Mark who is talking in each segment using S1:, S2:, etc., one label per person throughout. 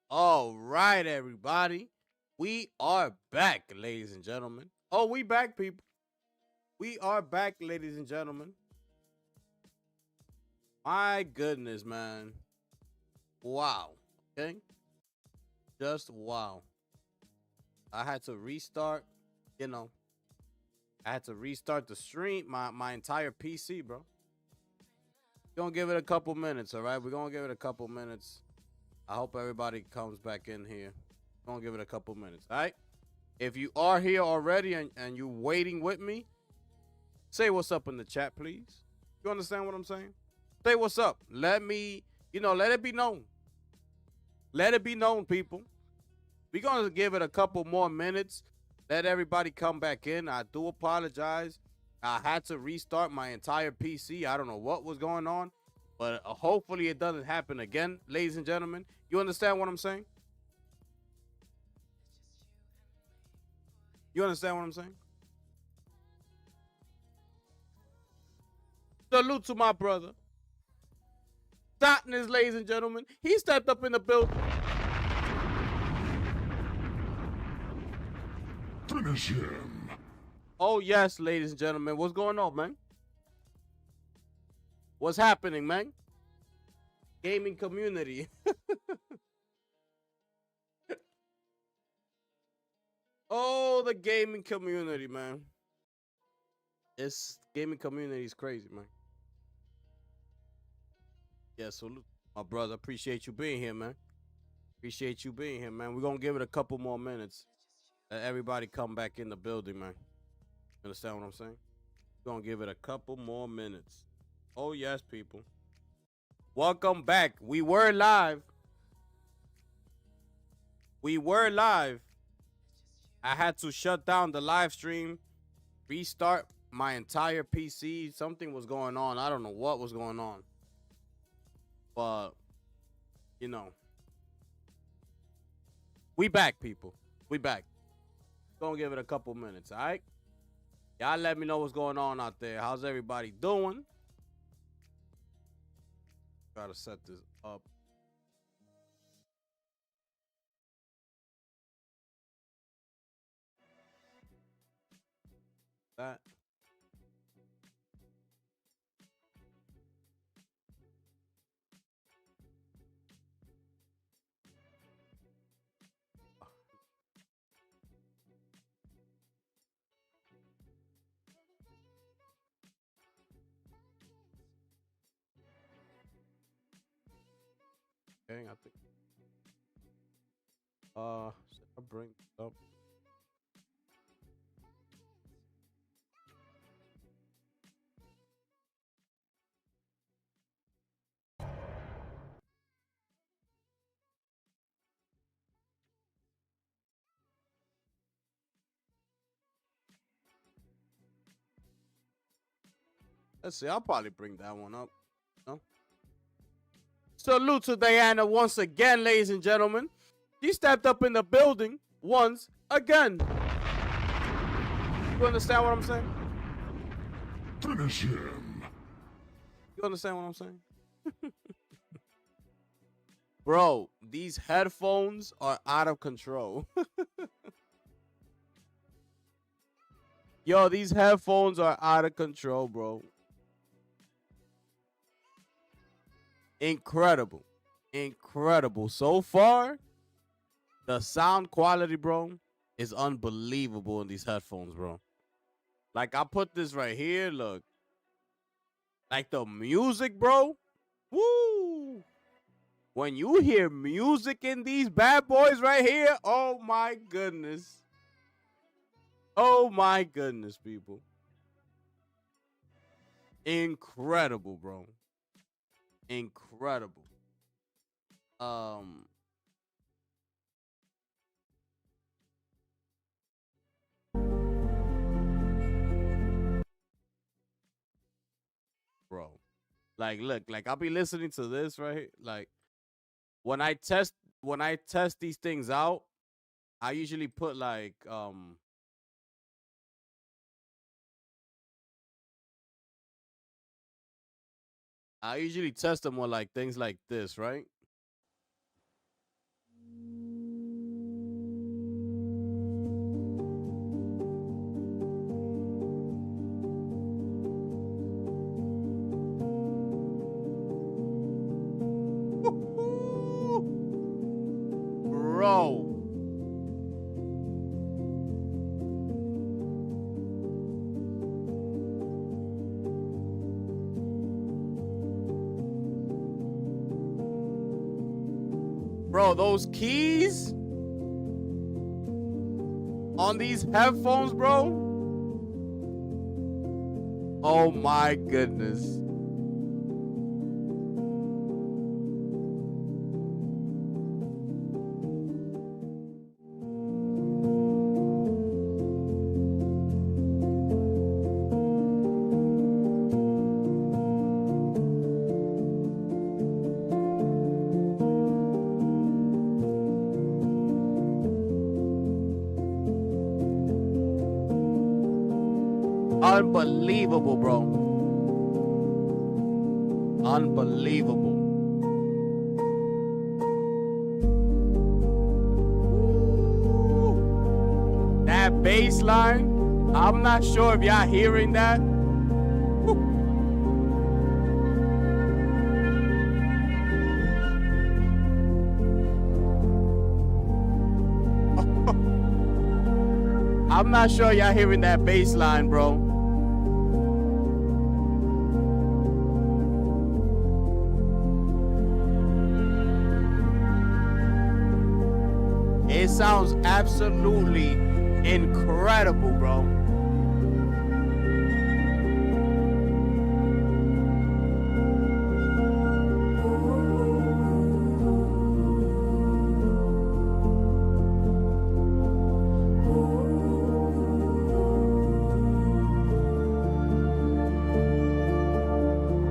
S1: All right, everybody. We are back, ladies and gentlemen. Oh, we back, people. We are back, ladies and gentlemen. My goodness, man. Wow. Okay. Just wow. I had to restart, you know, I had to restart the stream, my entire PC, bro. We're gonna give it a couple minutes, all right? We're gonna give it a couple minutes. I hope everybody comes back in here. We're gonna give it a couple minutes, all right? If you are here already and you're waiting with me, say what's up in the chat, please. You understand what I'm saying? Say what's up. Let me, let it be known. Let it be known, people. We're going to give it a couple more minutes. Let everybody come back in. I do apologize. I had to restart my entire PC. I don't know what was going on, but hopefully it doesn't happen again, ladies and gentlemen. You understand what I'm saying? You understand what I'm saying? Salute to my brother. Darkness, ladies and gentlemen. He stepped up in the building.
S2: Finish him.
S1: Oh, yes, ladies and gentlemen. What's going on, man? What's happening, man? Gaming community. Oh, the gaming community, man. It's gaming community is crazy, man. Yeah, salute, my brother. Appreciate you being here, man. Appreciate you being here, man. We're gonna give it a couple more minutes. Let everybody come back in the building, man. Understand what I'm saying? We're gonna give it a couple more minutes. Oh, yes, people. Welcome back. We were live. We were live. I had to shut down the live stream, restart my entire PC. Something was going on. I don't know what was going on. But, you know, we back, people. We back. Gonna give it a couple minutes, all right? Y'all let me know what's going on out there. How's everybody doing? Gotta set this up. That. Okay, I think. I'll bring it up. Let's see. I'll probably bring that one up. No? Salute to Diana once again, ladies and gentlemen. She stepped up in the building once again. You understand what I'm saying?
S2: Finish him.
S1: You understand what I'm saying? Bro, these headphones are out of control. Yo, these headphones are out of control, bro. Incredible. Incredible. So far, the sound quality, bro, is unbelievable in these headphones, bro. Like, I put this right here. Look. Like, the music, bro. Woo. When you hear music in these bad boys right here, oh my goodness. Oh my goodness, people. Incredible, bro. Incredible. Um, bro. Like, look, like I'll be listening to this right here. Like when I test these things out, I usually put like I usually test them with like things like this, right? Bro. Bro, those keys on these headphones, bro. Oh my goodness. Unbelievable, bro. Unbelievable. That bass line, I'm not sure if y'all hearing that. I'm not sure y'all hearing that bass line, bro. It sounds absolutely incredible, bro.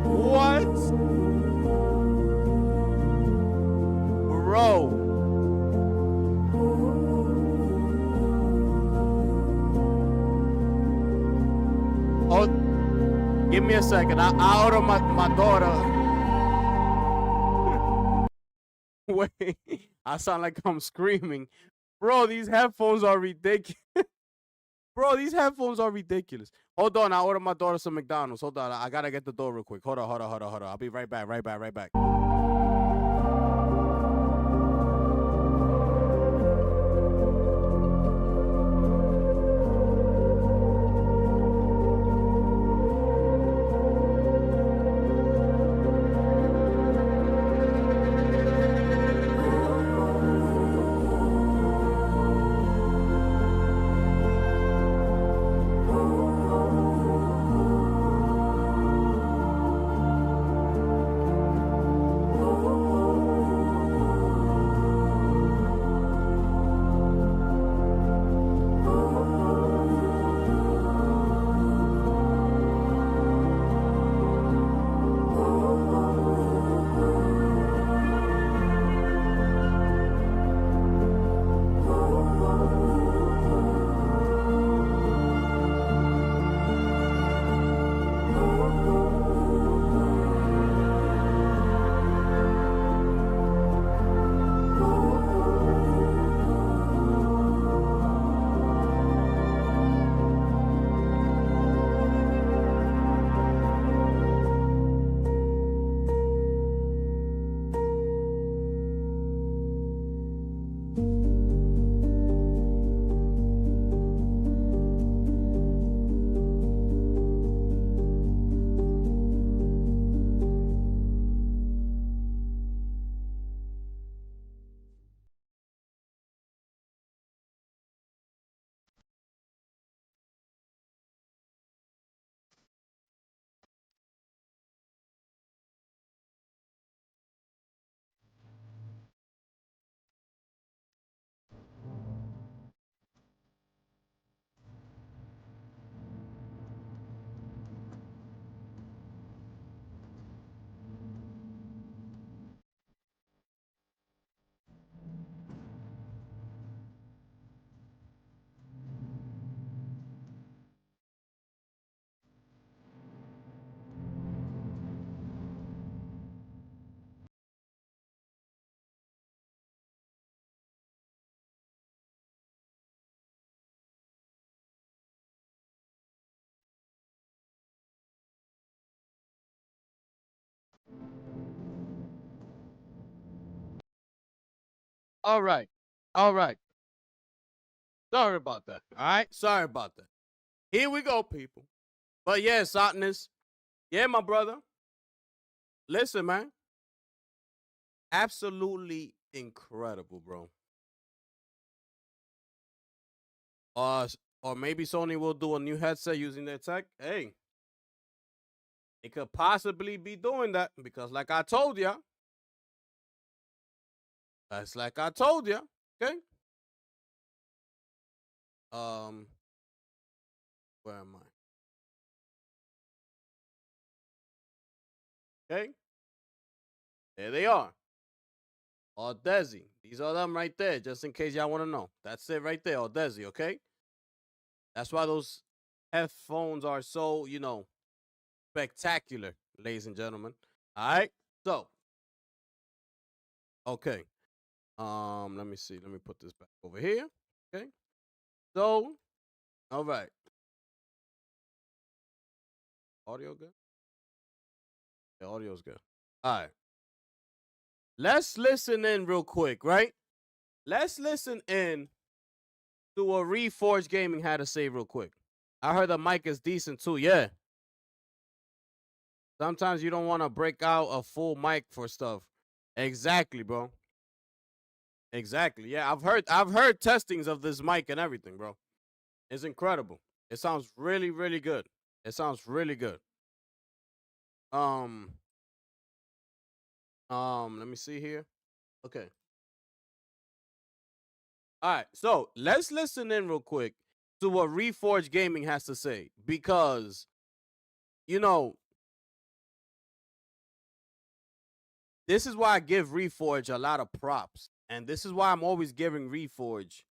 S1: What? Bro. Oh, give me a second. I order my daughter. Wait, I sound like I'm screaming. Bro, these headphones are ridiculous. Bro, these headphones are ridiculous. Hold on, I order my daughter some McDonald's. Hold on, I gotta get the door real quick. Hold on. I'll be right back, right back. All right. All right. Sorry about that. All right. Sorry about that. Here we go, people. But yeah, Sotness. Yeah, my brother. Listen, man. Absolutely incredible, bro. Or maybe Sony will do a new headset using their tech. Hey, it could possibly be doing that because, like I told ya, that's like I told ya. Okay. Where am I? Okay. There they are. Audezi. These are them right there, just in case y'all want to know. That's it right there, Audezi, okay? That's why those headphones are so, spectacular, ladies and gentlemen. All right? So, okay. Let me see. Let me put this back over here. Okay. So, all right. Audio good? Yeah, audio's good. All right. Let's listen in real quick, right? Let's listen in to what Reforged Gaming had to say real quick. I heard the mic is decent too. Yeah. Sometimes you don't want to break out a full mic for stuff. Exactly, bro. Exactly. Yeah, I've heard testings of this mic and everything, bro. It's incredible. It sounds really, really good. It sounds really good. Let me see here. Okay. All right. So let's listen in real quick to what Reforged Gaming has to say because, this is why I give Reforged a lot of props. And this is why I'm always giving Reforged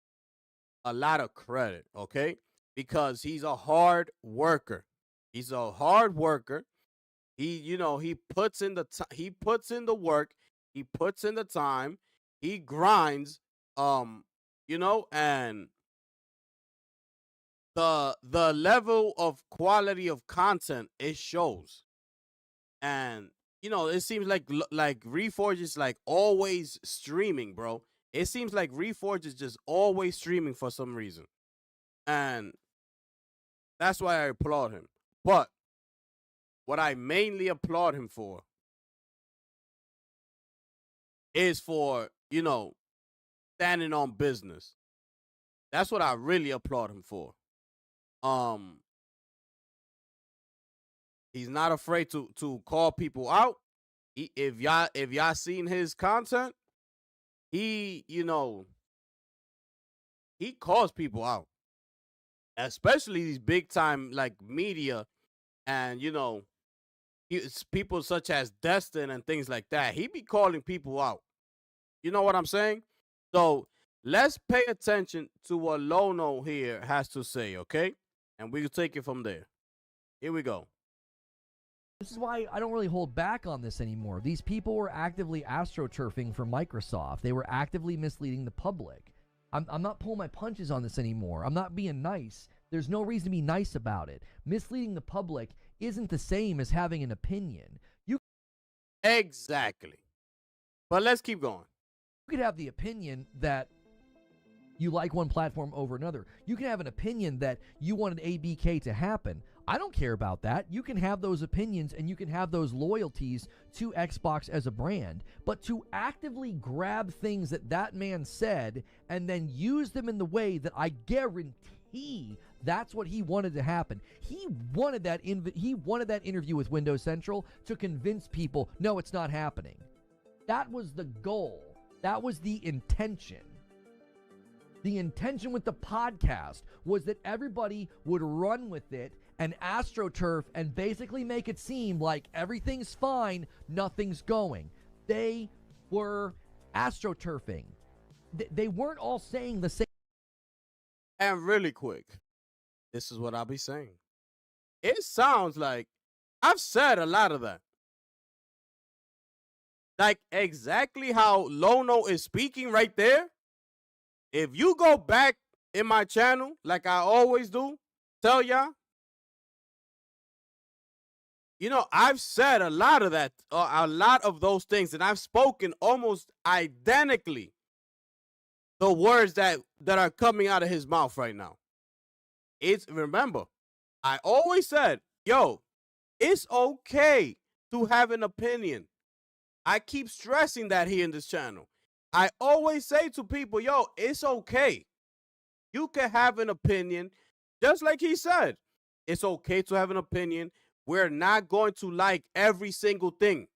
S1: a lot of credit, okay? Because he's a hard worker. He's a hard worker. He puts in the he puts in the work, he puts in the time, he grinds, and the level of quality of content it shows. And it seems like Reforged is like always streaming, bro. It seems like Reforged is just always streaming for some reason. And that's why I applaud him. But what I mainly applaud him for is for, standing on business. That's what I really applaud him for. He's not afraid to call people out. If y'all seen his content, he calls people out. Especially these big time like media and people such as Destin and things like that. He be calling people out. You know what I'm saying? So let's pay attention to what Lono here has to say, okay? And we'll take it from there. Here we go.
S3: This is why I don't really hold back on this anymore. These people were actively astroturfing for Microsoft. They were actively misleading the public. I'm not pulling my punches on this anymore. I'm not being nice. There's no reason to be nice about it. Misleading the public isn't the same as having an opinion.
S1: Exactly. But let's keep going.
S3: You could have the opinion that you like one platform over another. You can have an opinion that you wanted ABK to happen. I don't care about that. You can have those opinions and you can have those loyalties to Xbox as a brand. But to actively grab things that man said and then use them in the way that I guarantee that's what he wanted to happen. He wanted that interview with Windows Central to convince people, no, it's not happening. That was the goal. That was the intention. The intention with the podcast was that everybody would run with it and astroturf and basically make it seem like everything's fine, nothing's going. They were astroturfing. They weren't all saying the same.
S1: And really quick, this is what I'll be saying. It sounds like I've said a lot of that. Like exactly how Lono is speaking right there. If you go back in my channel, like I always do, tell y'all, I've said a lot of that, a lot of those things, and I've spoken almost identically the words that are coming out of his mouth right now. Remember, I always said, yo, it's okay to have an opinion. I keep stressing that here in this channel. I always say to people, yo, it's okay. You can have an opinion, just like he said. It's okay to have an opinion. We're not going to like every single thing.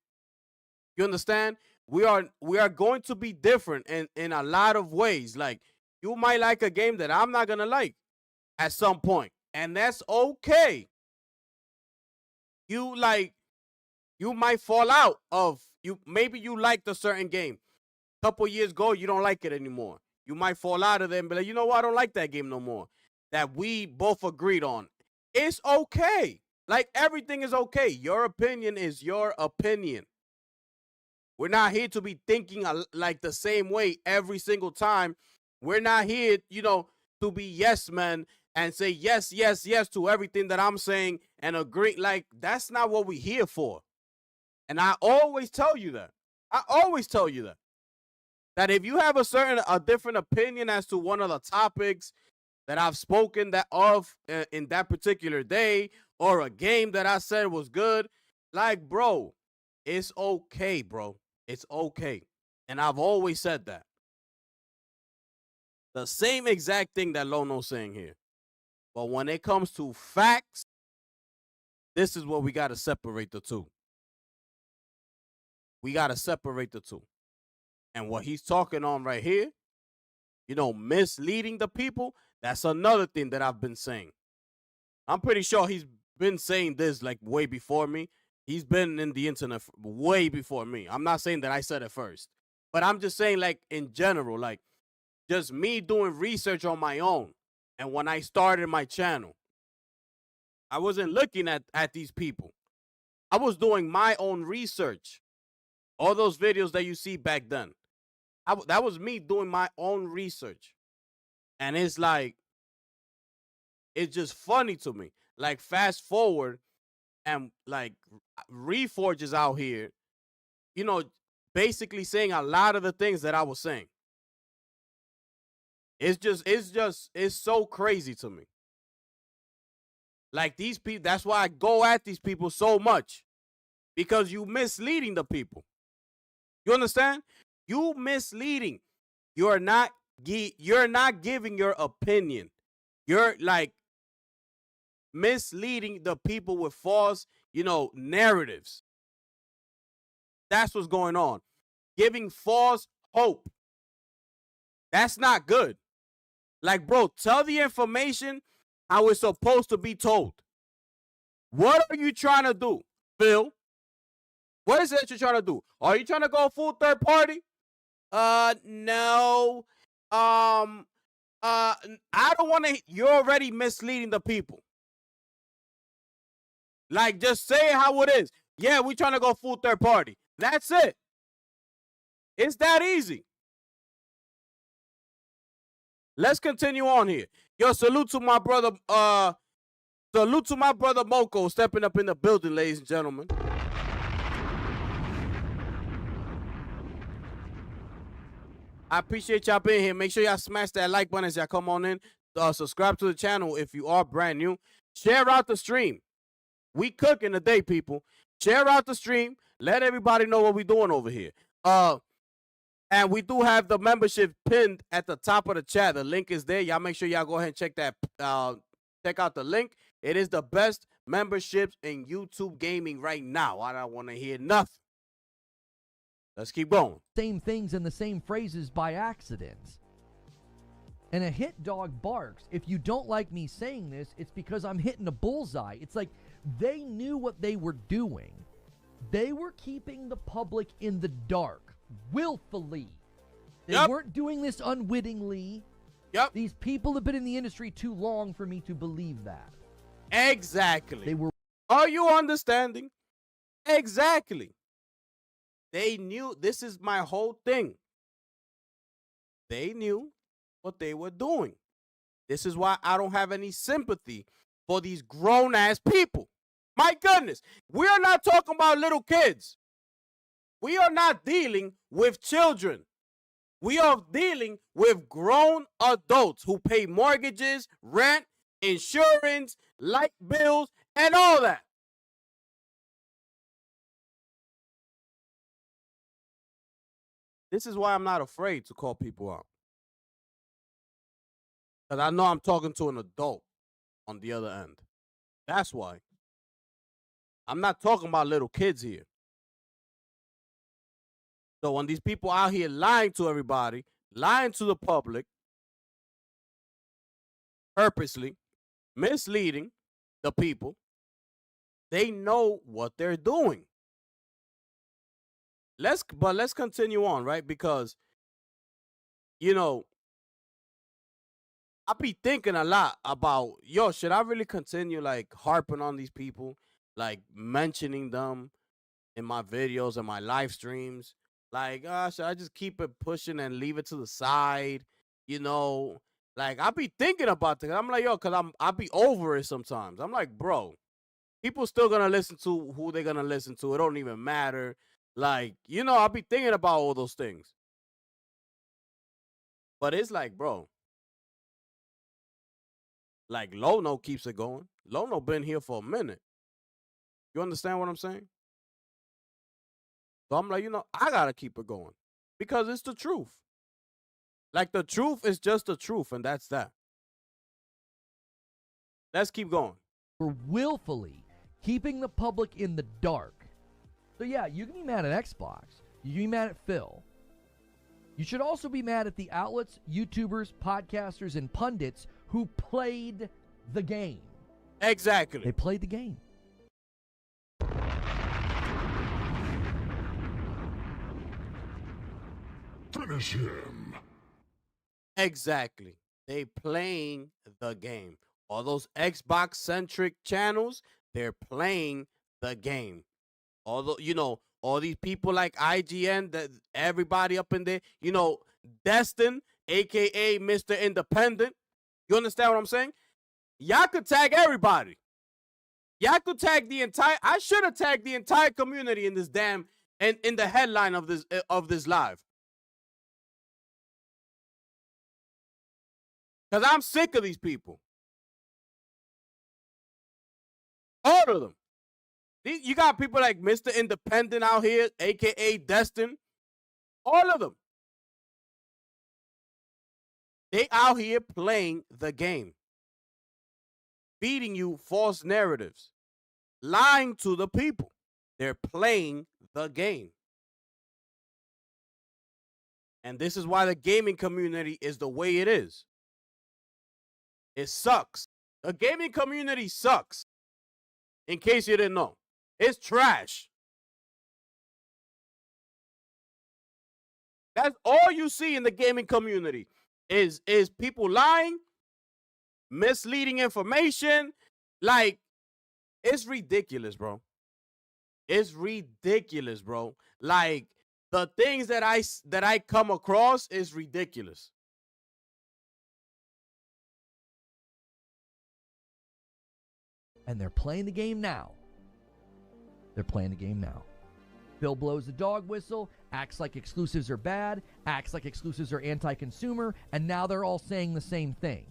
S1: You understand? We are going to be different in a lot of ways. Like, you might like a game that I'm not going to like at some point, and that's okay. You might fall out of maybe you liked a certain game. A couple years ago, you don't like it anymore. You might fall out of them and be like, you know what, I don't like that game no more. That we both agreed on. It's okay. Like, everything is okay. Your opinion is your opinion. We're not here to be thinking like the same way every single time. We're not here, to be yes men and say yes, yes, yes to everything that I'm saying and agree. Like, that's not what we're here for. And I always tell you that. That if you have a different opinion as to one of the topics that I've spoken in that particular day, or a game that I said was good, like, bro, it's okay, bro. It's okay. And I've always said that. The same exact thing that Lono's saying here. But when it comes to facts, this is where we got to separate the two. We got to separate the two. And what he's talking on right here, misleading the people, that's another thing that I've been saying. I'm pretty sure he's been saying this like way before me. He's been in the internet way before me. I'm not saying that I said it first, but I'm just saying, like, in general, like, just me doing research on my own. And when I started my channel, I wasn't looking at these people. I was doing my own research. All those videos that you see back then, that was me doing my own research. And it's like, it's just funny to me. Like, fast forward, and like, Reforge is out here, basically saying a lot of the things that I was saying. It's so crazy to me. Like, these people, that's why I go at these people so much, because you misleading the people. You understand? You misleading. You're not giving your opinion. You're like misleading the people with false, narratives. That's what's going on. Giving false hope. That's not good. Like, bro, tell the information how it's supposed to be told. What are you trying to do, Phil? What is it you're trying to do? Are you trying to go full third party? No. I don't want to. You're already misleading the people. Like, just say how it is. Yeah, we're trying to go full third party. That's it. It's that easy. Let's continue on here. Yo, salute to my brother. Salute to my brother Moko stepping up in the building, ladies and gentlemen. I appreciate y'all being here. Make sure y'all smash that like button as y'all come on in. Subscribe to the channel if you are brand new. Share out the stream. We cooking today, people. Share out the stream. Let everybody know what we're doing over here. And we do have the membership pinned at the top of the chat. The link is there. Y'all make sure y'all go ahead and check that. Check out the link. It is the best memberships in YouTube gaming right now. I don't want to hear nothing. Let's keep going.
S3: Same things and the same phrases by accident. And a hit dog barks. If you don't like me saying this, it's because I'm hitting a bullseye. It's like they knew what they were doing. They were keeping the public in the dark willfully. They weren't doing this unwittingly.
S1: Yep.
S3: These people have been in the industry too long for me to believe that.
S1: Exactly.
S3: They were.
S1: Are you understanding? Exactly. They knew. This is my whole thing. They knew what they were doing. This is why I don't have any sympathy for these grown-ass people. My goodness. We are not talking about little kids. We are not dealing with children. We are dealing with grown adults who pay mortgages, rent, insurance, light bills, and all that. This is why I'm not afraid to call people out. Because I know I'm talking to an adult on the other end. That's why. I'm not talking about little kids here. So when these people out here lying to everybody, lying to the public, purposely misleading the people, they know what they're doing. Let's continue on, right? Because, you know, I be thinking a lot about, yo, should I really continue like harping on these people, like mentioning them in my videos and my live streams? Like, should I just keep it pushing and leave it to the side? You know, like I be thinking about that. I'm like, yo, cause I be over it sometimes. I'm like, bro, people still gonna listen to who they're gonna listen to. It don't even matter. Like, you know, I be thinking about all those things. But it's like, bro, like Lono keeps it going. Lono been here for a minute. You understand what I'm saying? So I'm like, you know, I gotta keep it going because it's the truth. Like the truth is just the truth, and that's that. Let's keep going.
S3: For willfully keeping the public in the dark. So yeah, you can be mad at Xbox. You can be mad at Phil. You should also be mad at the outlets, YouTubers, podcasters, and pundits who played the game.
S1: Exactly.
S3: They played the game.
S2: Finish him.
S1: Exactly. They playing the game. All those Xbox-centric channels, they're playing the game. Although, you know, all these people like IGN, that everybody up in there, you know, Destin, a.k.a. Mr. Independent. You understand what I'm saying? Y'all could tag everybody. Y'all could tag the entire, I should have tagged the entire community in this damn, and in the headline of this live. Because I'm sick of these people. All of them. You got people like Mr. Independent out here, a.k.a. Destin. All of them. They out here playing the game. Feeding you false narratives. Lying to the people. They're playing the game. And this is why the gaming community is the way it is. It sucks. The gaming community sucks. In case you didn't know. It's trash. That's all you see in the gaming community is people lying, misleading information. Like, it's ridiculous, bro. It's ridiculous, bro. Like, the things that I come across is ridiculous.
S3: And they're playing the game now. They're playing the game now. Phil blows the dog whistle, acts like exclusives are bad, acts like exclusives are anti-consumer, and now they're all saying the same thing.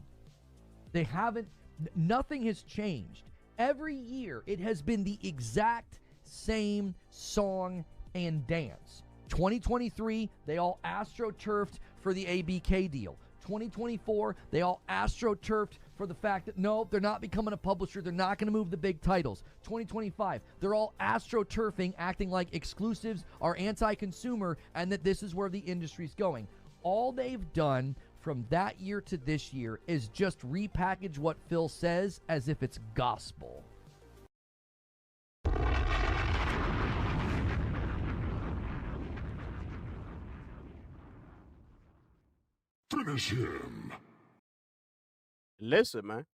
S3: They haven't, nothing has changed. Every year, it has been the exact same song and dance. 2023, they all astroturfed for the ABK deal. 2024, they all astroturfed for the fact that, no, they're not becoming a publisher. They're not going to move the big titles. 2025, they're all astroturfing, acting like exclusives are anti-consumer and that this is where the industry's going. All they've done from that year to this year is just repackage what Phil says as if it's gospel.
S2: Finish him.
S1: Listen, man.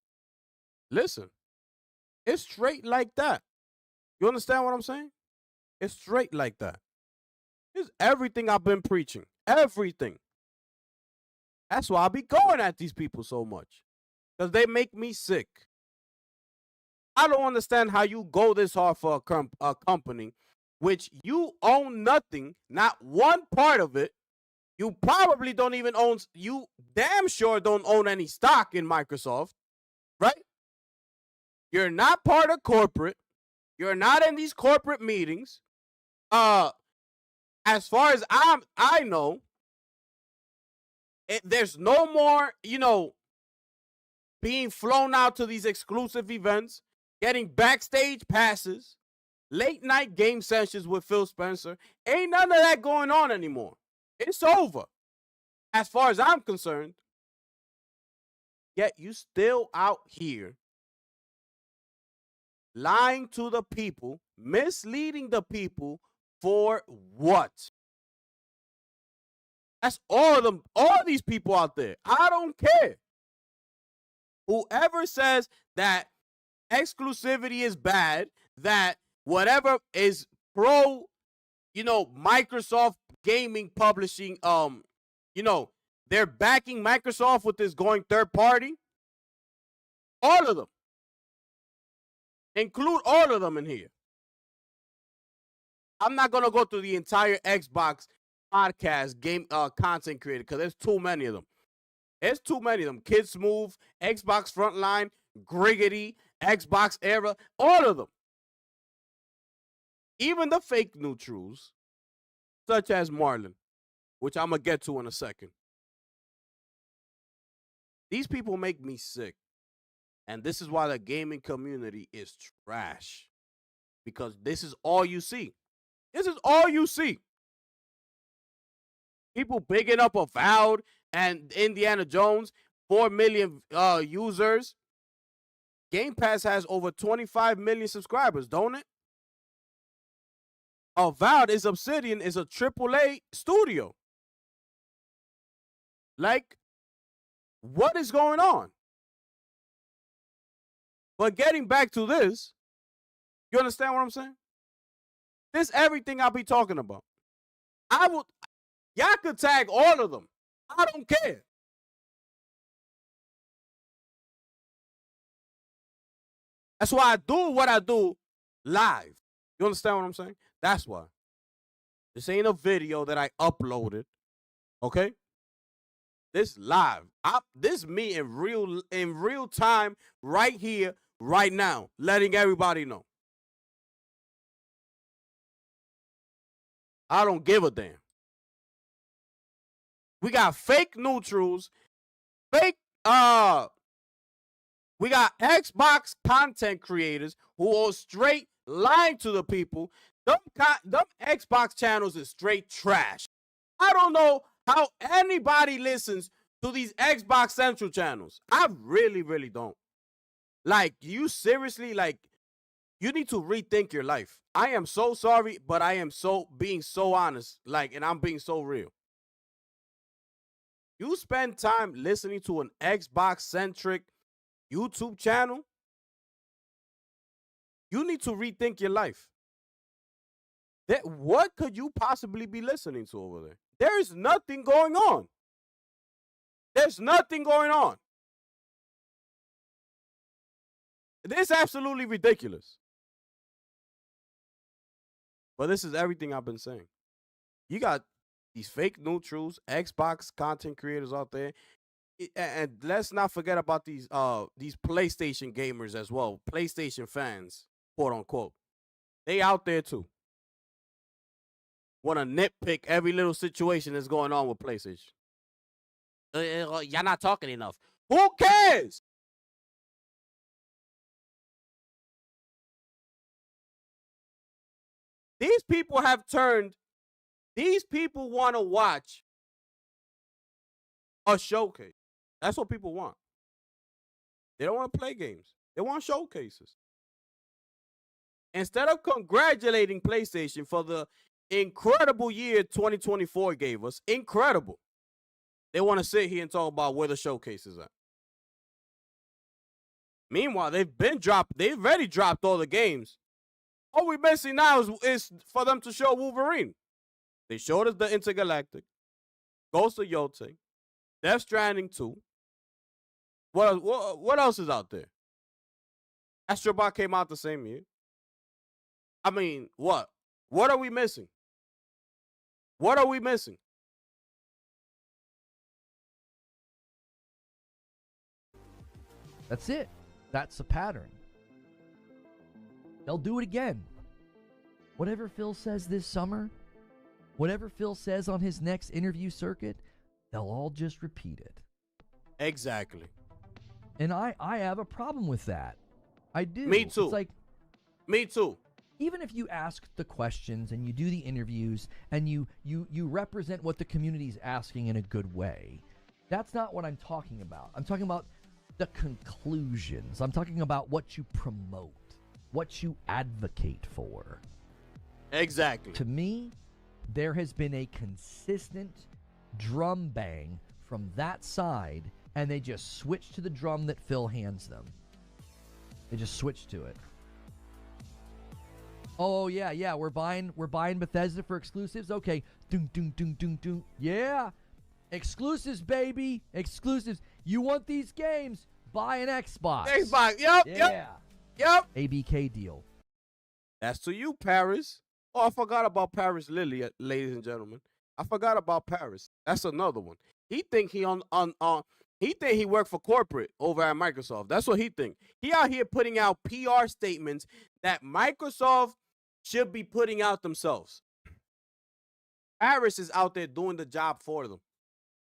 S1: Listen. It's straight like that. You understand what I'm saying? It's straight like that. It's everything I've been preaching. Everything. That's why I be going at these people so much. Because they make me sick. I don't understand how you go this hard for a company which you own nothing, not one part of it, You probably don't even own, you damn sure don't own any stock in Microsoft, right? You're not part of corporate. You're not in these corporate meetings. As far as I know, there's no more, being flown out to these exclusive events, getting backstage passes, late night game sessions with Phil Spencer. Ain't none of that going on anymore. It's over, as far as I'm concerned. Yet you still out here lying to the people, misleading the people for what? That's all of them, all these people out there. I don't care. Whoever says that exclusivity is bad, that whatever is pro, Microsoft gaming publishing, they're backing Microsoft with this going third party. All of them. Include all of them in here. I'm not going to go through the entire Xbox podcast game content creator because there's too many of them. There's too many of them. Kids Move, Xbox Frontline, Griggity, Xbox Era, all of them. Even the fake neutrals, such as Marlon, which I'm going to get to in a second. These people make me sick. And this is why the gaming community is trash. Because this is all you see. This is all you see. People bigging up Avowed and Indiana Jones, 4 million users. Game Pass has over 25 million subscribers, don't it? Avowed is Obsidian, is a AAA studio. Like, what is going on? But getting back to this, you understand what I'm saying? This everything I'll be talking about. Y'all could tag all of them. I don't care. That's why I do what I do live. You understand what I'm saying? That's why. This ain't a video that I uploaded. Okay? This live. This me in real time, right here, right now, letting everybody know. I don't give a damn. We got fake neutrals, we got Xbox content creators who are straight lying to the people. Them Xbox channels is straight trash. I don't know how anybody listens to these Xbox Central channels. I really, really don't. Like, you seriously, like, you need to rethink your life. I am so sorry, but I am being so honest, like, and I'm being so real. You spend time listening to an Xbox-centric YouTube channel, you need to rethink your life. What could you possibly be listening to over there? There is nothing going on. There's nothing going on. It is absolutely ridiculous. But this is everything I've been saying. You got these fake neutrals, Xbox content creators out there. And let's not forget about these PlayStation gamers as well. PlayStation fans, quote unquote. They out there too. Want to nitpick every little situation that's going on with PlayStation. You're not talking enough. Who cares? These people want to watch a showcase. That's what people want. They don't want to play games. They want showcases. Instead of congratulating PlayStation for the incredible year 2024 gave us, incredible, they want to sit here and talk about where the showcase is at. Meanwhile, they've already dropped all the games. All we're missing now is for them to show Wolverine. They showed us the Intergalactic, Ghost of Yotei, Death Stranding 2. What else is out there? Astrobot came out the same year. I mean, what? What are we missing? What are we missing?
S3: That's it. That's a pattern. They'll do it again. Whatever Phil says this summer, whatever Phil says on his next interview circuit, they'll all just repeat it.
S1: Exactly.
S3: And I have a problem with that. I do.
S1: Me too.
S3: It's like,
S1: me too.
S3: even if you ask the questions and you do the interviews and you represent what the community's asking in a good way, that's not what I'm talking about. I'm talking about the conclusions. I'm talking about what you promote, what you advocate for.
S1: Exactly.
S3: To me, there has been a consistent drum bang from that side, and they just switch to the drum that Phil hands them. They just switch to it. Oh yeah, we're buying Bethesda for exclusives. Okay, doom doom doom doom doom. Yeah, exclusives, baby, exclusives. You want these games? Buy an Xbox.
S1: Xbox. Yep.
S3: Yeah.
S1: Yep.
S3: ABK deal.
S1: That's to you, Paris. Oh, I forgot about Paris Lily, ladies and gentlemen. I forgot about Paris. That's another one. He think he he worked for corporate over at Microsoft. That's what he think. He out here putting out PR statements that Microsoft should be putting out themselves. Paris is out there doing the job for them.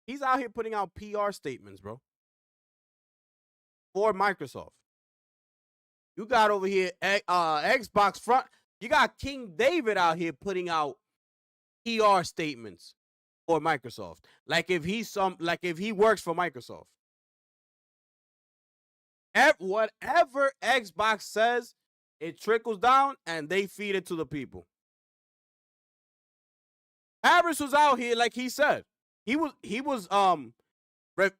S1: He's out here putting out PR statements, bro, for Microsoft. You got over here Xbox front. You got King David out here putting out PR statements for Microsoft. Like if he works for Microsoft. Whatever Xbox says, it trickles down and they feed it to the people. Paris was out here, like he said. He was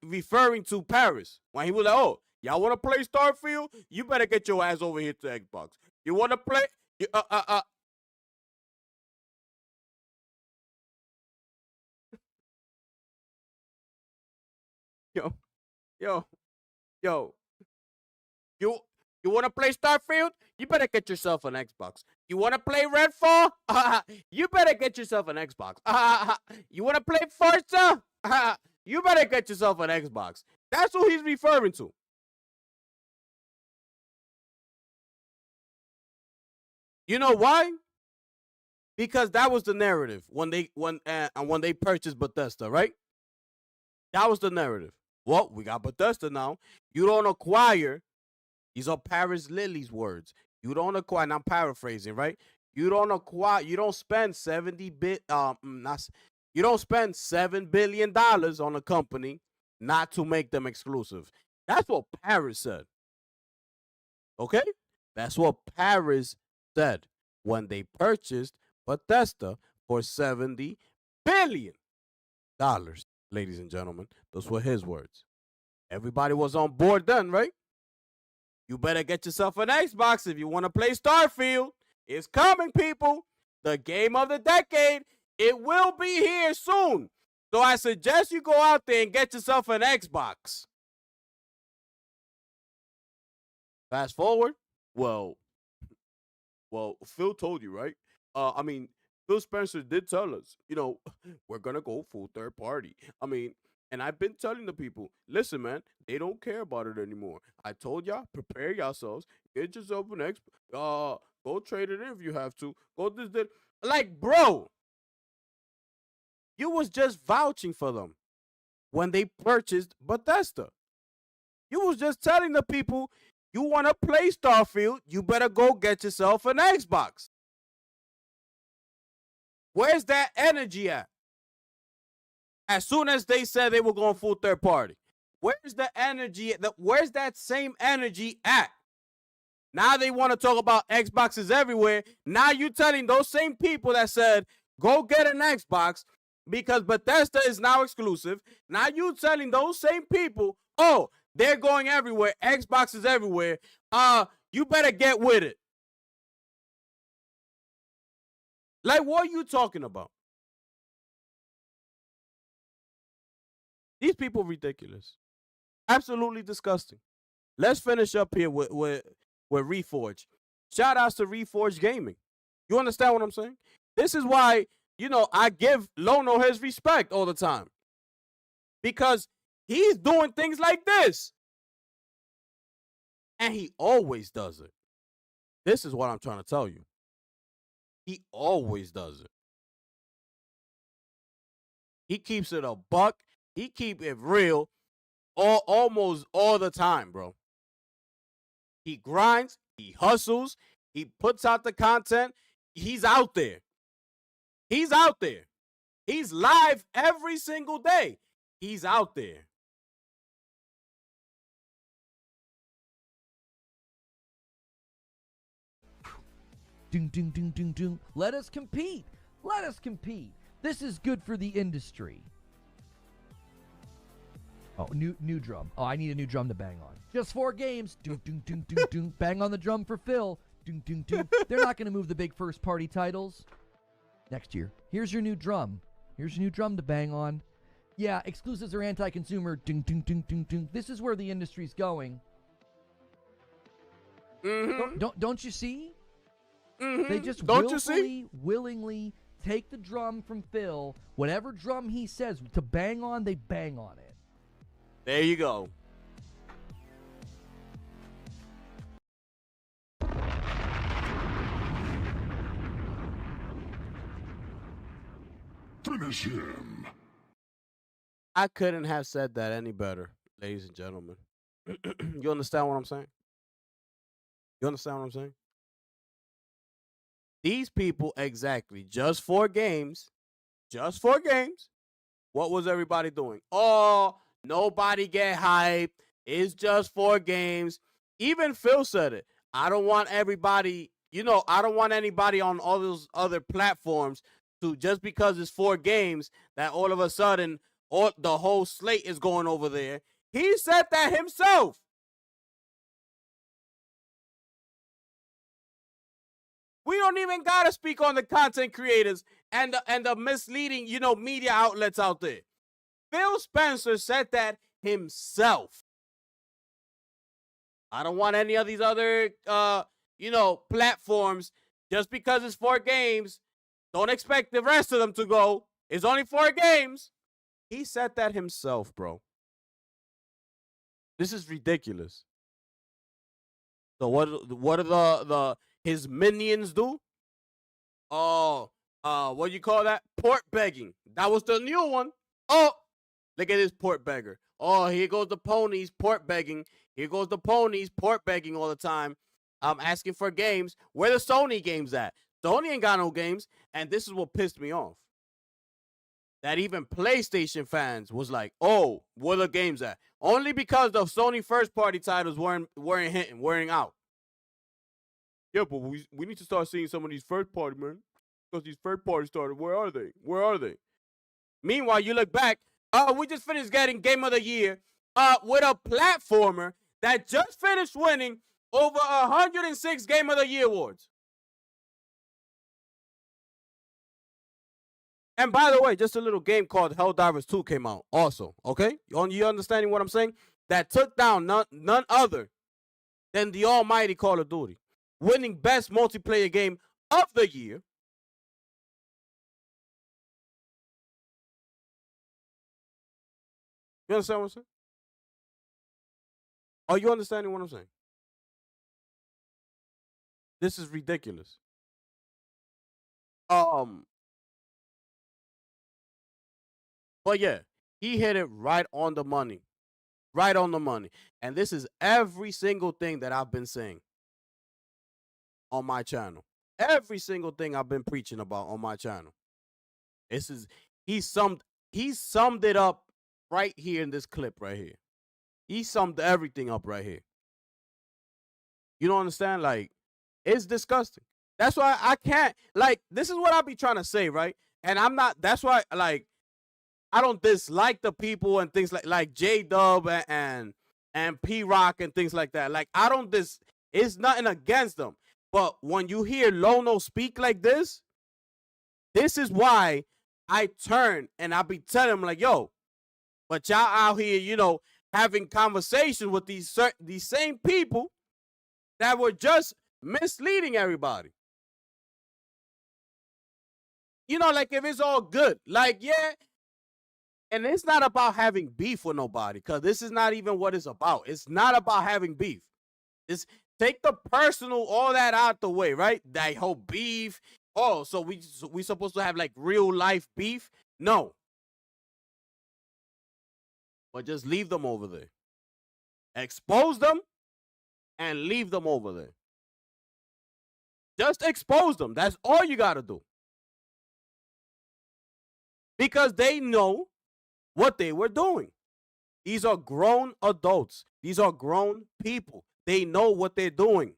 S1: referring to Paris when he was like, "Oh, y'all want to play Starfield? You better get your ass over here to Xbox. You want to play? Yo. You want to play Starfield? You better get yourself an Xbox. You want to play Redfall? You better get yourself an Xbox. You want to play Forza? You better get yourself an Xbox." That's who he's referring to. You know why? Because that was the narrative when they purchased Bethesda, right? That was the narrative. Well, we got Bethesda now. You don't acquire. These are Paris Lily's words. You don't acquire, and I'm paraphrasing, right? You don't acquire, you don't spend you don't spend $7 billion on a company not to make them exclusive. That's what Paris said. Okay? That's what Paris said when they purchased Bethesda for $70 billion. Ladies and gentlemen, those were his words. Everybody was on board then, right? You better get yourself an Xbox if you want to play Starfield. It's coming, people. The game of the decade. It will be here soon. So I suggest you go out there and get yourself an Xbox. Fast forward. Well, Phil told you, right? Phil Spencer did tell us, we're going to go full third party. And I've been telling the people, listen, man, they don't care about it anymore. I told y'all, prepare yourselves. Get yourself an Xbox. Go trade it in if you have to. Go this, that. Like, bro, you was just vouching for them when they purchased Bethesda. You was just telling the people, you want to play Starfield, you better go get yourself an Xbox. Where's that energy at? As soon as they said they were going full third party, where's the energy? Where's that same energy at? Now they want to talk about Xboxes everywhere. Now you telling those same people that said, go get an Xbox because Bethesda is now exclusive. Now you telling those same people, oh, they're going everywhere. Xbox is everywhere. You better get with it. Like, what are you talking about? These people ridiculous. Absolutely disgusting. Let's finish up here with Reforge. Shout outs to Reforge Gaming. You understand what I'm saying? This is why, I give Lono his respect all the time. Because he's doing things like this. And he always does it. This is what I'm trying to tell you. He always does it. He keeps it a buck. He keep it real almost all the time, bro. He grinds. He hustles. He puts out the content. He's out there. He's out there. He's live every single day. He's out there.
S3: Ding, ding, ding, ding, ding. Let us compete. Let us compete. This is good for the industry. Oh, new drum. Oh, I need a new drum to bang on. Just 4 games. Doom, doom, doom, doom, doom. Bang on the drum for Phil. Doom, doom, doom. They're not going to move the big first-party titles next year. Here's your new drum. Here's your new drum to bang on. Yeah, exclusives are anti-consumer. Ding, ding, ding, ding, ding. This is where the industry's going.
S1: Mm-hmm.
S3: Don't you see?
S1: Mm-hmm.
S3: They just willingly take the drum from Phil. Whatever drum he says to bang on, they bang on it.
S1: There you go.
S2: Finish him.
S1: I couldn't have said that any better, ladies and gentlemen. You understand what I'm saying? You understand what I'm saying? These people, exactly, just 4 games. What was everybody doing? Oh, nobody get hyped. It's just 4 games. Even Phil said it. I don't want everybody, I don't want anybody on all those other platforms to, just because it's 4 games, that all of a sudden the whole slate is going over there. He said that himself. We don't even gotta speak on the content creators and the misleading, media outlets out there. Phil Spencer said that himself. I don't want any of these other, platforms. Just because it's 4 games, don't expect the rest of them to go. It's only 4 games. He said that himself, bro. This is ridiculous. So what are his minions do? Oh, what do you call that? Port begging. That was the new one. Oh, look at this port beggar. Oh, here goes the ponies port begging. Here goes the ponies port begging all the time. I'm asking for games. Where the Sony games at? Sony ain't got no games. And this is what pissed me off. That even PlayStation fans was like, oh, where the games at? Only because the Sony first-party titles weren't hitting, wearing out. Yeah, but we need to start seeing some of these first-party, man. Because these first-party started, where are they? Meanwhile, you look back, we just finished getting Game of the Year with a platformer that just finished winning over 106 Game of the Year awards. And by the way, just a little game called Helldivers 2 came out also, okay? You understanding what I'm saying? That took down none other than the almighty Call of Duty, winning best multiplayer game of the year. You understand what I'm saying? Are you understanding what I'm saying? This is ridiculous. But yeah, he hit it right on the money. Right on the money. And this is every single thing that I've been saying on my channel. Every single thing I've been preaching about on my channel. He summed it up right here in this clip right here. He summed everything up right here. You don't understand? Like, it's disgusting. That's why I can't, this is what I be trying to say, right? And that's why, I don't dislike the people and things like J-Dub and P-Rock and things like that. It's nothing against them. But when you hear Lono speak like this is why I turn and I be telling him like, yo, but y'all out here, having conversations with these same people that were just misleading everybody. If it's all good, yeah. And it's not about having beef with nobody, because this is not even what it's about. It's not about having beef. Just take the personal, all that out the way, right? That whole beef. Oh, so we supposed to have like real life beef? No. But just leave them over there. Expose them and leave them over there. Just expose them. That's all you got to do. Because they know what they were doing. These are grown adults. These are grown people. They know what they're doing.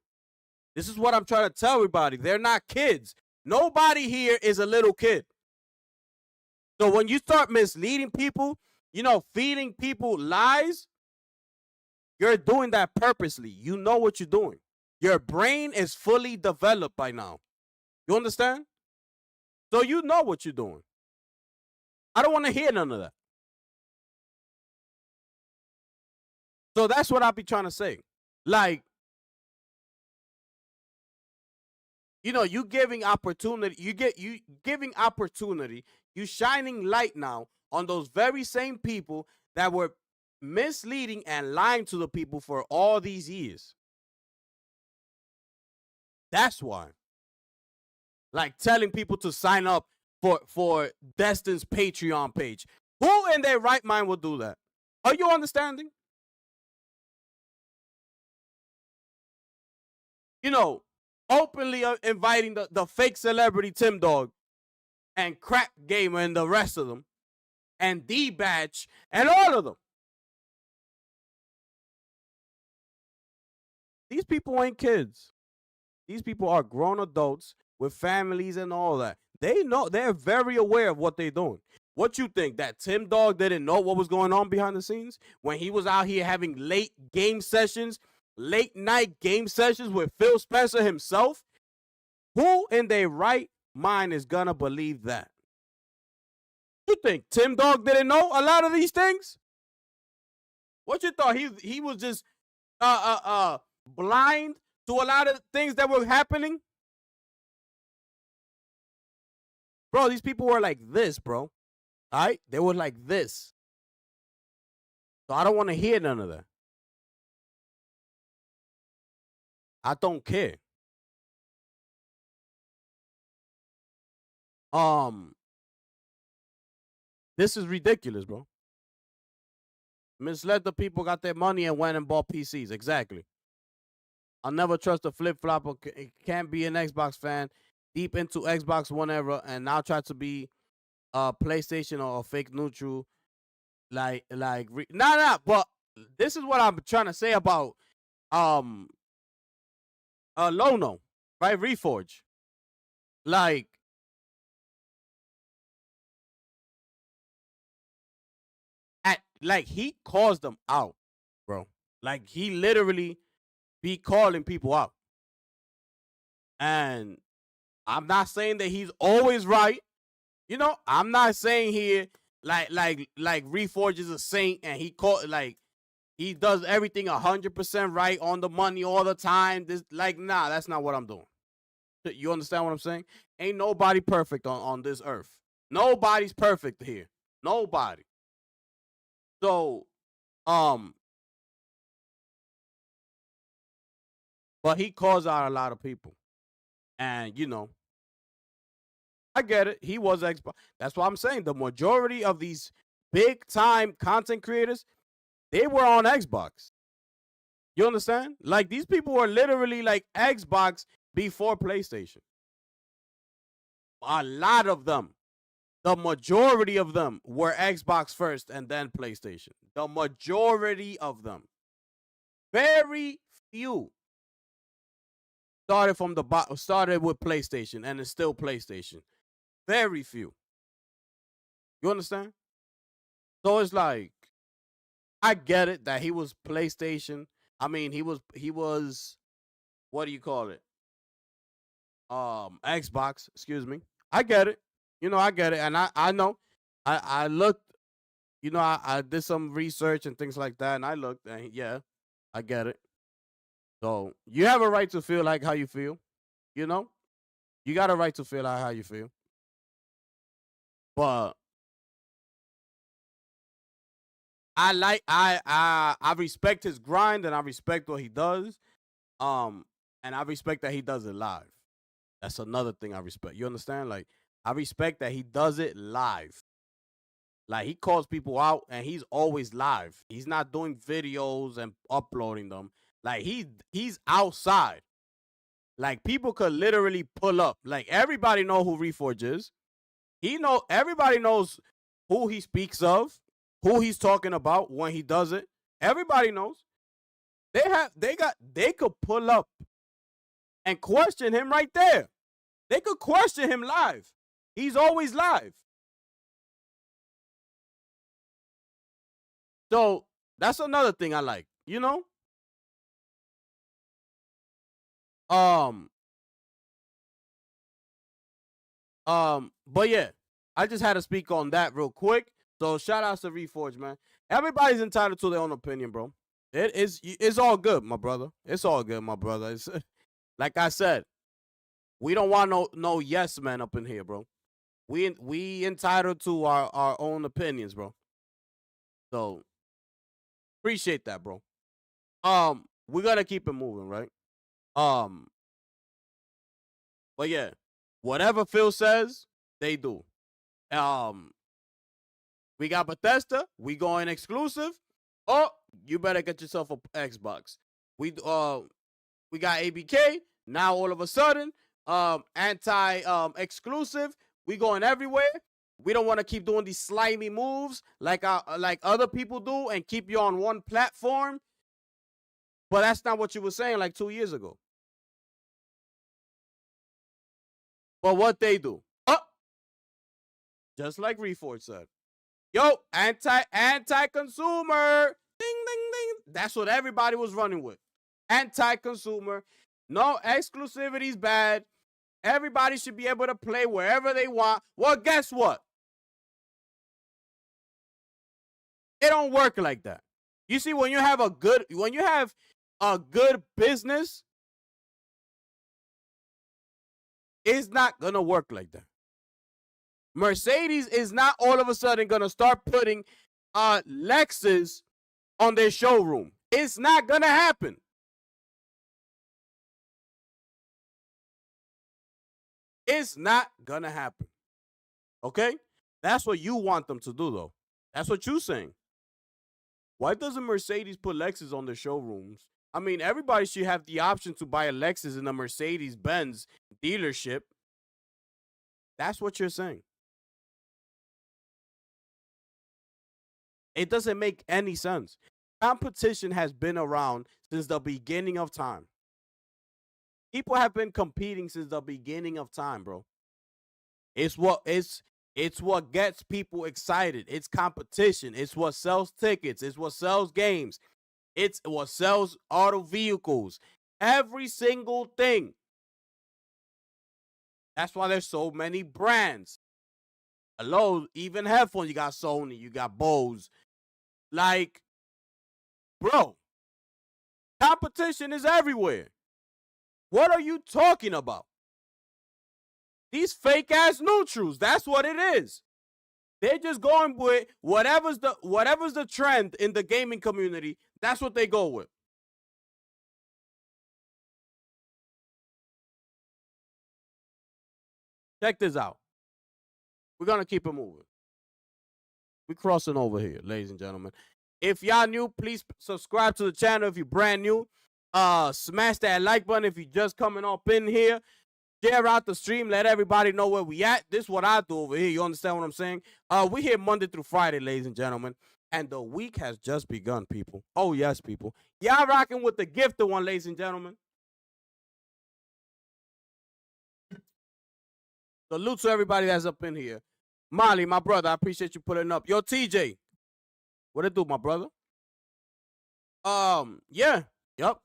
S1: This is what I'm trying to tell everybody. They're not kids. Nobody here is a little kid. So when you start misleading people, feeding people lies, you're doing that purposely. You know what you're doing. Your brain is fully developed by now. You understand? So you know what you're doing. I don't want to hear none of that. So that's what I be trying to say. Like, you giving opportunity. You giving opportunity. You shining light now on those very same people that were misleading and lying to the people for all these years. That's why. Like telling people to sign up for Destin's Patreon page. Who in their right mind will do that? Are you understanding? Openly inviting the fake celebrity Tim Dog and Crack Gamer and the rest of them and D-Batch and all of them. These people ain't kids. These people are grown adults with families and all that. They know, they're very aware of what they're doing. What you think, that Tim Dog didn't know what was going on behind the scenes when he was out here having late night game sessions with Phil Spencer himself? Who in their right mind is gonna believe that? You think Tim Dog didn't know a lot of these things? What you thought, he was just blind to a lot of things that were happening? Bro, these people were like this, bro. All right? They were like this. So I don't want to hear none of that. I don't care. This is ridiculous, bro. Misled the people, got their money, and went and bought PCs. Exactly. I'll never trust a flip-flopper. It can't be an Xbox fan. Deep into Xbox One era, and now try to be PlayStation or fake neutral. But this is what I'm trying to say about Lono, right? Reforge. He calls them out, bro. Like, he literally be calling people out. And I'm not saying that he's always right. I'm not saying here like Reforge is a saint and he does everything 100% right, on the money all the time. Nah, that's not what I'm doing. You understand what I'm saying? Ain't nobody perfect on this earth. Nobody's perfect here. Nobody. So, but he calls out a lot of people. And, I get it. He was Xbox. That's what I'm saying. The majority of these big time content creators, they were on Xbox. You understand? Like, these people were literally like Xbox before PlayStation. A lot of them. The majority of them were Xbox first and then PlayStation. The majority of them. Very few started with PlayStation and it's still PlayStation. Very few. You understand? So it's like, I get it that he was PlayStation. I mean, he was what do you call it? Xbox, excuse me. I get it. I get it. And I know. I looked, I did some research and things like that, and I looked, and yeah, I get it. So you have a right to feel like how you feel. You got a right to feel like how you feel. But I respect his grind and I respect what he does. And I respect that he does it live. That's another thing I respect. You understand? Like, I respect that he does it live. Like, he calls people out and he's always live. He's not doing videos and uploading them. Like, he's outside. Like, people could literally pull up. Like, everybody know who Reforge is. Everybody knows who he speaks of, who he's talking about when he does it. Everybody knows. They could pull up and question him right there. They could question him live. He's always live. So that's another thing I like, you know? But yeah, I just had to speak on that real quick. So shout out to Reforge, man. Everybody's entitled to their own opinion, bro. It's all good, my brother. It's all good, my brother. It's like I said, we don't want no yes man up in here, bro. We entitled to our own opinions, bro. So appreciate that, bro. We're gonna keep it moving, right? But yeah, whatever Phil says, they do. We got Bethesda. We going exclusive. Oh, you better get yourself a Xbox. We got ABK. Now all of a sudden, exclusive. We going everywhere. We don't want to keep doing these slimy moves like other people do and keep you on one platform. But that's not what you were saying like 2 years ago. But what they do, just like Reforge said, yo, anti-consumer, ding, ding, ding. That's what everybody was running with. Anti-consumer, no exclusivity's bad. Everybody should be able to play wherever they want. Well, guess what? It don't work like that. You see, when you have a good business, it's not gonna work like that. Mercedes is not all of a sudden gonna start putting Lexus on their showroom. It's not gonna happen. It's not gonna happen. Okay? That's what you want them to do, though. That's what you're saying. Why doesn't Mercedes put Lexus on their showrooms? I mean, everybody should have the option to buy a Lexus in a Mercedes-Benz dealership. That's what you're saying. It doesn't make any sense. Competition has been around since the beginning of time. People have been competing since the beginning of time, bro. It's what gets people excited. It's competition. It's what sells tickets. It's what sells games. It's what sells auto vehicles. Every single thing. That's why there's so many brands. Hello, even headphones. You got Sony. You got Bose. Like, bro, competition is everywhere. What are you talking about? These fake ass neutrals. That's what it is. They're just going with whatever's the trend in the gaming community. That's what they go with. Check this out. We're gonna keep it moving. We're crossing over here, ladies and gentlemen. If y'all new, please subscribe to the channel if you're brand new. Smash that like button if you're just coming up in here. Share out the stream. Let everybody know where we at. This is what I do over here. You understand what I'm saying? We here Monday through Friday, ladies and gentlemen. And the week has just begun, people. Oh, yes, people. Y'all rocking with the gifted one, ladies and gentlemen. Salute to everybody that's up in here. Molly, my brother, I appreciate you putting up. Yo, TJ, what it do, my brother? Yeah, yep.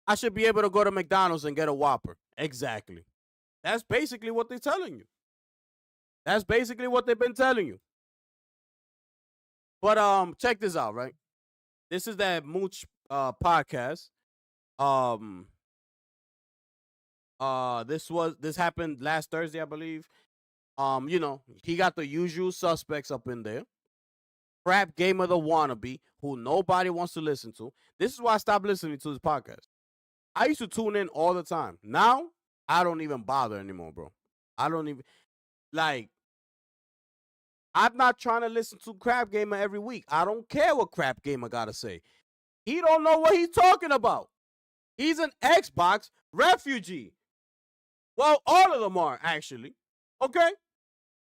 S1: I should be able to go to McDonald's and get a Whopper. Exactly. That's basically what they're telling you. That's basically what they've been telling you. But check this out, right? This is that Mooch podcast. This happened last Thursday, I believe. You know, he got the usual suspects up in there. Crap Gamer the wannabe, who nobody wants to listen to. This is why I stopped listening to this podcast. I used to tune in all the time. Now, I don't even bother anymore, bro. I don't even, like, I'm not trying to listen to Crap Gamer every week. I don't care what Crap Gamer got to say. He don't know what he's talking about. He's an Xbox refugee. Well, all of them are, actually. Okay?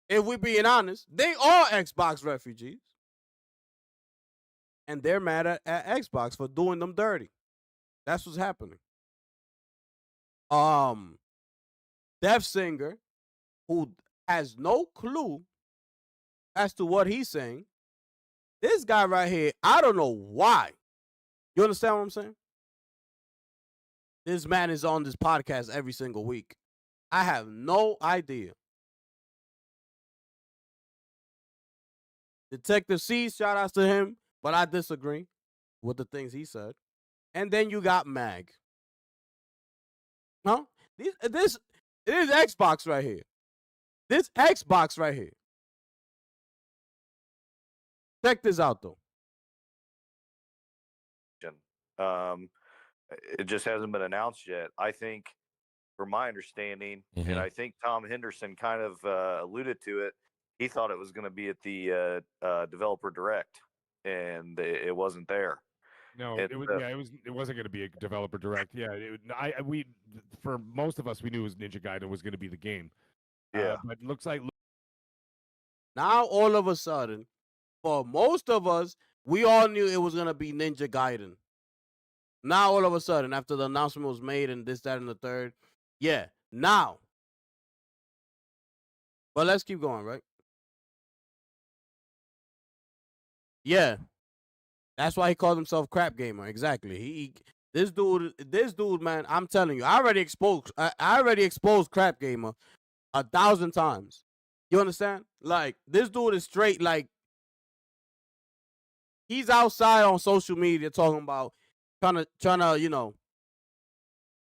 S1: If we're being honest, they are Xbox refugees. And they're mad at Xbox for doing them dirty. That's what's happening. Def Singer, who has no clue as to what he's saying. This guy right here, I don't know why. You understand what I'm saying? This man is on this podcast every single week. I have no idea. Detective C, shout outs to him, but I disagree with the things he said. And then you got Mag. Huh? This is Xbox right here. This Xbox right here. Check this out, though.
S4: It just hasn't been announced yet. I think, from my understanding, and I think Tom Henderson kind of alluded to it, he thought it was going to be at the Developer Direct, and it wasn't there.
S5: No, it wasn't going to be a Developer Direct. Yeah, we for most of us, we knew it was Ninja Gaiden was going to be the game.
S4: Yeah,
S5: but it looks like
S1: now all of a sudden, for most of us, we all knew it was going to be Ninja Gaiden. Now all of a sudden, after the announcement was made and this, that, and the third, yeah, now. But let's keep going, right? Yeah. That's why he called himself Crap Gamer. Exactly. This dude, man, I'm telling you, I already exposed Crap Gamer 1,000 times. You understand? Like, this dude is straight, like, he's outside on social media talking about trying to, you know,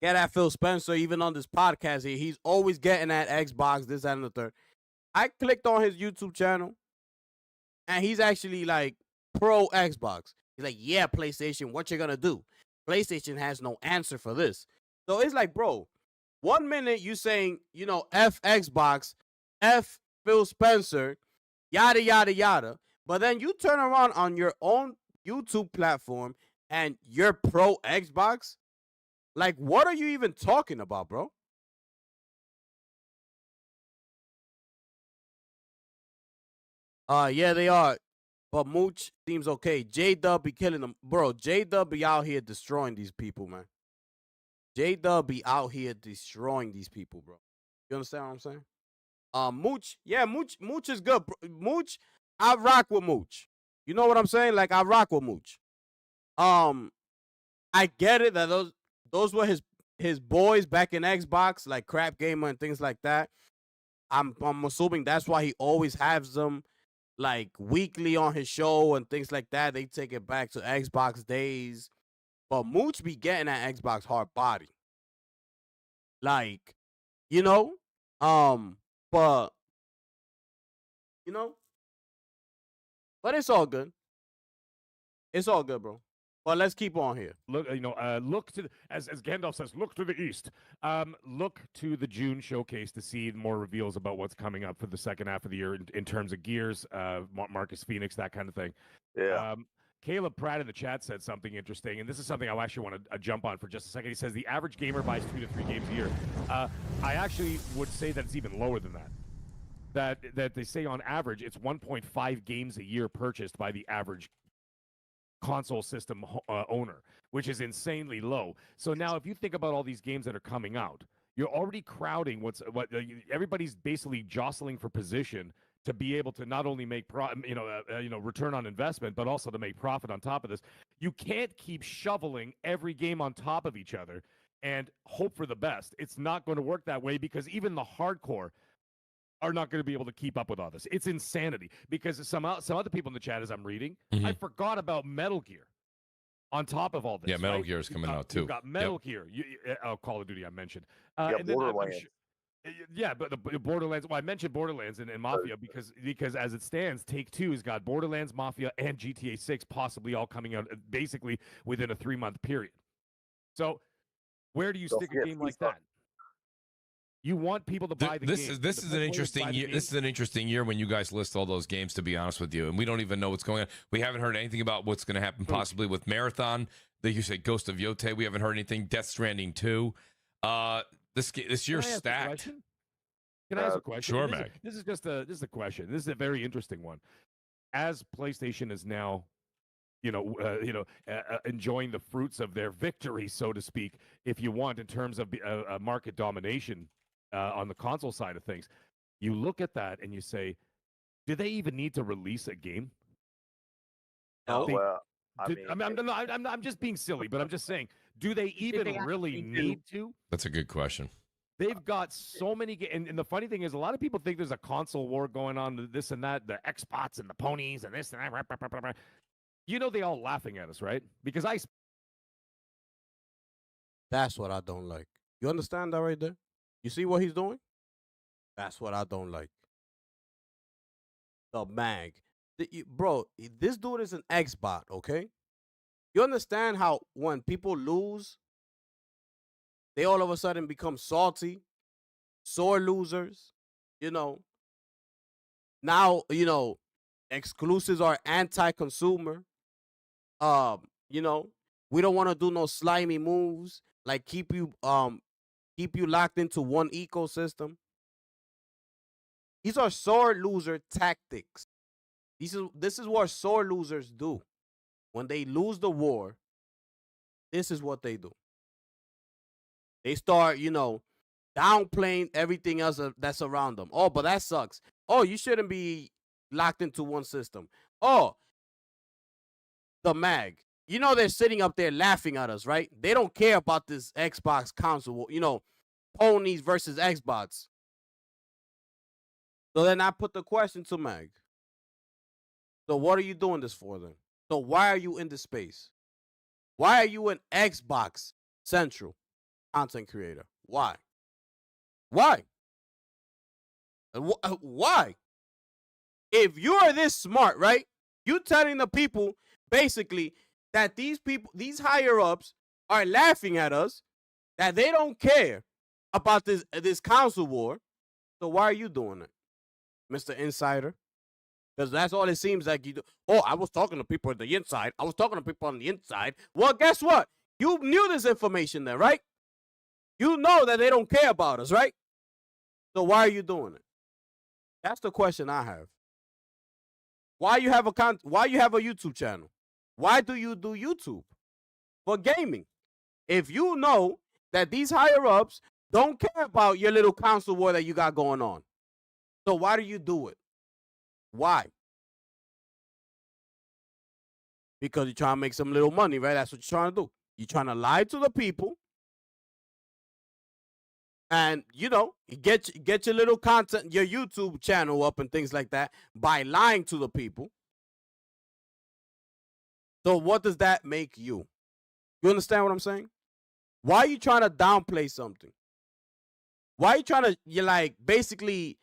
S1: get at Phil Spencer. Even on this podcast here, he's always getting at Xbox, this, that, and the third. I clicked on his YouTube channel, and he's actually, like, pro Xbox. He's like, yeah, PlayStation, what you gonna do? PlayStation has no answer for this. So it's like, bro, 1 minute you saying, you know, F Xbox, F Phil Spencer, yada, yada, yada. But then you turn around on your own YouTube platform and you're pro Xbox? Like, what are you even talking about, bro? Yeah, they are. But Mooch seems okay. J-Dub be killing them. Bro, J-Dub be out here destroying these people, man. J-Dub be out here destroying these people, bro. You understand what I'm saying? Mooch, yeah, Mooch is good. Mooch, I rock with Mooch. You know what I'm saying? Like, I rock with Mooch. I get it that those were his boys back in Xbox, like Crap Gamer and things like that. I'm assuming that's why he always has them like weekly on his show and things like that. They take it back to Xbox days. But Mooch be getting that Xbox hard body. Like, you know? But you know? But it's all good. It's all good, bro. But let's keep on here.
S5: Look, look to as Gandalf says, look to the east. Look to the June showcase to see more reveals about what's coming up for the second half of the year in terms of Gears, Marcus Phoenix, that kind of thing.
S4: Yeah.
S5: Caleb Pratt in the chat said something interesting, and this is something I actually want to jump on for just a second. He says the average gamer buys 2 to 3 games a year. I actually would say that it's even lower than that. That they say on average it's 1.5 games a year purchased by the average console system owner, which is insanely low. So now if you think about all these games that are coming out, you're already crowding what everybody's basically jostling for position to be able to not only make return on investment, but also to make profit on top of this. You can't keep shoveling every game on top of each other and hope for the best. It's not going to work that way, because even the hardcore are not going to be able to keep up with all this. It's insanity, because some other people in the chat, as I'm reading, I forgot about Metal Gear on top of all this.
S6: Yeah, Metal Gear is coming out too.
S5: You've got Metal Gear. Call of Duty I mentioned.
S4: And Borderlands.
S5: But the Borderlands. Well, I mentioned Borderlands and Mafia because as it stands, Take-Two has got Borderlands, Mafia, and GTA 6 possibly all coming out basically within a 3-month period. So Where do you
S4: Don't
S5: stick a
S4: forget
S5: game like
S4: FIFA.
S5: that? You want people to buy the
S6: This
S5: game.
S6: is this
S5: The
S6: is an
S5: players
S6: interesting
S5: buy the
S6: year.
S5: game.
S6: This is an interesting year when you guys list all those games. To be honest with you, and we don't even know what's going on. We haven't heard anything about what's going to happen possibly with Marathon. You said Ghost of Yote. We haven't heard anything. Death Stranding 2. This year's
S5: Can I ask a
S6: stacked.
S5: question? Can I ask a question?
S6: Sure,
S5: And
S6: Mag.
S5: This is just a question. This is a very interesting one. As PlayStation is now, enjoying the fruits of their victory, so to speak, if you want, in terms of market domination on the console side of things, you look at that and you say, do they even need to release a game?
S4: No,
S5: They-
S4: well,
S5: I'm just being silly, but I'm just saying, do they even
S7: they
S5: really
S7: actually do?
S5: need to?
S6: That's a good question.
S5: They've got so many, and the funny thing is, a lot of people think there's a console war going on, this and that, the Xbox and the ponies and this and that. Rah, rah, rah, rah, rah. You know, they all laughing at us, right? Because
S1: That's what I don't like. You understand that right there? You see what he's doing? That's what I don't like. The mag. Bro, this dude is an Xbot, okay? You understand how when people lose, they all of a sudden become salty, sore losers, you know? Now, exclusives are anti-consumer. We don't want to do no slimy moves, like keep you locked into one ecosystem. These are sore loser tactics. This is what sore losers do. When they lose the war, this is what they do. They start, downplaying everything else that's around them. Oh, but that sucks. Oh, you shouldn't be locked into one system. Oh, the mag. They're sitting up there laughing at us, right? They don't care about this Xbox console, ponies versus Xbox. So then I put the question to Mag. So what are you doing this for then? So why are you in this space? Why are you an Xbox Central content creator? Why? Why? Why? If you are this smart, right? You telling the people basically that these these higher ups are laughing at us, that they don't care about this console war. So why are you doing it, Mr. Insider? Because that's all it seems like you do. Oh, I was talking to people on the inside. I was talking to people on the inside. Well, guess what? You knew this information then, right? You know that they don't care about us, right? So why are you doing it? That's the question I have. Why you have a YouTube channel? Why do you do YouTube? For gaming. If you know that these higher ups don't care about your little console war that you got going on. So why do you do it? Why? Because you're trying to make some little money, right? That's what you're trying to do. You're trying to lie to the people. And, get your little content, your YouTube channel up and things like that by lying to the people. So what does that make you? You understand what I'm saying? Why are you trying to downplay something? Why are you trying to, basically,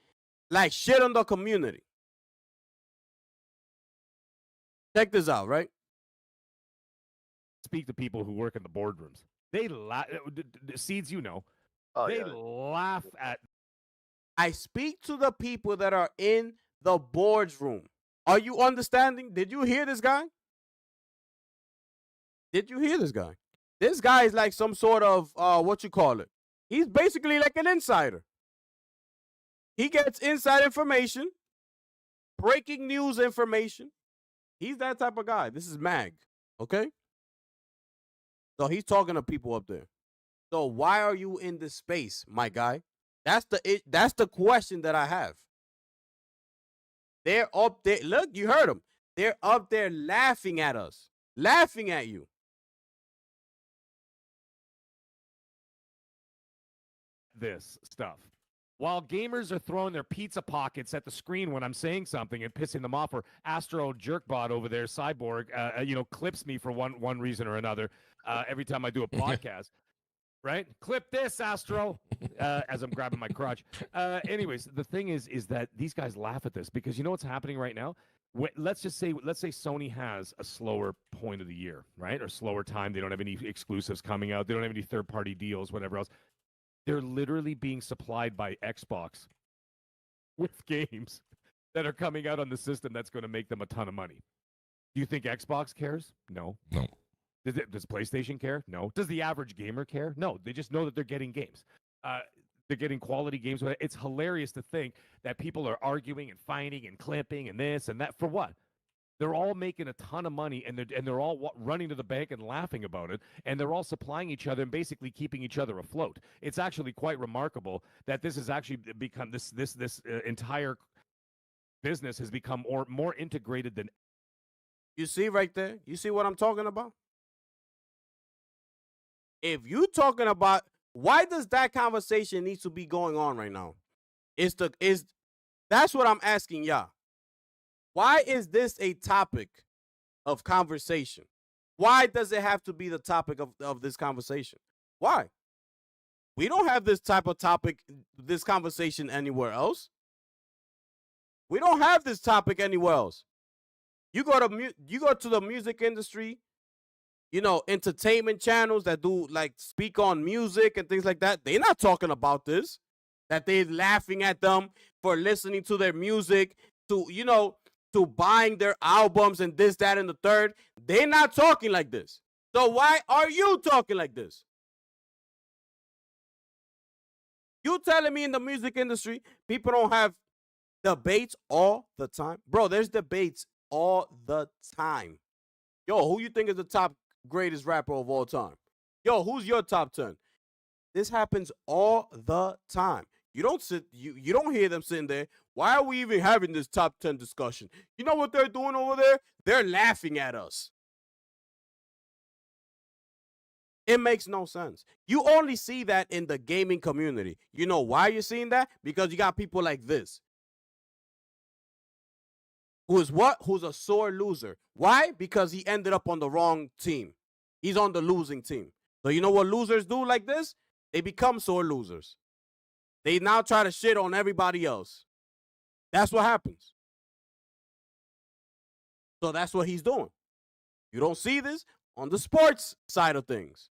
S1: shit on the community? Check this out, right?
S5: speak to people who work in the boardrooms. They Seeds,
S4: Oh,
S5: they
S4: yeah.
S5: laugh at.
S1: I speak to the people that are in the boardroom. Are you understanding? Did you hear this guy? Did you hear this guy? This guy is like some sort of, he's basically like an insider. He gets inside information, breaking news information. He's that type of guy. This is Mag, okay? So he's talking to people up there. So why are you in this space, my guy? That's the question that I have. They're up there. Look, you heard them. They're up there laughing at us, laughing at you.
S5: This stuff. While gamers are throwing their pizza pockets at the screen when I'm saying something and pissing them off, or Astro Jerkbot over there, Cyborg, clips me for one reason or another every time I do a podcast. Right? Clip this, Astro, as I'm grabbing my crotch. Anyways, the thing is that these guys laugh at this because you know what's happening right now? let's say Sony has a slower point of the year, right? Or slower time. They don't have any exclusives coming out. They don't have any third-party deals, whatever else. They're literally being supplied by Xbox with games that are coming out on the system that's going to make them a ton of money. Do you think Xbox cares? No.
S6: No.
S5: Does PlayStation care? No. Does the average gamer care? No. They just know that they're getting games. They're getting quality games. It's hilarious to think that people are arguing and fighting and clipping and this and that. For what? They're all making a ton of money, and they're all running to the bank and laughing about it, and they're all supplying each other and basically keeping each other afloat. It's actually quite remarkable that this has actually become this entire business has become more integrated than.
S1: You see right there? You see what I'm talking about? If you talking about why does that conversation need to be going on right now? That's what I'm asking y'all. Why is this a topic of conversation? Why does it have to be the topic of this conversation? Why? We don't have this type of topic, this conversation anywhere else. We don't have this topic anywhere else. You go to the music industry, entertainment channels that do speak on music and things like that. They're not talking about this. That they're laughing at them for listening to their music, to buying their albums and this, that, and the third. They're not talking like this. So why are you talking like this? You telling me in the music industry, people don't have debates all the time? Bro, there's debates all the time. Yo, who you think is the top greatest rapper of all time? Yo, who's your top 10? This happens all the time. You don't hear them sitting there. Why are we even having this top 10 discussion? You know what they're doing over there? They're laughing at us. It makes no sense. You only see that in the gaming community. You know why you're seeing that? Because you got people like this. Who's a sore loser. Why? Because he ended up on the wrong team. He's on the losing team. So you know what losers do like this? They become sore losers. They now try to shit on everybody else. That's what happens. So that's what he's doing. You don't see this on the sports side of things.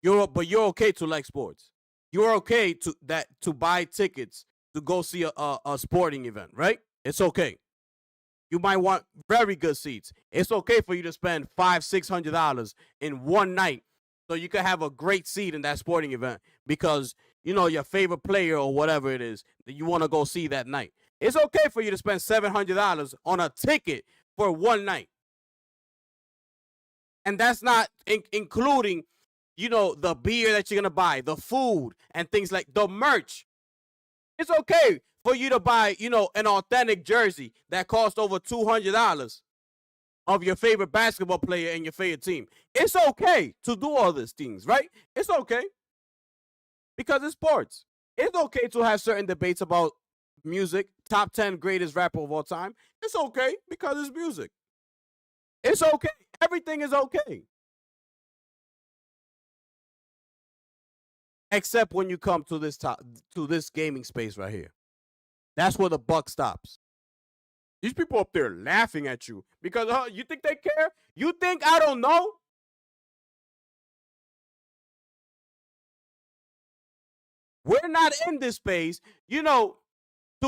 S1: But you're okay to like sports. You're okay to buy tickets to go see a sporting event, right? It's okay. You might want very good seats. It's okay for you to spend $500-$600 in one night so you can have a great seat in that sporting event because, your favorite player or whatever it is that you want to go see that night. It's okay for you to spend $700 on a ticket for one night. And that's not including, the beer that you're going to buy, the food and things like the merch. It's okay for you to buy, an authentic jersey that costs over $200 of your favorite basketball player and your favorite team. It's okay to do all these things, right? It's okay. Because it's sports. It's okay to have certain debates about music, top 10 greatest rapper of all time. It's okay because it's music. It's okay. Everything is okay. Except when you come to this gaming space right here. That's where the buck stops. These people up there laughing at you because you think they care? You think I don't know? We're not in this space, to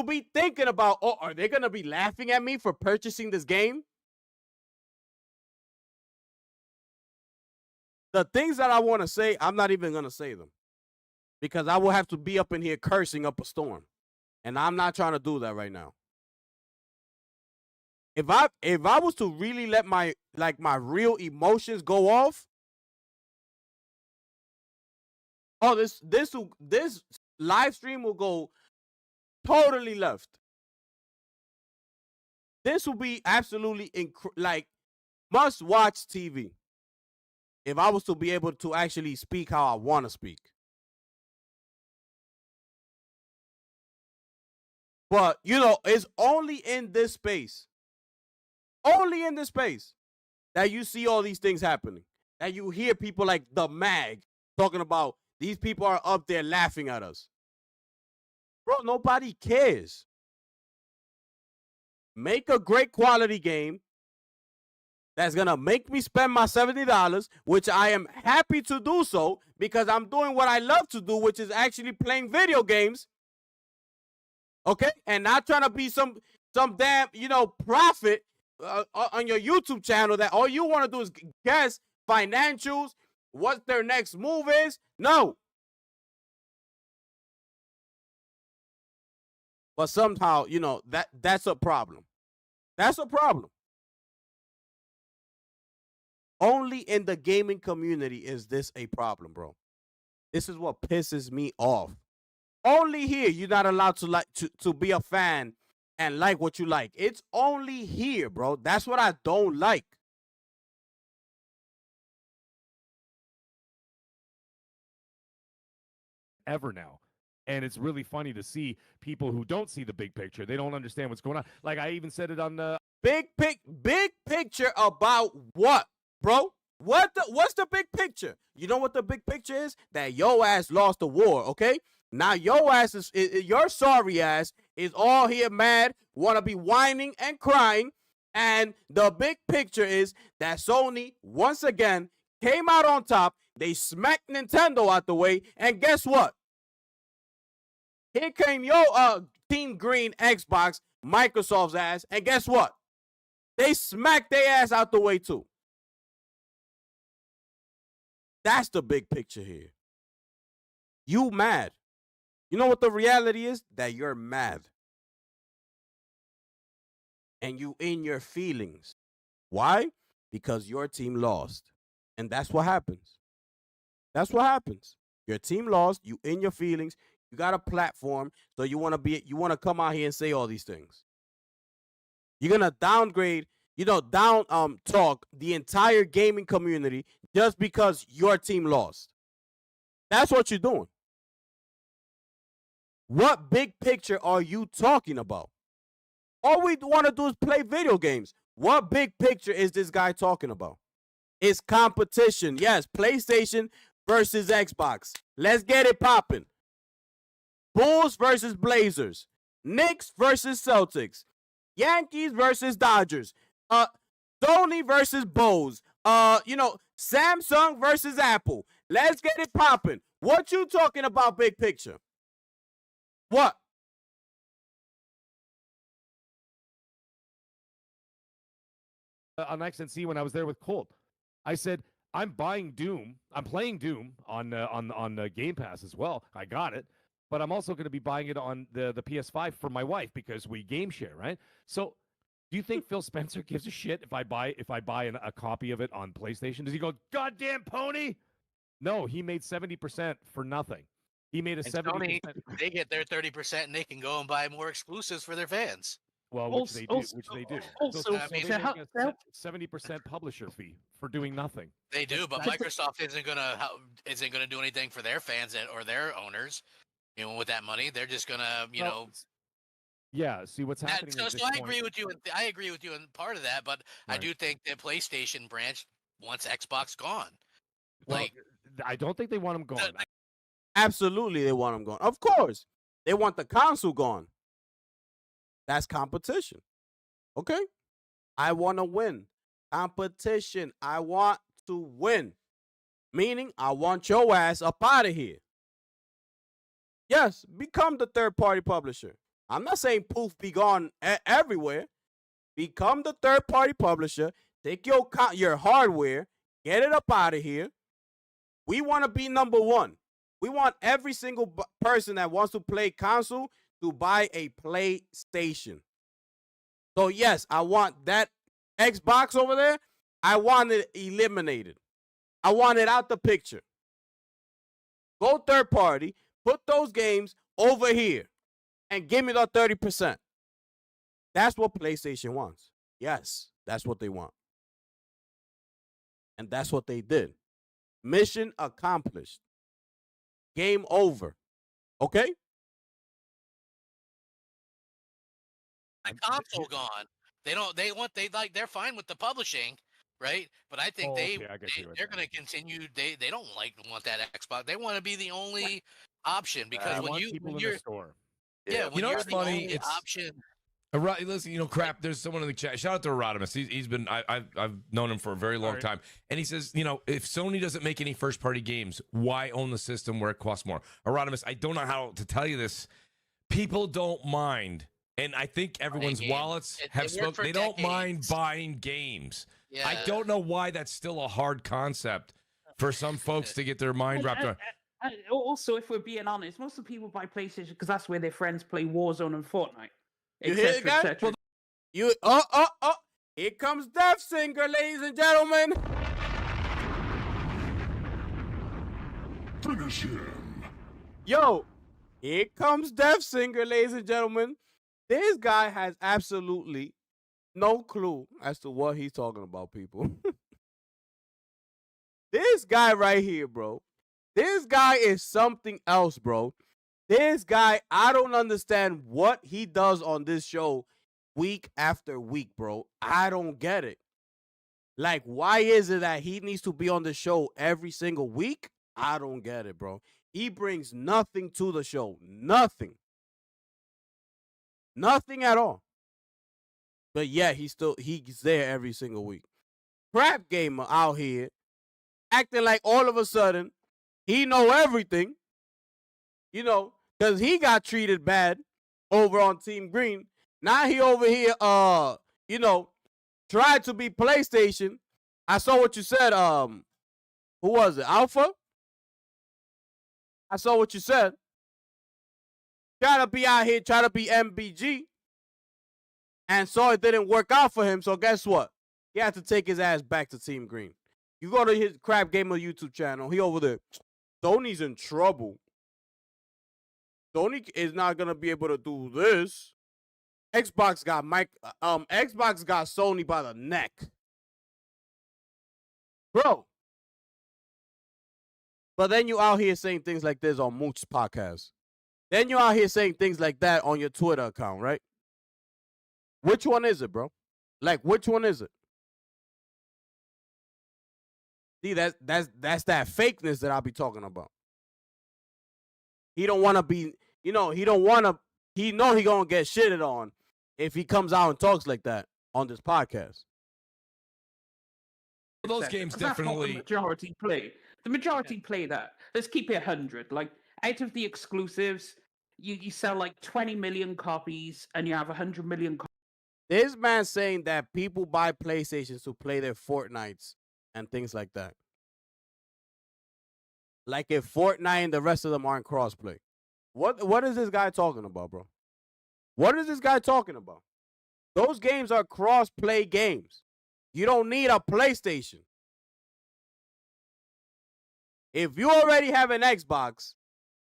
S1: be thinking about, are they going to be laughing at me for purchasing this game? The things that I want to say, I'm not even going to say them. Because I will have to be up in here cursing up a storm. And I'm not trying to do that right now. If I was to really let my real emotions go off, this live stream will go totally left. This will be absolutely must watch TV. If I was to be able to actually speak how I want to speak. But, it's only in this space. Only in this space that you see all these things happening. That you hear people like the Mag talking about these people are up there laughing at us. Bro, nobody cares. make a great quality game that's going to make me spend my $70, which I am happy to do so because I'm doing what I love to do, which is actually playing video games. Okay? And not trying to be some damn, profit on your YouTube channel that all you want to do is guess financials, what their next move is. No. But somehow, that's a problem. That's a problem. Only in the gaming community is this a problem, bro. This is what pisses me off. Only here you're not allowed to be a fan and like what you like. It's only here, bro. That's what I don't like.
S5: Ever now. And it's really funny to see people who don't see the big picture. They don't understand what's going on. Like I even said it on the
S1: big picture about what, bro? What's the big picture? You know what the big picture is? That your ass lost the war, okay? Now your ass is your sorry ass is all here mad, want to be whining and crying, and the big picture is that Sony once again came out on top. They smacked Nintendo out the way, and guess what? Here came your Team Green Xbox, Microsoft's ass, and guess what? They smacked their ass out the way too. That's the big picture here. You mad. You know what the reality is? That you're mad. And you in your feelings. Why? Because your team lost. And that's what happens. That's what happens. Your team lost, you in your feelings, you got a platform, so you want to come out here and say all these things. You're going to downgrade, talk the entire gaming community just because your team lost. That's what you're doing. What big picture are you talking about? All we want to do is play video games. What big picture is this guy talking about? It's competition. Yes, PlayStation versus Xbox. Let's get it popping. Bulls versus Blazers. Knicks versus Celtics. Yankees versus Dodgers. Sony versus Bose. Samsung versus Apple. Let's get it popping. What you talking about, big picture? What?
S5: On XNC when I was there with Colt, I said I'm buying Doom. I'm playing Doom on Game Pass as well. I got it, but I'm also going to be buying it on the PS5 for my wife because we game share, right? So, do you think Phil Spencer gives a shit if I buy a copy of it on PlayStation? Does he go, "Goddamn pony"? No, he made 70% for nothing. He made a 70%.
S7: They get their 30% and they can go and buy more exclusives for their fans.
S5: Well, which they do.
S8: Also,
S5: they make a 70% publisher fee for doing nothing.
S7: They do, but Microsoft isn't gonna do anything for their fans or their owners. With that money, they're just gonna,
S5: Yeah. See what's happening.
S7: So I agree with you. I agree with you in part of that, but right. I do think the PlayStation branch wants Xbox gone.
S5: Well, I don't think they want them gone.
S1: Absolutely, they want them gone. Of course, they want the console gone. That's competition. Okay? I want to win. Competition. I want to win. Meaning, I want your ass up out of here. Yes, become the third-party publisher. I'm not saying poof, be gone everywhere. Become the third-party publisher. Take your hardware. Get it up out of here. We want to be number one. We want every single person that wants to play console to buy a PlayStation. So, yes, I want that Xbox over there. I want it eliminated. I want it out the picture. Go third party. Put those games over here and give me the 30%. That's what PlayStation wants. Yes, that's what they want. And that's what they did. Mission accomplished. Game over. Okay?
S7: The console gone. They're fine with the publishing, right? But I think they're going to continue. They don't want that Xbox. They want to be the only option because when you're in the store. Yeah, when you're the only option.
S6: Listen, crap. There's someone in the chat. Shout out to Erodimus. He's been. I've known him for a very long time, and he says, if Sony doesn't make any first party games, why own the system where it costs more? Erodimus, I don't know how to tell you this. People don't mind, and I think everyone's wallets have spoken. They don't mind buying games. Yeah. I don't know why that's still a hard concept for some folks to get their mind wrapped around.
S8: Also, if we're being honest, most of the people buy PlayStation because that's where their friends play Warzone and Fortnite.
S1: You hear it, guys? Here comes Death Singer, ladies and gentlemen.
S2: Finish him.
S1: Yo, here comes Death Singer, ladies and gentlemen. This guy has absolutely no clue as to what he's talking about, people. This guy right here, bro. This guy is something else, bro. This guy, I don't understand what he does on this show week after week, bro. I don't get it. Like, why is it that he needs to be on the show every single week? I don't get it, bro. He brings nothing to the show. Nothing. Nothing at all. But yeah, he's there every single week. Crap Gamer out here acting like all of a sudden he know everything. Because he got treated bad over on Team Green. Now he over here, tried to be PlayStation. I saw what you said. Who was it? Alpha? I saw what you said. Try to be out here, try to be MBG. And so it didn't work out for him. So guess what? He had to take his ass back to Team Green. You go to his Crap Gamer YouTube channel. He over there. Sony's in trouble. Sony is not gonna be able to do this. Xbox got Sony by the neck, bro. But then you out here saying things like this on Mooch's podcast. Then you out here saying things like that on your Twitter account, right? Which one is it, bro? Like, which one is it? See, that's that fakeness that I'll be talking about. He don't want to be, he know he gonna get shitted on if he comes out and talks like that on this podcast.
S6: Those games definitely
S8: the majority play. The majority play that. Let's keep it 100. Like, out of the exclusives, you sell like 20 million copies and you have 100 million copies.
S1: This man saying that people buy PlayStations to play their Fortnites and things like that. Like if Fortnite and the rest of them aren't crossplay. What is this guy talking about, bro? What is this guy talking about? Those games are cross-play games. You don't need a PlayStation. If you already have an Xbox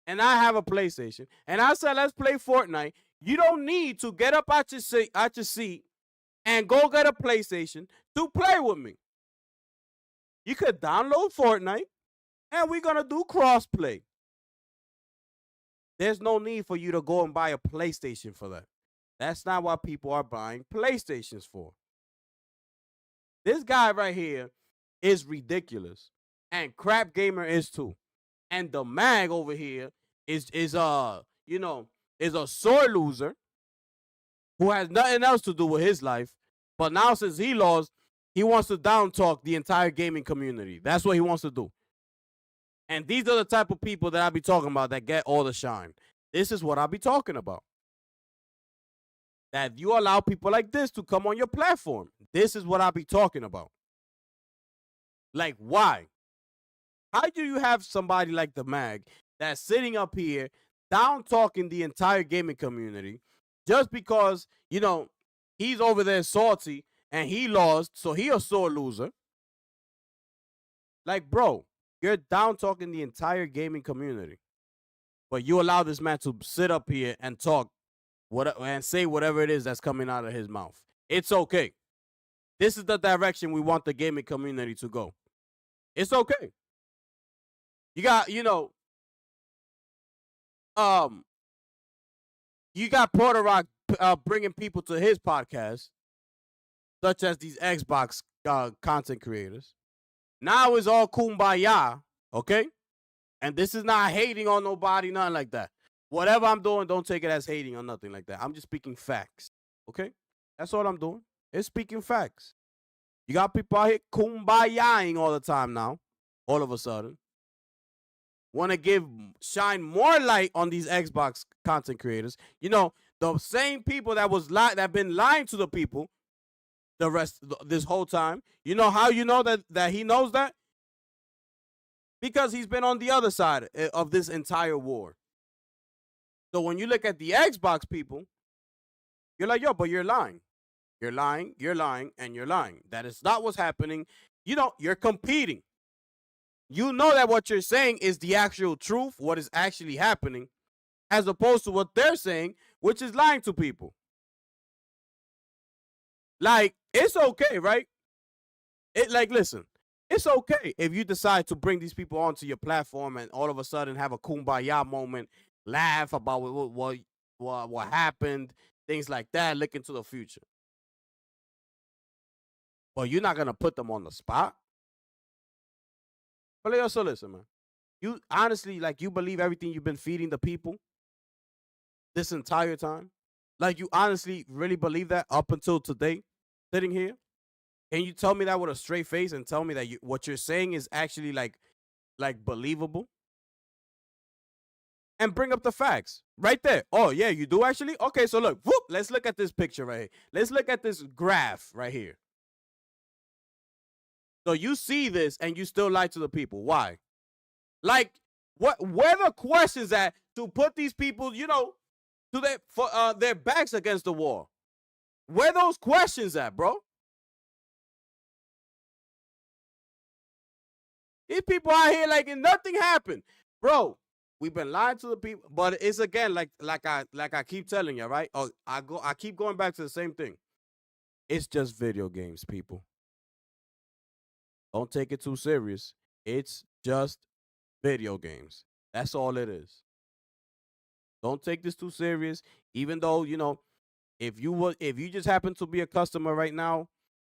S1: and I have a PlayStation and I said let's play Fortnite, you don't need to get up out your seat and go get a PlayStation to play with me. You could download Fortnite and we're going to do cross-play. There's no need for you to go and buy a PlayStation for that. That's not what people are buying PlayStations for. This guy right here is ridiculous. And Crap Gamer is too. And the Mag over here is a sore loser who has nothing else to do with his life. But now since he lost, he wants to down talk the entire gaming community. That's what he wants to do. And these are the type of people that I be talking about that get all the shine. This is what I be talking about. That you allow people like this to come on your platform. This is what I be talking about. Like, why? How do you have somebody like the Mag that's sitting up here down talking the entire gaming community just because, he's over there salty and he lost, so he a sore loser? Like, bro, you're down talking the entire gaming community, but you allow this man to sit up here and talk and say whatever it is that's coming out of his mouth. It's okay. This is the direction we want the gaming community to go. It's okay. You got, you got Porter Rock bringing people to his podcast, such as these Xbox content creators. Now it's all kumbaya, okay? And this is not hating on nobody, nothing like that. Whatever I'm doing, don't take it as hating or nothing like that. I'm just speaking facts. Okay? That's all I'm doing. It's speaking facts. You got people out here kumbayaing all the time now, all of a sudden. Want to shine more light on these Xbox content creators. You know, the same people that been lying to the people this whole time. You know how you know that he knows that? Because he's been on the other side of this entire war. So when you look at the Xbox people, you're like, yo, but you're lying. You're lying, and you're lying. That is not what's happening. You know, you're competing. You know that what you're saying is the actual truth, what is actually happening, as opposed to what they're saying, which is lying to people. Like, it's okay, right? Listen, it's okay if you decide to bring these people onto your platform and all of a sudden have a kumbaya moment, laugh about what happened, things like that, look into the future. Well, you're not going to put them on the spot. But also listen, man. You honestly, you believe everything you've been feeding the people this entire time? Like, you honestly really believe that up until today, sitting here? Can you tell me that with a straight face and tell me that what you're saying is actually, like believable? And bring up the facts right there. Oh, yeah, you do actually? Okay, so look. Whoop, let's look at this picture right here. Let's look at this graph right here. So you see this and you still lie to the people. Why? Like, where the questions at to put these people, you know, to their backs against the wall? Where those questions at, bro? These people out here like nothing happened. Bro, we've been lying to the people, but it's again like I keep telling you, right? Oh, I keep going back to the same thing. It's just video games, people. Don't take it too serious. It's just video games. That's all it is. Don't take this too serious. Even though, you know, if you just happen to be a customer right now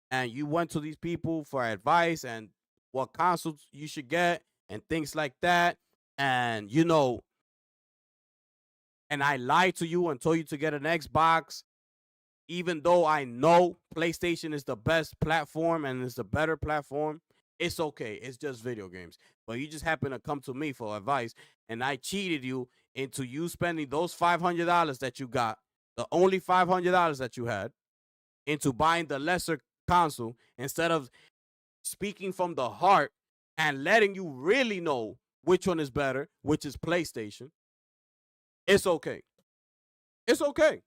S1: and you went to these people for advice and what consoles you should get and things like that, and you know, and I lied to you and told you to get an Xbox, even though I know PlayStation is the best platform and is the better platform, it's okay. It's just video games. But you just happen to come to me for advice, and I cheated you into you spending those $500 that you got, the only $500 that you had, into buying the lesser console instead of speaking from the heart and letting you really know which one is better, which is PlayStation. It's okay. It's okay.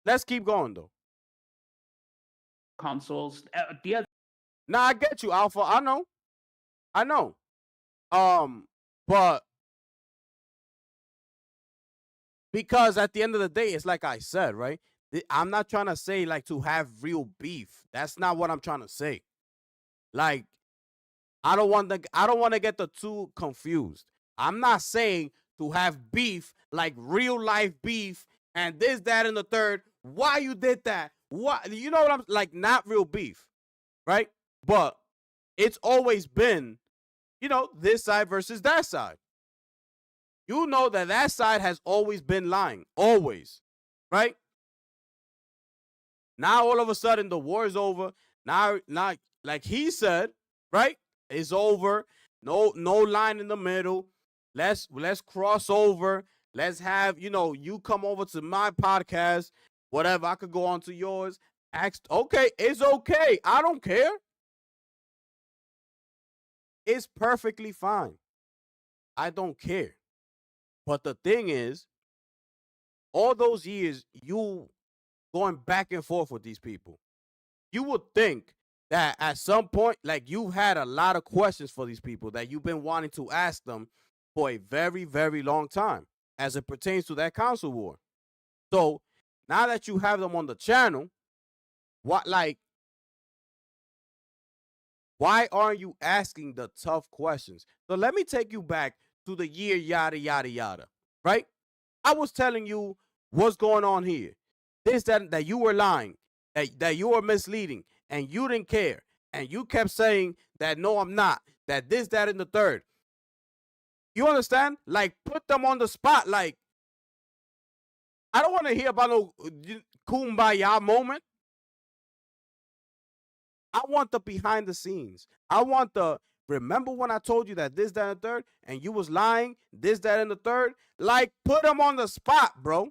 S1: Let's keep going, though.
S8: Consoles.
S1: Nah, I get you, Alpha. I know. But because at the end of the day, it's like I said, right? I'm not trying to say like to have real beef. That's not what I'm trying to say. Like, I don't want to get the two confused. I'm not saying to have beef, like real life beef, and this, that, and the third. Why you did that? What, you know what I'm like? Not real beef, right? But it's always been, you know, this side versus that side. You know that side has always been lying, always, right? Now all of a sudden the war is over. Now, like he said, right? It's over. No line in the middle. Let's cross over. Let's have, you know, you come over to my podcast, whatever. I could go on to yours. Okay, it's okay. I don't care. It's perfectly fine. I don't care. But the thing is, all those years, you going back and forth with these people, you would think that at some point, like, you've had a lot of questions for these people that you've been wanting to ask them for a very, very long time as it pertains to that console war. So now that you have them on the channel, why aren't you asking the tough questions? So let me take you back to the year yada, yada, yada, right? I was telling you what's going on here. This, that you were lying, that you were misleading, and you didn't care. And you kept saying that, no, I'm not, that this, that, and the third. You understand? Like, put them on the spot. Like, I don't want to hear about no kumbaya moment. I want the behind the scenes. I want the, remember when I told you that this, that, and the third, and you was lying, this, that, and the third? Like, put them on the spot, bro.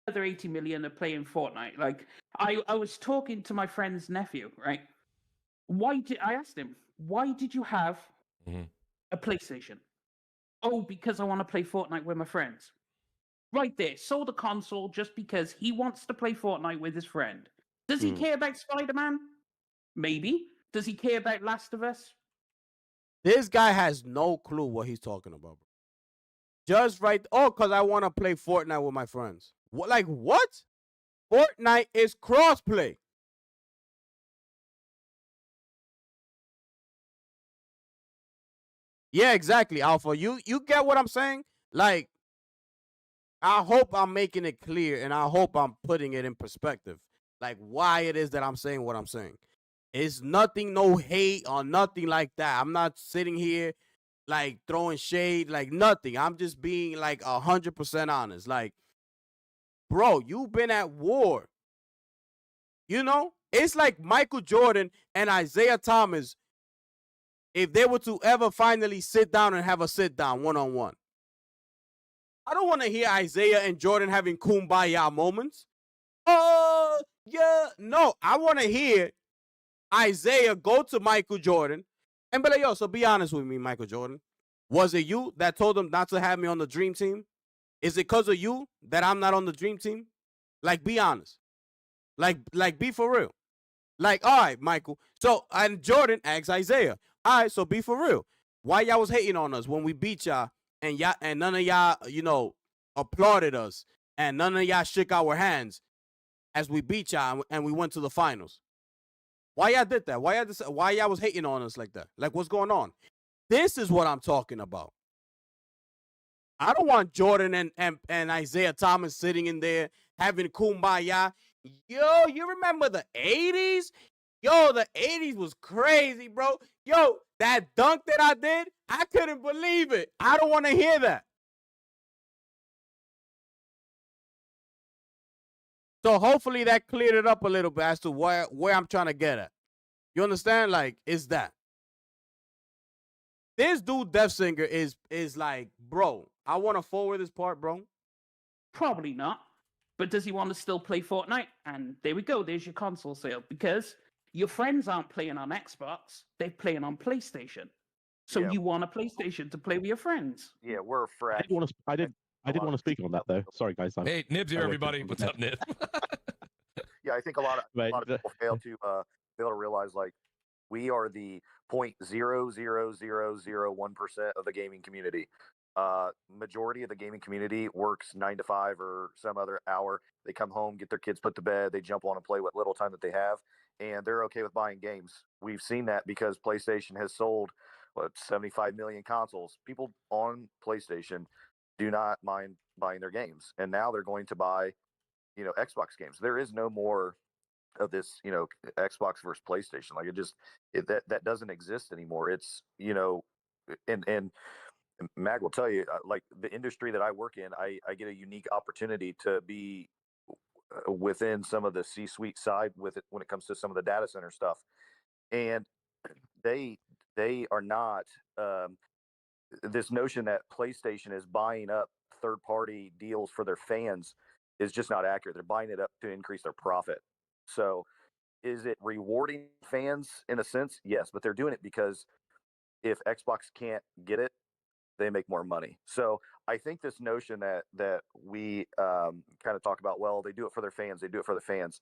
S8: Other 80 million are playing Fortnite. Like, I was talking to my friend's nephew, right? I asked him, why did you have a PlayStation? Oh, because I want to play Fortnite with my friends. Right there, sold a console just because he wants to play Fortnite with his friend. Does he care about Spider-Man? Maybe. Does he care about Last of Us?
S1: This guy has no clue what he's talking about. Just right. Oh, because I want to play Fortnite with my friends. What? Like, what? Fortnite is crossplay. Yeah, exactly, Alpha. You get what I'm saying? Like, I hope I'm making it clear, and I hope I'm putting it in perspective. Like, why it is that I'm saying what I'm saying. It's nothing, no hate or nothing like that. I'm not sitting here like throwing shade, like nothing. I'm just being like 100% honest. Like, bro, you've been at war. You know, it's like Michael Jordan and Isaiah Thomas, if they were to ever finally sit down and have a sit down one-on-one. I don't want to hear Isaiah and Jordan having kumbaya moments. Oh, yeah. No, I want to hear Isaiah go to Michael Jordan and be like, yo, so be honest with me, Michael Jordan. Was it you that told him not to have me on the dream team? Is it because of you that I'm not on the dream team? Like, be honest. Like, be for real. Like, all right, Michael. So, and Jordan asks Isaiah, all right, so be for real. Why y'all was hating on us when we beat y'all and none of y'all, you know, applauded us and none of y'all shook our hands as we beat y'all and we went to the finals? Why y'all did that? Why y'all was hating on us like that? Like, what's going on? This is what I'm talking about. I don't want Jordan and Isaiah Thomas sitting in there having kumbaya. Yo, you remember the 80s? Yo, the 80s was crazy, bro. Yo, that dunk that I did, I couldn't believe it. I don't want to hear that. So hopefully that cleared it up a little bit as to where I'm trying to get at. You understand? Like, it's that. This dude, Def Singer, is like, bro, I want to forward this part, bro.
S8: Probably not. But does he want to still play Fortnite? And there we go. There's your console sale. Because your friends aren't playing on Xbox. They're playing on PlayStation. So you want a PlayStation to play with your friends.
S4: Yeah, we're fresh.
S9: I did want to speak on that, though. Sorry, guys.
S6: Hey, Nibs here, everybody. What's up, Nib?
S4: Yeah, I think a lot of people fail to realize, like, we are the 0.00001% of the gaming community. Majority of the gaming community works 9 to 5 or some other hour. They come home, get their kids put to bed, they jump on and play what little time that they have, and they're okay with buying games. We've seen that because PlayStation has sold 75 million consoles. People on PlayStation do not mind buying their games, and now they're going to buy, Xbox games. There is no more of this, Xbox versus PlayStation. Like, that doesn't exist anymore. It's, and Mag will tell you, like, the industry that I work in, I get a unique opportunity to be within some of the C-suite side with it when it comes to some of the data center stuff, and they are not this notion that PlayStation is buying up third-party deals for their fans is just not accurate. They're buying it up to increase their profit. So, is it rewarding fans in a sense? Yes, but they're doing it because if Xbox can't get it, they make more money. So I think this notion that we kind of talk about, well, they do it for their fans. They do it for the fans.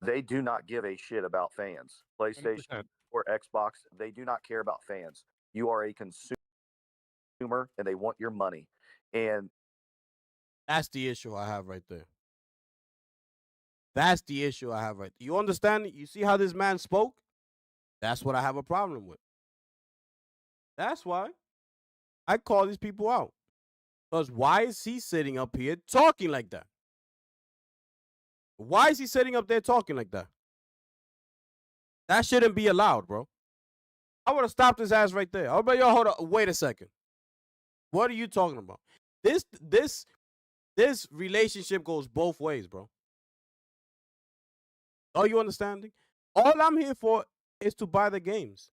S4: They do not give a shit about fans. PlayStation 100%. Or Xbox, they do not care about fans. You are a consumer, and they want your money. And
S1: that's the issue I have right there. That's the issue I have right there. You understand? You see how this man spoke? That's what I have a problem with. That's why I call these people out. Because why is he sitting up here talking like that? Why is he sitting up there talking like that? That shouldn't be allowed, bro. I would have stopped his ass right there. I would be, yo, hold on, wait a second. What are you talking about? This relationship goes both ways, bro. Are you understanding? All I'm here for is to buy the games.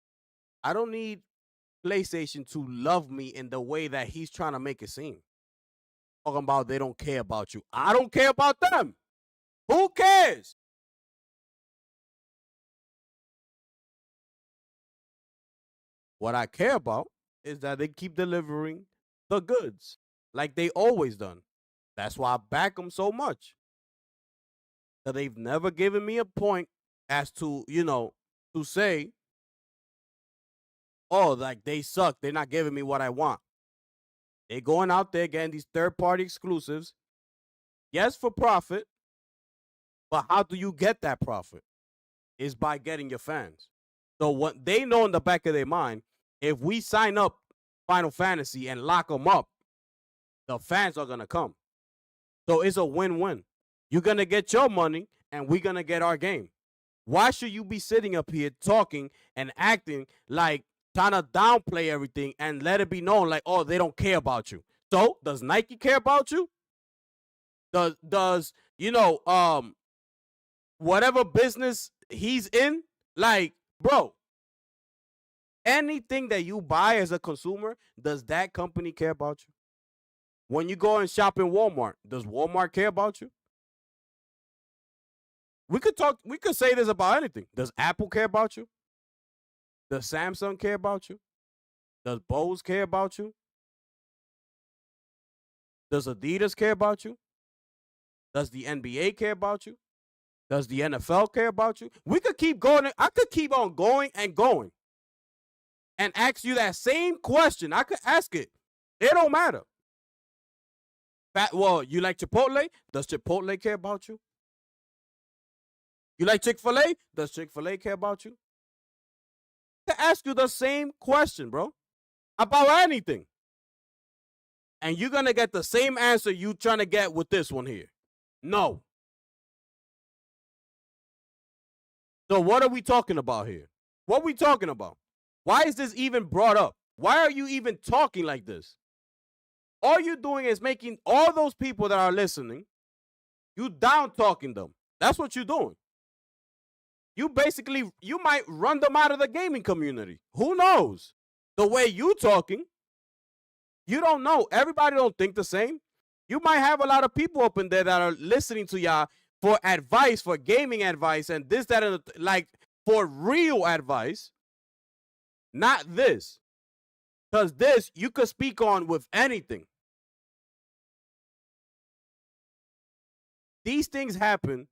S1: I don't need PlayStation to love me in the way that he's trying to make it seem. Talking about they don't care about you. I don't care about them. Who cares? What I care about is that they keep delivering the goods like they always done. That's why I back them so much. That they've never given me a point as to, to say, oh, like they suck. They're not giving me what I want. They're going out there getting these third-party exclusives. Yes, for profit. But how do you get that profit? Is by getting your fans. So what they know in the back of their mind, if we sign up Final Fantasy and lock them up, the fans are going to come. So it's a win-win. You're going to get your money, and we're going to get our game. Why should you be sitting up here talking and acting like trying to downplay everything and let it be known like, oh, they don't care about you? So does Nike care about you? Does whatever business he's in, like, bro, anything that you buy as a consumer, does that company care about you? When you go and shop in Walmart, does Walmart care about you? We could say this about anything. Does Apple care about you? Does Samsung care about you? Does Bose care about you? Does Adidas care about you? Does the NBA care about you? Does the NFL care about you? We could keep going. I could keep on going and going and ask you that same question. I could ask it. It don't matter. Well, you like Chipotle? Does Chipotle care about you? You like Chick-fil-A? Does Chick-fil-A care about you? To ask you the same question, bro, about anything. And you're going to get the same answer you trying to get with this one here. No. So what are we talking about here? What are we talking about? Why is this even brought up? Why are you even talking like this? All you're doing is making all those people that are listening, you down talking them. That's what you're doing. You might run them out of the gaming community. Who knows? The way you talking, you don't know. Everybody don't think the same. You might have a lot of people up in there that are listening to y'all for advice, for gaming advice, and this, that, and like for real advice. Not this. Because this, you could speak on with anything. These things happen.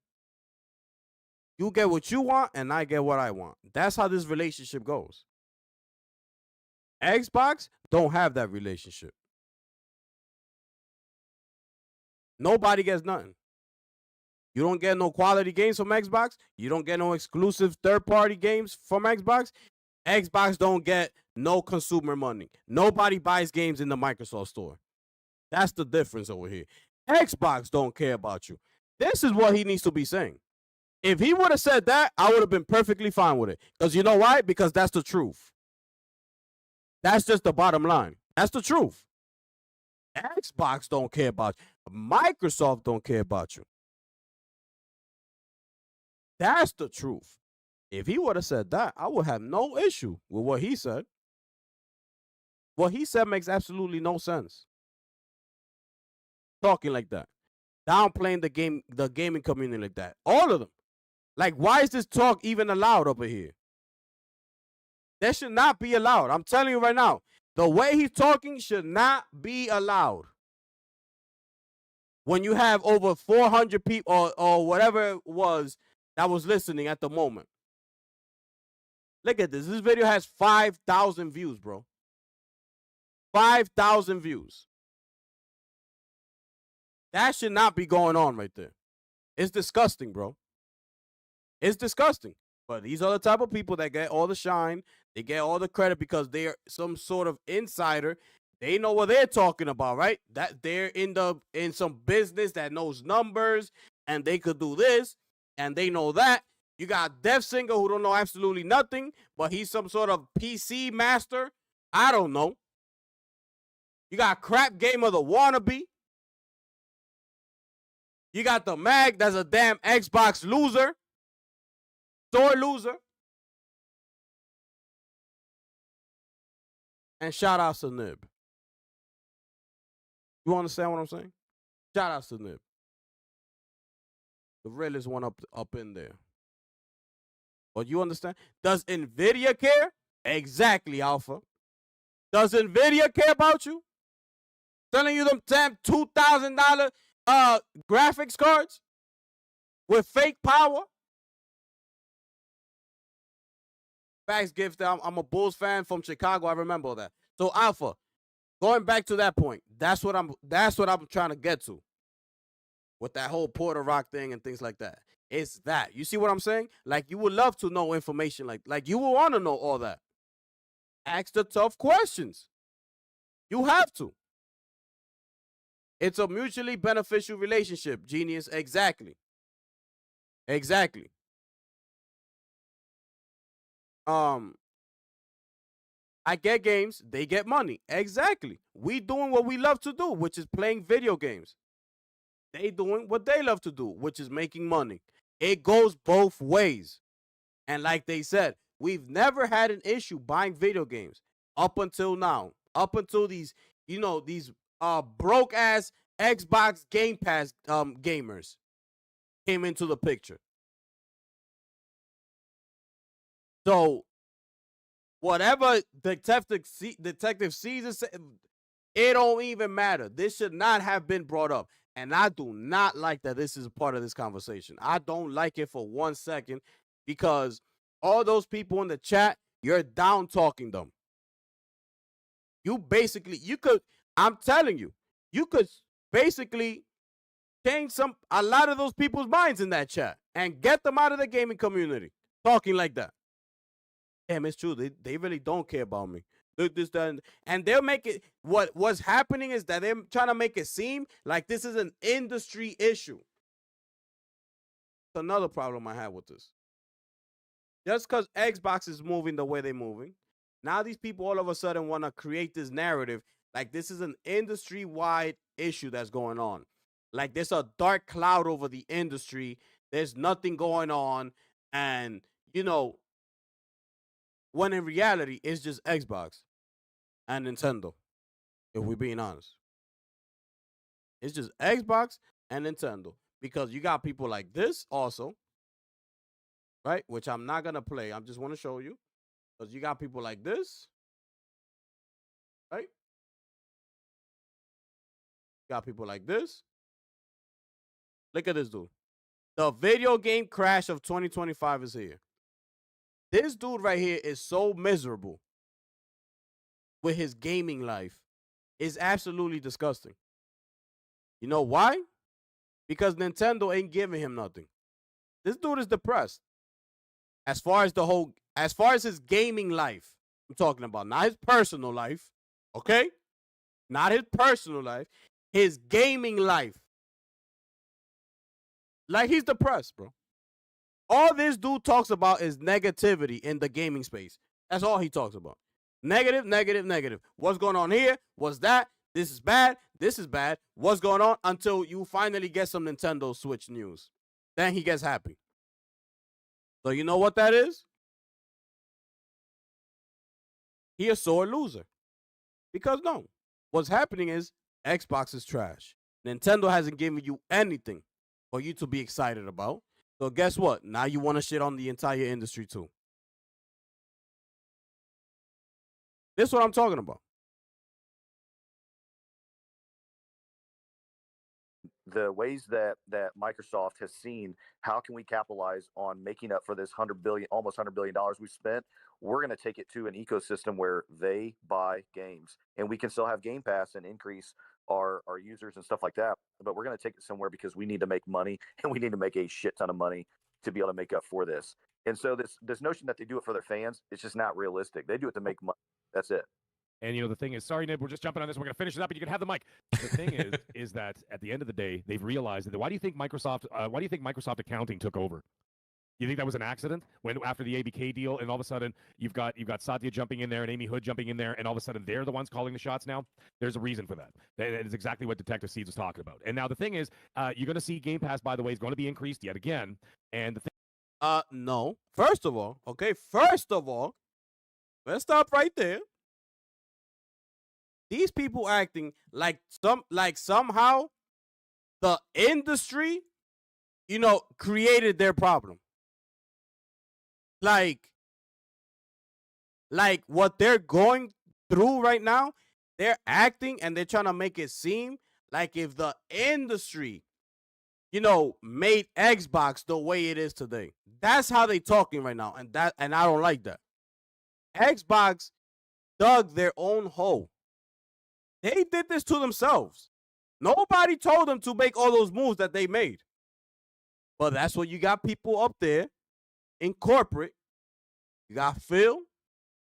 S1: You get what you want, and I get what I want. That's how this relationship goes. Xbox don't have that relationship. Nobody gets nothing. You don't get no quality games from Xbox. You don't get no exclusive third-party games from Xbox. Xbox don't get no consumer money. Nobody buys games in the Microsoft store. That's the difference over here. Xbox don't care about you. This is what he needs to be saying. If he would have said that, I would have been perfectly fine with it. Because you know why? Because that's the truth. That's just the bottom line. That's the truth. Xbox don't care about you. Microsoft don't care about you. That's the truth. If he would have said that, I would have no issue with what he said. What he said makes absolutely no sense. Talking like that. Downplaying the gaming community like that. All of them. Like, why is this talk even allowed over here? That should not be allowed. I'm telling you right now. The way he's talking should not be allowed. When you have over 400 people or whatever it was that was listening at the moment. Look at this. This video has 5,000 views, bro. 5,000 views. That should not be going on right there. It's disgusting, bro. It's disgusting. But these are the type of people that get all the shine. They get all the credit because they're some sort of insider. They know what they're talking about, right? That they're in some business that knows numbers and they could do this, and they know that. You got Def Singer who don't know absolutely nothing, but he's some sort of PC master. I don't know. You got Crap Gamer the wannabe. You got the Mag that's a damn Xbox loser. Sore loser. And shout out to Nib. You understand what I'm saying? Shout out to Nib. The realest one up in there. But you understand? Does NVIDIA care? Exactly, Alpha. Does NVIDIA care about you? Selling you them damn $2,000 graphics cards with fake power? Facts gift. I'm a Bulls fan from Chicago. I remember that. So Alpha, going back to that point, that's what I'm trying to get to with that whole Porter Rock thing and things like that. It's that. You see what I'm saying? Like, you would love to know information like you would want to know all that. Ask the tough questions. You have to. It's a mutually beneficial relationship, genius. Exactly. Exactly. I get games, they get money. Exactly. We doing what we love to do, which is playing video games. They doing what they love to do, which is making money. It goes both ways. And like they said, we've never had an issue buying video games up until now. Up until these, these broke ass Xbox Game Pass gamers came into the picture. So whatever Detective Caesar said, it don't even matter. This should not have been brought up. And I do not like that this is a part of this conversation. I don't like it for 1 second, because all those people in the chat, you're down talking them. I'm telling you, you could basically change a lot of those people's minds in that chat and get them out of the gaming community talking like that. Damn, it's true. They really don't care about me. This, that, and they'll make it. What's happening is that they're trying to make it seem like this is an industry issue. It's another problem I have with this. Just because Xbox is moving the way they're moving, now these people all of a sudden want to create this narrative like this is an industry-wide issue that's going on. Like there's a dark cloud over the industry. There's nothing going on. And, when in reality, it's just Xbox and Nintendo, if we're being honest. It's just Xbox and Nintendo. Because you got people like this also, right? Which I'm not going to play. I just want to show you. Because you got people like this, right? You got people like this. Look at this dude. The video game crash of 2025 is here. This dude right here is so miserable with his gaming life. It's absolutely disgusting. You know why? Because Nintendo ain't giving him nothing. This dude is depressed. As far as his gaming life, I'm talking about, not his personal life, okay? Not his personal life, his gaming life. Like, he's depressed, bro. All this dude talks about is negativity in the gaming space. That's all he talks about. Negative, negative, negative. What's going on here? What's that? This is bad. This is bad. What's going on? Until you finally get some Nintendo Switch news. Then he gets happy. So you know what that is? He a sore loser. Because no. What's happening is Xbox is trash. Nintendo hasn't given you anything for you to be excited about. So guess what? Now you want to shit on the entire industry too. This is what I'm talking about.
S4: The ways that Microsoft has seen, how can we capitalize on making up for this almost $100 billion we spent? We're going to take it to an ecosystem where they buy games, and we can still have Game Pass and increase our users and stuff like that. But we're going to take it somewhere because we need to make money, and we need to make a shit ton of money to be able to make up for this. And so this notion that they do it for their fans, it's just not realistic. They do it to make money. That's it.
S5: And the thing is, sorry, Nib, we're just jumping on this. We're gonna finish it up, and you can have the mic. The thing is that at the end of the day, they've realized that. Why do you think Microsoft accounting took over? You think that was an accident after the ABK deal, and all of a sudden you've got Satya jumping in there and Amy Hood jumping in there, and all of a sudden they're the ones calling the shots now? There's a reason for that. That is exactly what Detective Seeds was talking about. And now the thing is, you're going to see Game Pass, by the way, is going to be increased yet again. And the thing,
S1: no. First of all, let's stop right there. These people acting like somehow the industry, created their problem. Like what they're going through right now, they're acting and they're trying to make it seem like if the industry, made Xbox the way it is today. That's how they talking right now, and I don't like that. Xbox dug their own hole. They did this to themselves. Nobody told them to make all those moves that they made. But that's what you got people up there in corporate. You got Phil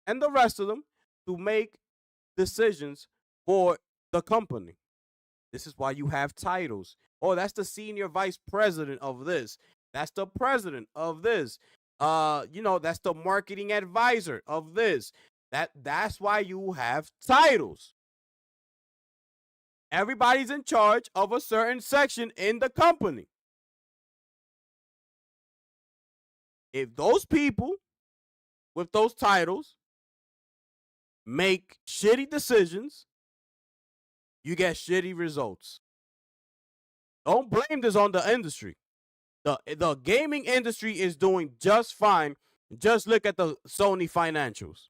S1: and the rest of them to make decisions for the company. This is why you have titles. Oh, that's the senior vice president of this. That's the president of this. That's the marketing advisor of this. That's why you have titles. Everybody's in charge of a certain section in the company. If those people with those titles make shitty decisions, you get shitty results. Don't blame this on the industry. The gaming industry is doing just fine. Just look at the Sony financials.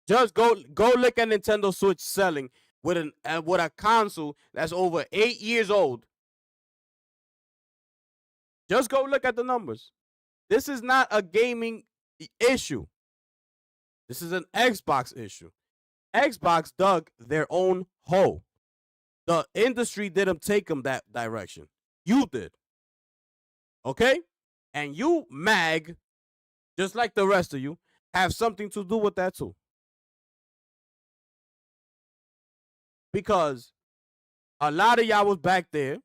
S1: Just go look at Nintendo Switch selling with a console that's over 8 years old. Just go look at the numbers. This is not a gaming issue. This is an Xbox issue. Xbox dug their own hole. The industry didn't take them that direction. You did. Okay? And you, MAG, just like the rest of you, have something to do with that too. Because a lot of y'all was back there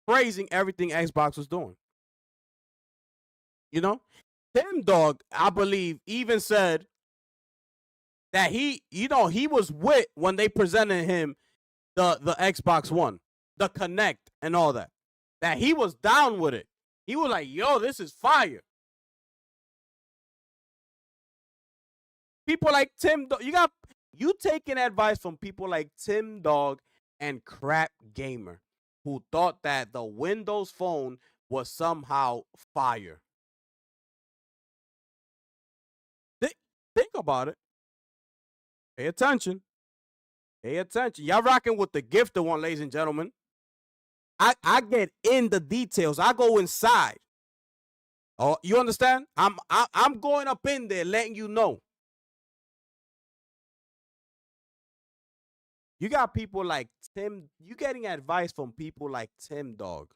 S1: praising everything Xbox was doing. Tim Dog, I believe, even said that he was with when they presented him the Xbox One, the Kinect and all that. That he was down with it. He was like, yo, this is fire. People like Tim Dog, you taking advice from people like Tim Dog and Crap Gamer, who thought that the Windows Phone was somehow fire. Think about it. Pay attention. Pay attention. Y'all rocking with the gifted one, ladies and gentlemen. I get in the details. I go inside. Oh, you understand? I'm going up in there, letting you know. You got people like Tim. You getting advice from people like Tim Dog.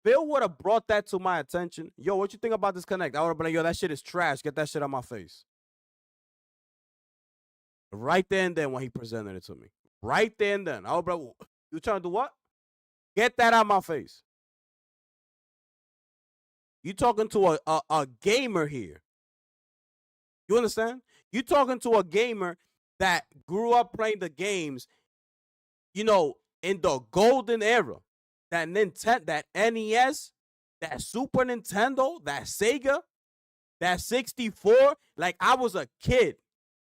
S1: Phil would have brought that to my attention. Yo, what you think about this Kinect? I would have been like, yo, that shit is trash. Get that shit on my face. Right there and then when he presented it to me. Right there and then. I would be like, you trying to do what? Get that out of my face. You talking to a gamer here. You understand? You talking to a gamer that grew up playing the games, in the golden era. That Nintendo, that NES, that Super Nintendo, that Sega, that 64. Like, I was a kid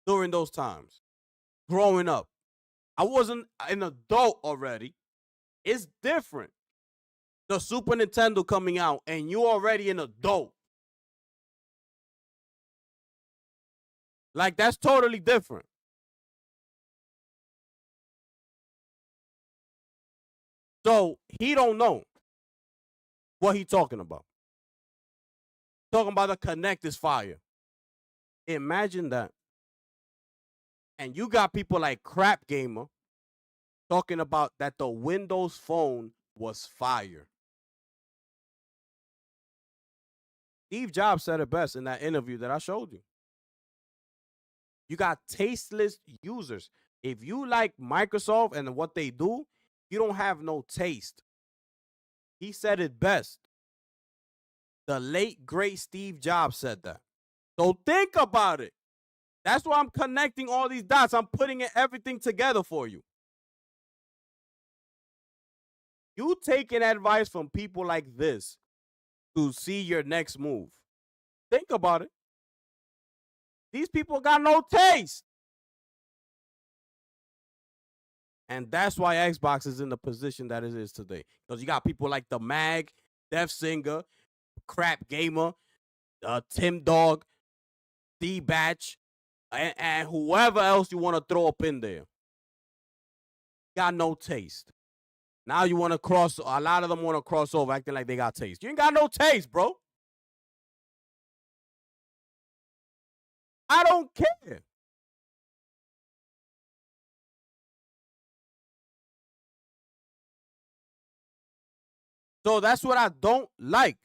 S1: during those times, growing up. I wasn't an adult already. It's different. The Super Nintendo coming out, and you're already an adult. Like, that's totally different. So he don't know what he talking about. Talking about the Kinect is fire. Imagine that. And you got people like Crap Gamer talking about that the Windows Phone was fire. Steve Jobs said it best in that interview that I showed you. You got tasteless users. If you like Microsoft and what they do, you don't have no taste. He said it best. The late, great Steve Jobs said that. So think about it. That's why I'm connecting all these dots. I'm putting everything together for you. You taking advice from people like this to see your next move. Think about it. These people got no taste. And that's why Xbox is in the position that it is today. Because you got people like the Mag, Def Singer, Crap Gamer, Tim Dog, D-Batch, and whoever else you want to throw up in there. Got no taste. Now you want to cross, a lot of them want to cross over acting like they got taste. You ain't got no taste, bro. I don't care. So that's what I don't like.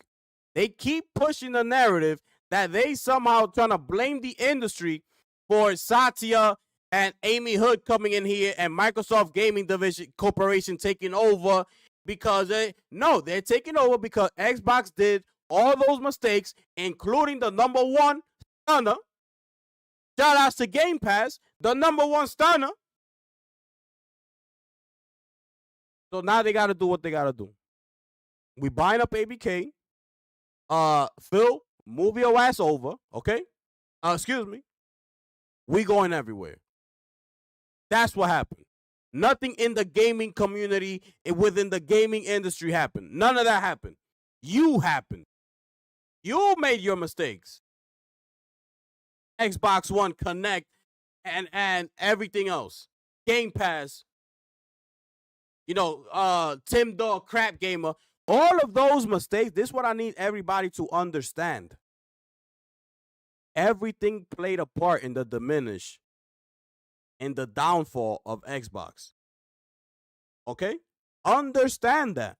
S1: They keep pushing the narrative that they somehow trying to blame the industry for Satya and Amy Hood coming in here and Microsoft Gaming Division Corporation taking over because they're taking over because Xbox did all those mistakes, including the number one stunner. Shout outs to Game Pass, the number one stunner. So now they got to do what they got to do. We buying up ABK. Phil, move your ass over, okay? Excuse me. We going everywhere. That's what happened. Nothing in the gaming community, within the gaming industry happened. None of that happened. You happened. You made your mistakes. Xbox One, Connect, and everything else. Game Pass. Tim Dog, Crap Gamer. All of those mistakes, this is what I need everybody to understand. Everything played a part in the diminish, in the downfall of Xbox. Okay? Understand that.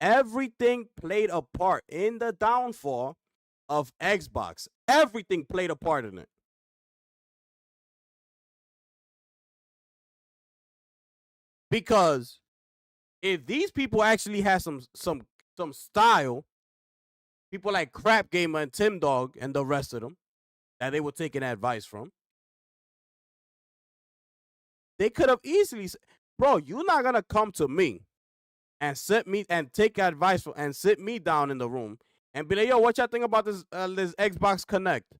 S1: Everything played a part in the downfall of Xbox. Everything played a part in it. Because if these people actually had some style, people like Crap Gamer and Tim Dog and the rest of them that they were taking advice from, they could have easily, bro, you're not gonna come to me and sit me and take advice from and sit me down in the room and be like, yo, what y'all think about this Xbox Connect?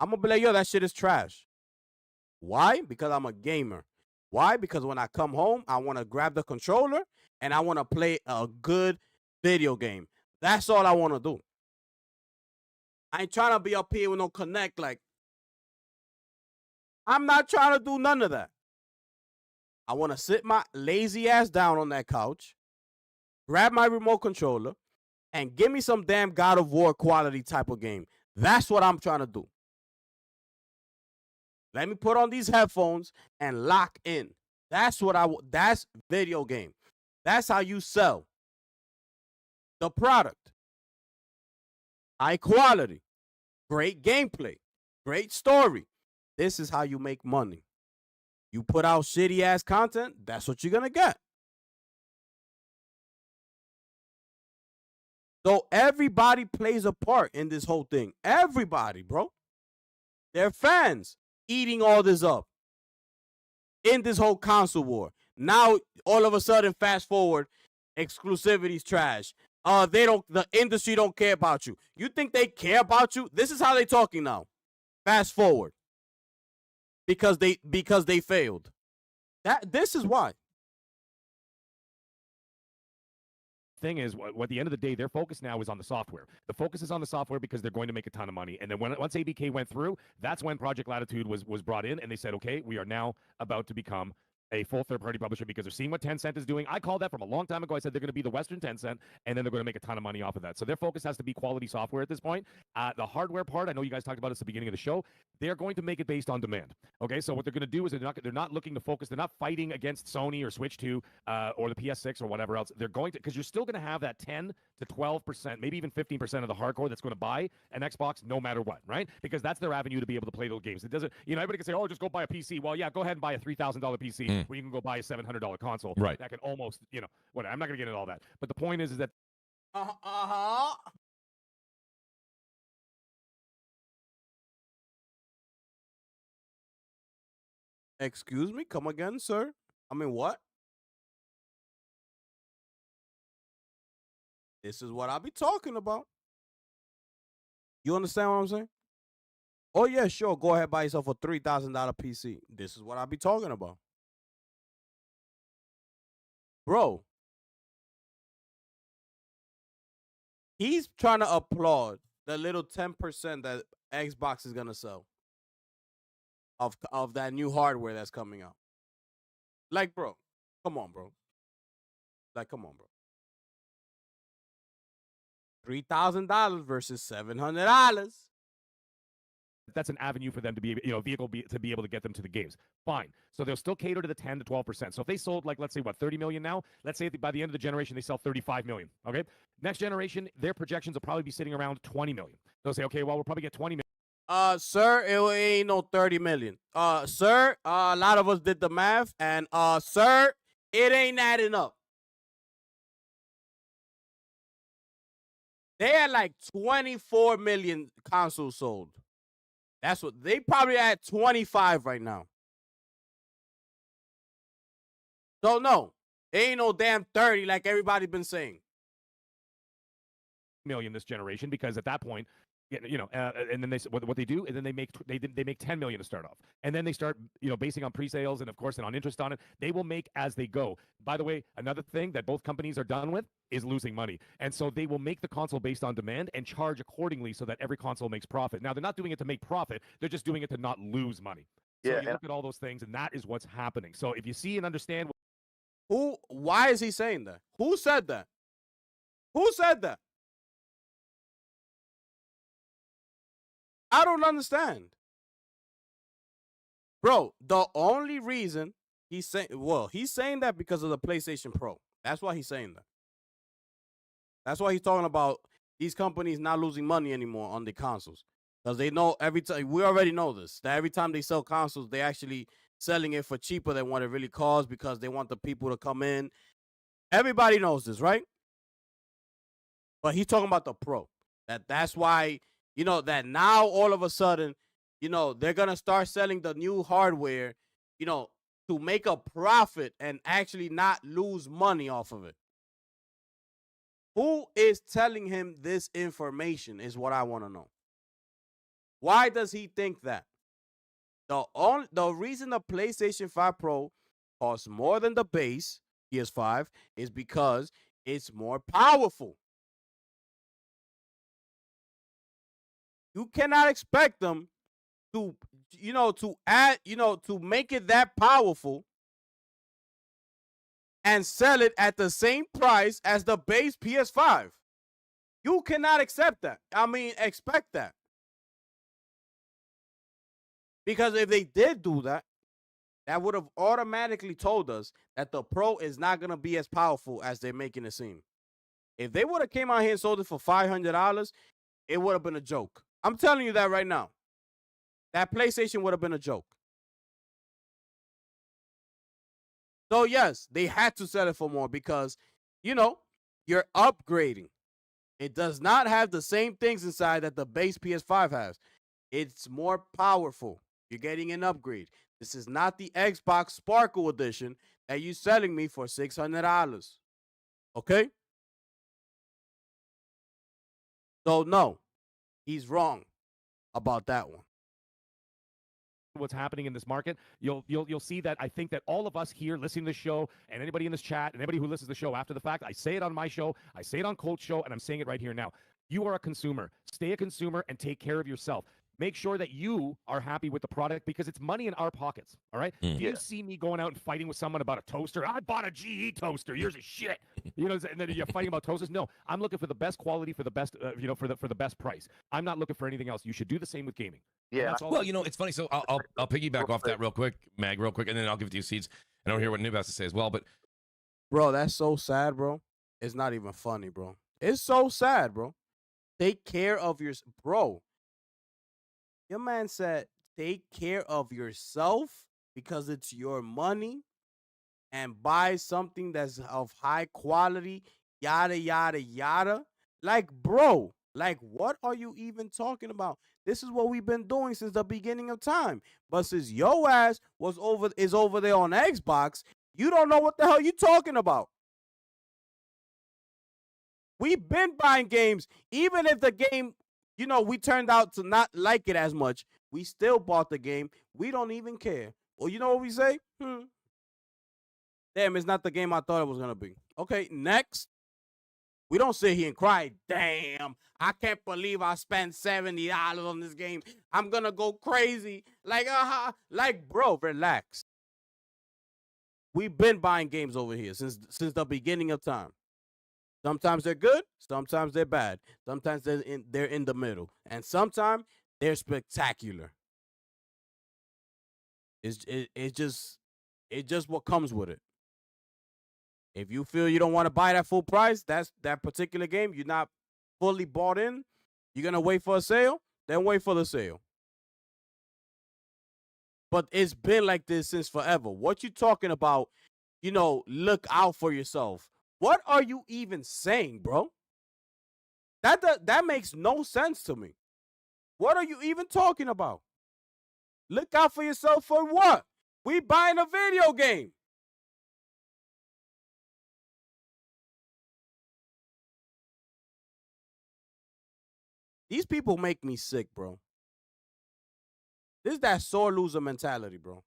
S1: I'm gonna be like, yo, that shit is trash. Why? Because I'm a gamer. Why? Because when I come home, I want to grab the controller and I want to play a good video game. That's all I want to do. I ain't trying to be up here with no Connect. Like, I'm not trying to do none of that. I want to sit my lazy ass down on that couch, grab my remote controller, and give me some damn God of War quality type of game. That's what I'm trying to do. Let me put on these headphones and lock in. That's that's video game. That's how you sell the product. High quality, great gameplay, great story. This is how you make money. You put out shitty ass content, that's what you're gonna get. So everybody plays a part in this whole thing. Everybody, bro. They're fans eating all this up in this whole console war. Now, all of a sudden, fast forward, exclusivity's trash. The industry don't care about you. You think they care about you? This is how they talking now. Fast forward. Because they failed. This is why.
S5: Thing is, what at the end of the day, their focus now is on the software. The focus is on the software because they're going to make a ton of money. And then once ABK went through, that's when Project Latitude was brought in, and they said, okay, we are now about to become a full third-party publisher because they're seeing what Tencent is doing. I called that from a long time ago. I said they're going to be the Western Tencent, and then they're going to make a ton of money off of that. So their focus has to be quality software at this point. The hardware part, I know you guys talked about this at the beginning of the show. They're going to make it based on demand. Okay, so what they're going to do is they're not looking to focus. They're not fighting against Sony or Switch 2 or the PS6 or whatever else. They're going to, because you're still going to have that 10 to 12%, maybe even 15% of the hardcore that's going to buy an Xbox no matter what, right? Because that's their avenue to be able to play those games. It doesn't, everybody can say, oh, just go buy a PC. Well, yeah, go ahead and buy a $3,000 PC when you can go buy a $700 console.
S6: Right.
S5: That can almost, whatever. I'm not going to get into all that. But the point is that.
S1: Excuse me? Come again, sir? I mean, what? This is what I be talking about. You understand what I'm saying? Oh, yeah, sure. Go ahead, buy yourself a $3,000 PC. This is what I be talking about. Bro. He's trying to applaud the little 10% that Xbox is going to sell of that new hardware that's coming out. Like, bro, come on, bro. Like, come on, bro. $3,000 versus $700.
S5: That's an avenue for them to be, to be able to get them to the games. Fine. So they'll still cater to the 10 to 12%. So if they sold, like, let's say, 30 million now, let's say by the end of the generation, they sell 35 million. Okay. Next generation, their projections will probably be sitting around 20 million. They'll say, okay, well, we'll probably get 20 million.
S1: Sir, it ain't no 30 million. Sir, a lot of us did the math, and sir, it ain't adding up. They had like 24 million consoles sold. That's what they probably at 25 right now. So no, it ain't no damn 30 like everybody been saying.
S5: Million this generation, because at that point, and then what they do, and then they make 10 million to start off, and then they start basing on pre-sales and of course and on interest on it. They will make as they go. By the way, another thing that both companies are done with is losing money, and so they will make the console based on demand and charge accordingly so that every console makes profit. Now they're not doing it to make profit; they're just doing it to not lose money. So you look at all those things, and that is what's happening. So if you see and understand,
S1: why is he saying that? Who said that? Who said that? I don't understand. Bro, the only reason he's saying that because of the PlayStation Pro. That's why he's saying that. That's why he's talking about these companies not losing money anymore on the consoles. Because they know every time, we already know this, that every time they sell consoles, they actually selling it for cheaper than what it really costs because they want the people to come in. Everybody knows this, right? But he's talking about the Pro. That's why, that now all of a sudden, they're going to start selling the new hardware, to make a profit and actually not lose money off of it. Who is telling him this information is what I want to know. Why does he think that? The reason the PlayStation 5 Pro costs more than the base PS5 is because it's more powerful. You cannot expect them to, to add, to make it that powerful and sell it at the same price as the base PS5. You cannot expect that. Expect that. Because if they did do that, that would have automatically told us that the Pro is not going to be as powerful as they're making it seem. If they would have came out here and sold it for $500, it would have been a joke. I'm telling you that right now. That PlayStation would have been a joke. So, yes, they had to sell it for more because, you're upgrading. It does not have the same things inside that the base PS5 has. It's more powerful. You're getting an upgrade. This is not the Xbox Sparkle Edition that you're selling me for $600. Okay? So, no, he's wrong about that one.
S5: What's happening in this market, you'll see that I think that all of us here listening to the show and anybody in this chat and anybody who listens to the show after the fact, I say it on my show, I say it on Colt's show, and I'm saying it right here now. You are a consumer. Stay a consumer and take care of yourself. make sure that you are happy with the product because it's money in our pockets. All right. If you see me going out and fighting with someone about a toaster, I bought a GE toaster. Yours is shit. You know, and then you're fighting about toasters. No, I'm looking for the best quality for the best, for the best price. I'm not looking for anything else. You should do the same with gaming.
S4: Yeah.
S6: Well, it's funny. So I'll piggyback off that real quick, Mag, real quick, and then I'll give it to you, Seeds, and I'll hear what Noob has to say as well. But
S1: bro, that's so sad, bro. It's not even funny, bro. It's so sad, bro. Take care of your bro. Your man said, take care of yourself because it's your money and buy something that's of high quality, yada, yada, yada. Like, bro, like, what are you even talking about? This is what we've been doing since the beginning of time. But since your ass is over there on Xbox, you don't know what the hell you talking about. We've been buying games, even if the game, we turned out to not like it as much. We still bought the game. We don't even care. Well, you know what we say? Damn, it's not the game I thought it was going to be. Okay, next. We don't sit here and cry, damn, I can't believe I spent $70 on this game. I'm going to go crazy. Like, bro, relax. We've been buying games over here since the beginning of time. Sometimes they're good, sometimes they're bad. Sometimes they're in the middle. And sometimes they're spectacular. It's just what comes with it. If you feel you don't want to buy that full price, that's that particular game, you're not fully bought in, you're going to wait for a sale, then wait for the sale. But it's been like this since forever. What you talking about, look out for yourself. What are you even saying, bro? That makes no sense to me. What are you even talking about? Look out for yourself for what? We buying a video game. These people make me sick, bro. This is that sore loser mentality, bro.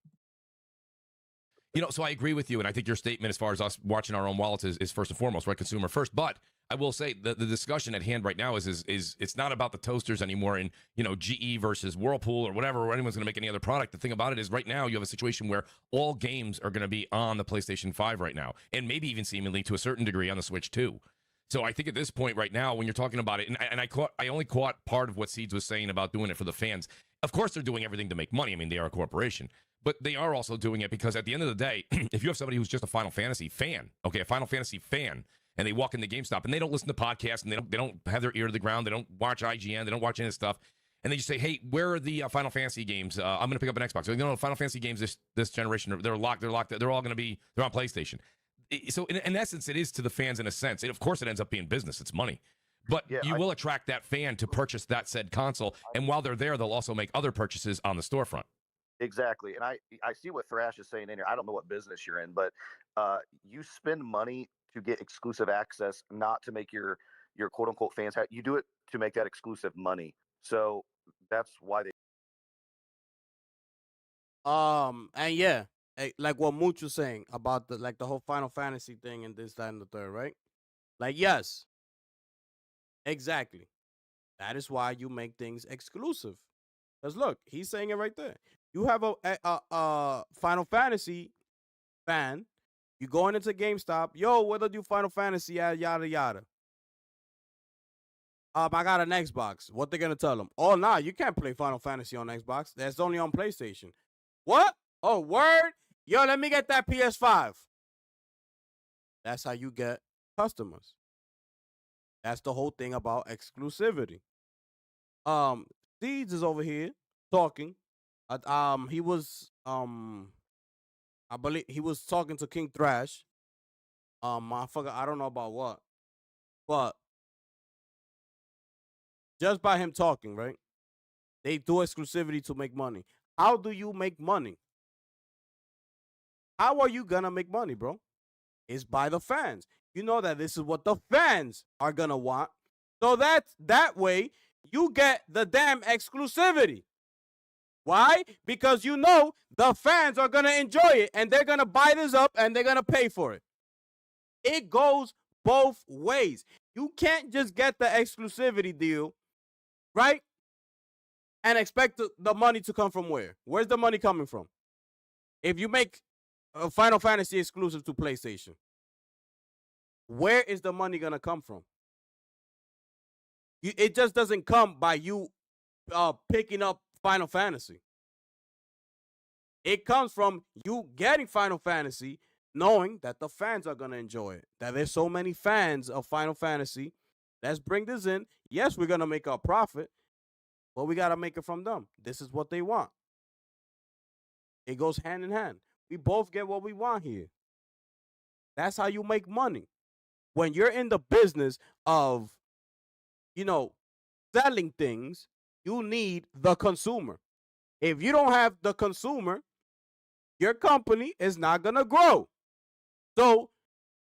S6: So I agree with you, and I think your statement as far as us watching our own wallets is first and foremost, right? Consumer first. But I will say the discussion at hand right now is it's not about the toasters anymore and, GE versus Whirlpool or whatever, or anyone's going to make any other product. The thing about it is right now you have a situation where all games are going to be on the PlayStation 5 right now, and maybe even seemingly to a certain degree on the Switch too. So I think at this point right now, when you're talking about it, and I only caught part of what Seeds was saying about doing it for the fans. Of course, they're doing everything to make money. I mean, they are a corporation. But they are also doing it because at the end of the day, if you have somebody who's just a Final Fantasy fan, a Final Fantasy fan, and they walk into GameStop and they don't listen to podcasts and they don't have their ear to the ground, they don't watch IGN, they don't watch any of this stuff, and they just say, hey, where are the Final Fantasy games? I'm going to pick up an Xbox. So, Final Fantasy games this generation, they're locked. They're all going to be, they're on PlayStation. So in essence, it is to the fans in a sense. Of course, it ends up being business. It's money. But you will attract that fan to purchase that said console. And while they're there, they'll also make other purchases on the storefront.
S4: Exactly. And I see what Thrash is saying in here. I don't know what business you're in, but you spend money to get exclusive access, not to make your quote unquote fans happy. You do it to make that exclusive money. So that's why they.
S1: And yeah, like what Mooch was saying about the whole Final Fantasy thing and this, that, and the third, right? Like, yes, exactly. That is why you make things exclusive. Because look, he's saying it right there. You have a Final Fantasy fan. You going into GameStop. Yo, where do you Final Fantasy at? Yada, yada. I got an Xbox. What they going to tell them? Oh, nah, you can't play Final Fantasy on Xbox. That's only on PlayStation. What? Oh, word? Yo, let me get that PS5. That's how you get customers. That's the whole thing about exclusivity. Seeds is over here talking. He was I believe he was talking to King Thrash. I don't know about what, but just by him talking, right? They do exclusivity to make money. How do you make money? How are you gonna make money, bro? It's by the fans. You know that this is what the fans are gonna want. So that way you get the damn exclusivity. Why? Because you know the fans are gonna enjoy it and they're gonna buy this up and they're gonna pay for it. It goes both ways. You can't just get the exclusivity deal, right? and expect the money to come from where? Where's the money coming from? If you make a Final Fantasy exclusive to PlayStation, where is the money going to come from? It just doesn't come by you picking up Final Fantasy. It comes from you getting Final Fantasy, knowing that the fans are going to enjoy it. That there's so many fans of Final Fantasy. Let's bring this in. Yes, we're going to make our profit, but we got to make it from them. This is what they want. It goes hand in hand. We both get what we want here. That's how you make money. When you're in the business of, selling things, you need the consumer. If you don't have the consumer, your company is not going to grow. So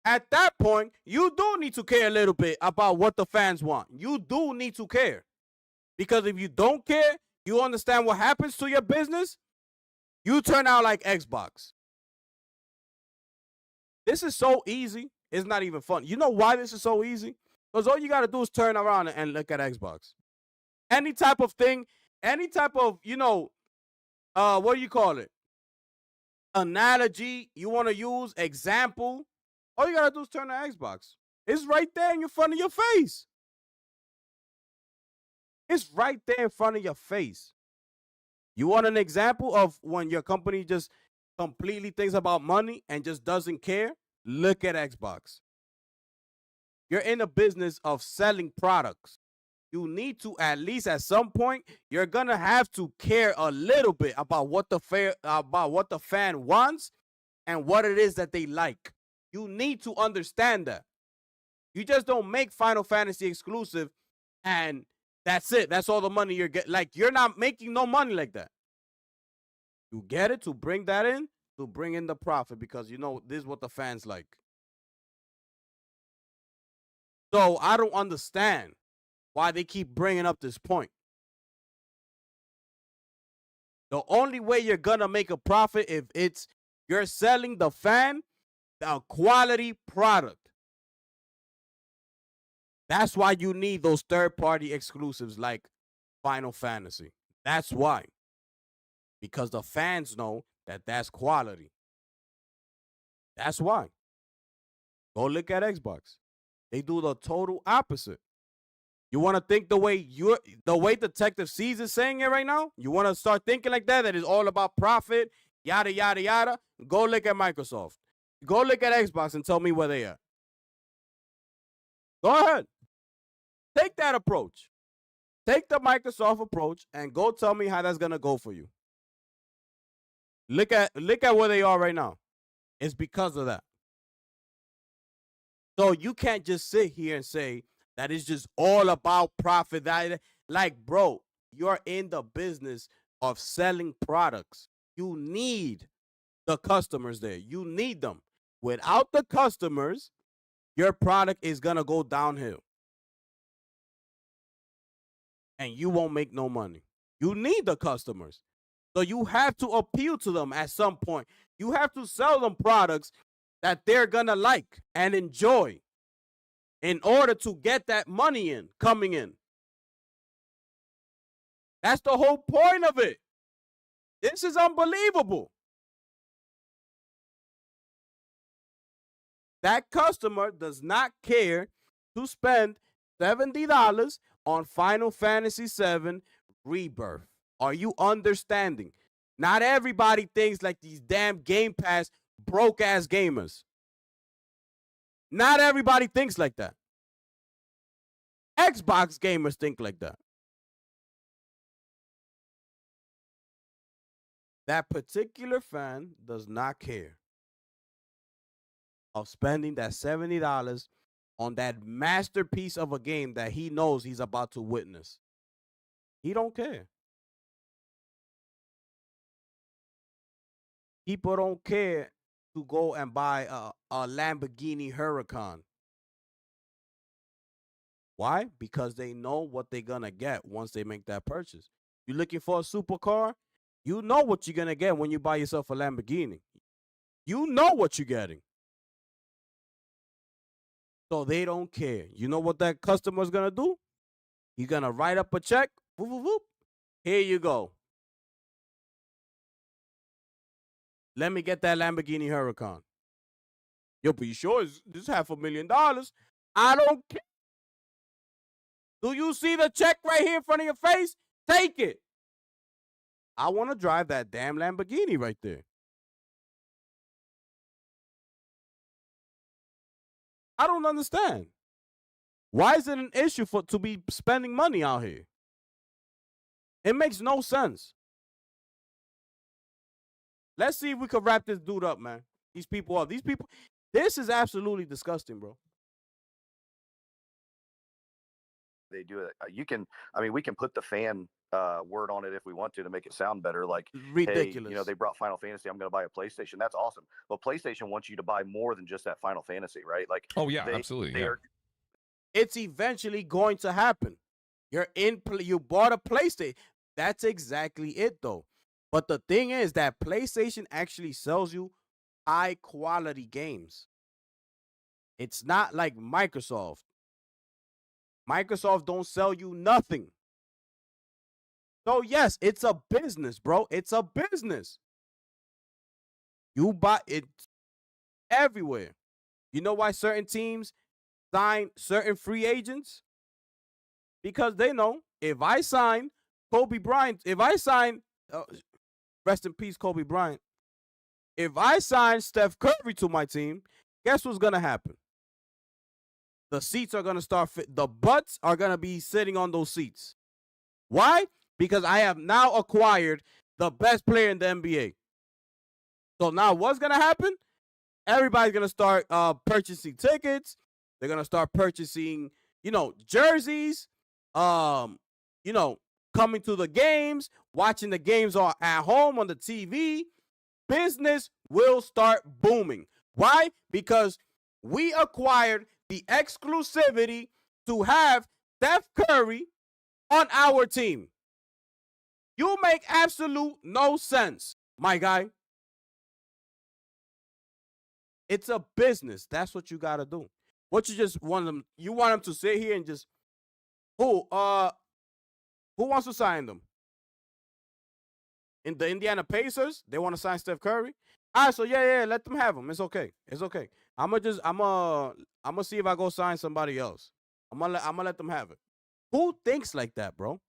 S1: at that point, you do need to care a little bit about what the fans want. You do need to care. Because if you don't care, you understand what happens to your business, you turn out like Xbox. This is so easy. It's not even fun. You know why this is so easy? Because all you got to do is turn around and look at Xbox. Any type of thing, any type of, what do you call it? Analogy you want to use, example. All you got to do is turn to Xbox. It's right there in front of your face. It's right there in front of your face. You want an example of when your company just completely thinks about money and just doesn't care? Look at Xbox. You're in the business of selling products. You need to, at least at some point, you're going to have to care a little bit about what the fan wants and what it is that they like. You need to understand that. You just don't make Final Fantasy exclusive and that's it. That's all the money you're getting. Like, you're not making no money like that. You get it to bring that in, to bring in the profit, because this is what the fans like. So I don't understand why they keep bringing up this point. The only way you're going to make a profit if you're selling the fan a quality product. That's why you need those third-party exclusives like Final Fantasy. That's why. Because the fans know that that's quality. That's why. Go look at Xbox. They do the total opposite. You want to think the way Detective C's is saying it right now? You want to start thinking like that it's all about profit, yada, yada, yada? Go look at Microsoft. Go look at Xbox and tell me where they are. Go ahead. Take that approach. Take the Microsoft approach and go tell me how that's going to go for you. Look at where they are right now. It's because of that. So you can't just sit here and say that it's just all about profit. Like, bro, you're in the business of selling products. You need the customers there. You need them. Without the customers, your product is going to go downhill. And you won't make no money. You need the customers. So you have to appeal to them at some point. You have to sell them products that they're going to like and enjoy in order to get that money coming in. That's the whole point of it. This is unbelievable. That customer does not care to spend $70 on Final Fantasy VII Rebirth. Are you understanding? Not everybody thinks like these damn Game Pass broke-ass gamers. Not everybody thinks like that. Xbox gamers think like that. That particular fan does not care of spending that $70 on that masterpiece of a game that he knows he's about to witness. He don't care. People don't care to go and buy a Lamborghini Huracan. Why? Because they know what they're going to get once they make that purchase. You're looking for a supercar? You know what you're going to get when you buy yourself a Lamborghini. You know what you're getting. So they don't care. You know what that customer's going to do? He's going to write up a check. Whoop, whoop, whoop. Here you go. Let me get that Lamborghini Huracan. Yo, but you sure this is $500,000? I don't care. Do you see the check right here in front of your face? Take it. I want to drive that damn Lamborghini right there. I don't understand. Why is it an issue to be spending money out here? It makes no sense. Let's see if we can wrap this dude up, man. These people up. This is absolutely disgusting, bro.
S4: They do it. We can put the fan word on it if we want to make it sound better. Like,
S1: ridiculous.
S4: Hey, they brought Final Fantasy. I'm going to buy a PlayStation. That's awesome. But PlayStation wants you to buy more than just that Final Fantasy, right? Like,
S6: oh yeah, absolutely. Yeah.
S1: It's eventually going to happen. You bought a PlayStation. That's exactly it, though. But the thing is that PlayStation actually sells you high quality games. It's not like Microsoft. Microsoft don't sell you nothing. So yes, it's a business, bro. It's a business. You buy it everywhere. You know why certain teams sign certain free agents? Because they know if I sign Kobe Bryant, rest in peace, Kobe Bryant. If I sign Steph Curry to my team, guess what's going to happen? The seats are going to start the butts are going to be sitting on those seats. Why? Because I have now acquired the best player in the NBA. So now what's going to happen? Everybody's going to start purchasing tickets. They're going to start purchasing, jerseys, coming to the games, watching the games at home on the TV. Business will start booming. Why? Because we acquired the exclusivity to have Steph Curry on our team. You make absolute no sense, my guy. It's a business. That's what you got to do. What you just want them, you want them to sit here and just, who wants to sign them? In the Indiana Pacers, they want to sign Steph Curry. All right, so yeah, let them have him. It's okay. I'm gonna see if I go sign somebody else. I'm gonna let them have it. Who thinks like that, bro?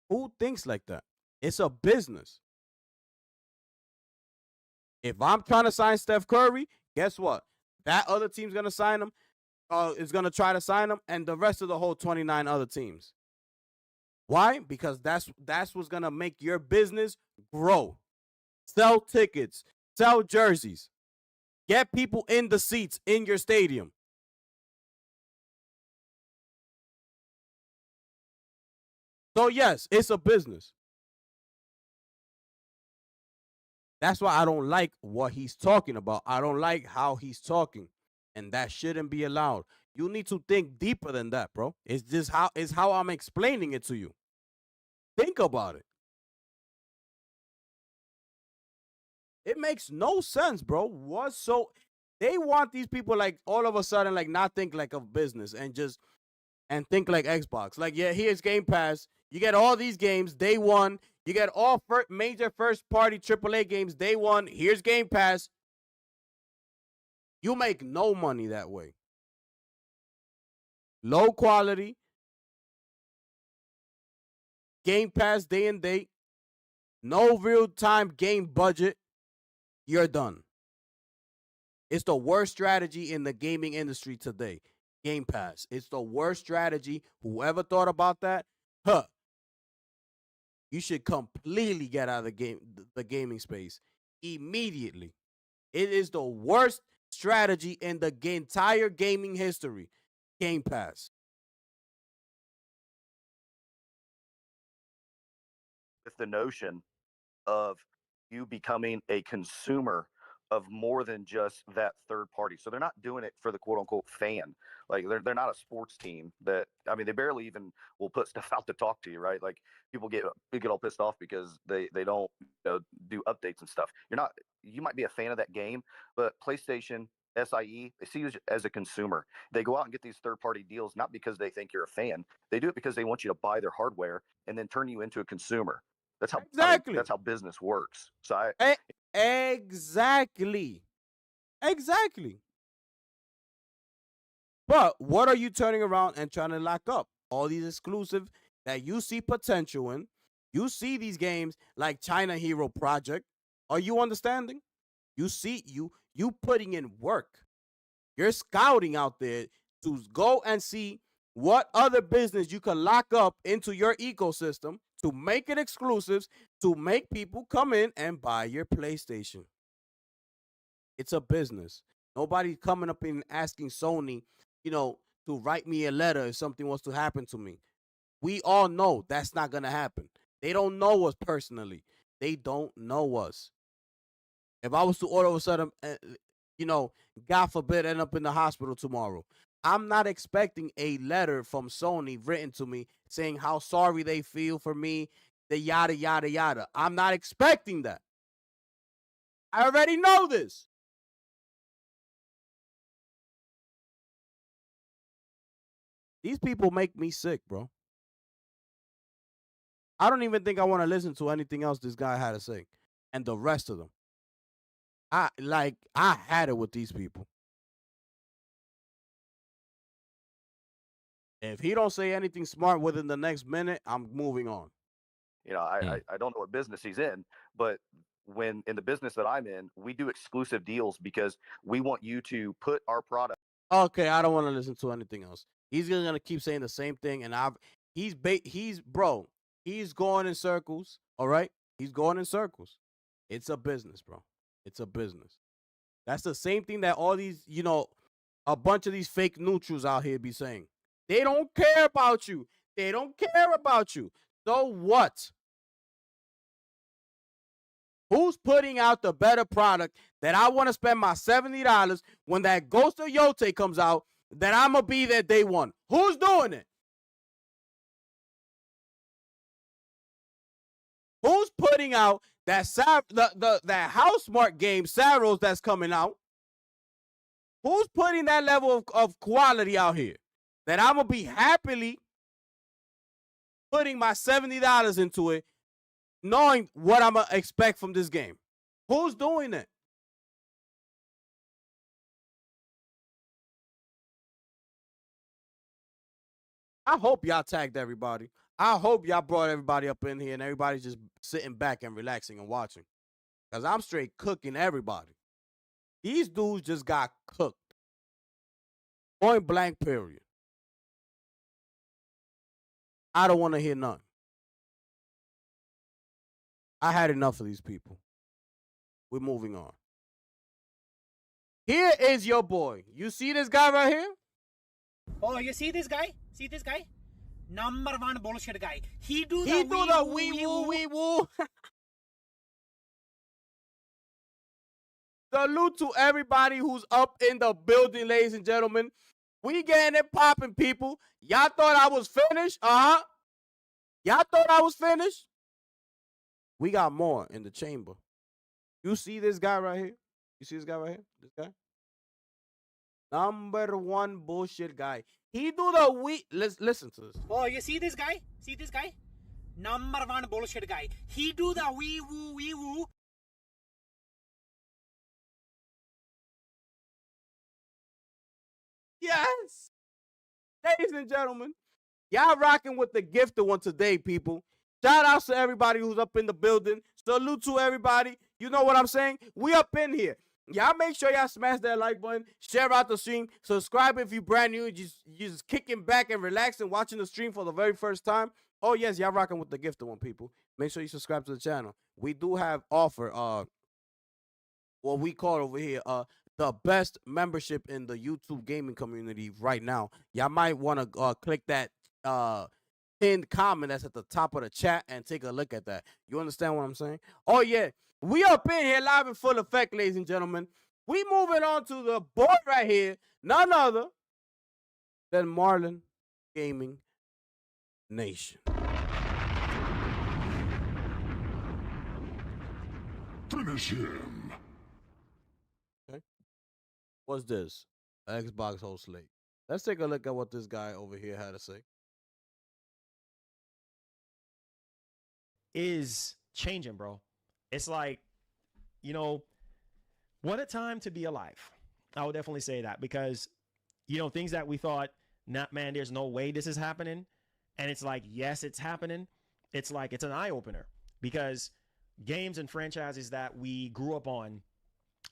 S1: Who thinks like that? It's a business. If I'm trying to sign Steph Curry, guess what? That other team's gonna sign him. Is gonna try to sign him, and the rest of the whole 29 other teams. Why? Because that's what's gonna make your business grow. Sell tickets, sell jerseys, get people in the seats in your stadium. So yes, it's a business. That's why I don't like what he's talking about. I don't like how he's talking, and that shouldn't be allowed. You need to think deeper than that, bro. It's how I'm explaining it to you. Think about it. It makes no sense, bro. They want these people like all of a sudden like not think like of business and think like Xbox. Like, yeah, here's Game Pass. You get all these games day one. You get all major first party AAA games day one. Here's Game Pass. You make no money that way. Low quality. Game Pass day and date. No real-time game budget. You're done. It's the worst strategy in the gaming industry today. Game Pass. It's the worst strategy. Whoever thought about that, you should completely get out of the gaming space immediately. It is the worst strategy in the entire gaming history. Game Pass.
S4: With the notion of you becoming a consumer of more than just that third party. So they're not doing it for the quote unquote fan. Like they're not a sports team they barely even will put stuff out to talk to you, right? Like people get all pissed off because they don't do updates and stuff. You might be a fan of that game, but PlayStation SIE, they see you as a consumer. They go out and get these third-party deals not because they think you're a fan. They do it because they want you to buy their hardware and then turn you into a consumer. That's how
S1: exactly.
S4: That's how business works. So
S1: exactly. But what are you turning around and trying to lock up? All these exclusive that you see potential in. You see these games like China Hero Project. Are you understanding? You see you putting in work. You're scouting out there to go and see what other business you can lock up into your ecosystem to make it exclusives, to make people come in and buy your PlayStation. It's a business. Nobody's coming up and asking Sony, to write me a letter if something was to happen to me. We all know that's not going to happen. They don't know us personally. They don't know us. If I was to all of a sudden, God forbid, end up in the hospital tomorrow, I'm not expecting a letter from Sony written to me saying how sorry they feel for me, the yada, yada, yada. I'm not expecting that. I already know this. These people make me sick, bro. I don't even think I want to listen to anything else this guy had to say. And the rest of them. I had it with these people. If he don't say anything smart within the next minute, I'm moving on.
S4: I don't know what business he's in, but when in the business that I'm in, we do exclusive deals because we want you to put our product.
S1: Okay, I don't want to listen to anything else. He's gonna keep saying the same thing, and he's going in circles. All right, he's going in circles. It's a business, bro. It's a business. That's the same thing that all these, a bunch of these fake neutrals out here be saying. They don't care about you. They don't care about you. So what? Who's putting out the better product that I want to spend my $70 when that Ghost of Yotei comes out, that I'm going to be there day one? Who's doing it? Who's putting out that that Housemarque game, Saros, that's coming out? Who's putting that level of quality out here that I'm going to be happily putting my $70 into it, knowing what I'm going to expect from this game? Who's doing it? I hope y'all tagged everybody. I hope y'all brought everybody up in here and everybody's just sitting back and relaxing and watching. Because I'm straight cooking everybody. These dudes just got cooked. Point blank, period. I don't want to hear none. I had enough of these people. We're moving on. Here is your boy. You see this guy right here?
S10: Oh, you see this guy? See this guy? Number one bullshit guy. He do
S1: the wee woo. Salute to everybody who's up in the building, ladies and gentlemen. We getting it popping, people. Y'all thought I was finished? Y'all thought I was finished? We got more in the chamber. You see this guy right here? You see this guy right here? This guy? Number one bullshit guy. He do the listen to this.
S10: Oh, you see this guy? See this guy? Number one bullshit guy. He do the wee woo.
S1: Yes. Ladies and gentlemen, y'all rocking with the gifted one today, people. Shout out to everybody who's up in the building. Salute to everybody. You know what I'm saying? We up in here. Y'all make sure y'all smash that like button, share out the stream, subscribe if you're brand new, just kicking back and relaxing, watching the stream for the very first time. Oh yes, y'all rocking with the gifted one, people. Make sure you subscribe to the channel. We do have offer what we call over here the best membership in the YouTube gaming community right now. Y'all might want to click that pinned comment that's at the top of the chat and take a look at that. You understand what I'm saying? Oh yeah. We up in here live in full effect, ladies and gentlemen. We moving on to the boy right here, none other than Marlon Gaming Nation.
S2: Finish him.
S1: What's this? Xbox whole slate. Let's take a look at what this guy over here had to say.
S11: Is changing, bro. It's like, what a time to be alive. I would definitely say that because, things that we thought, man, there's no way this is happening. And it's like, yes, it's happening. It's like, it's an eye opener because games and franchises that we grew up on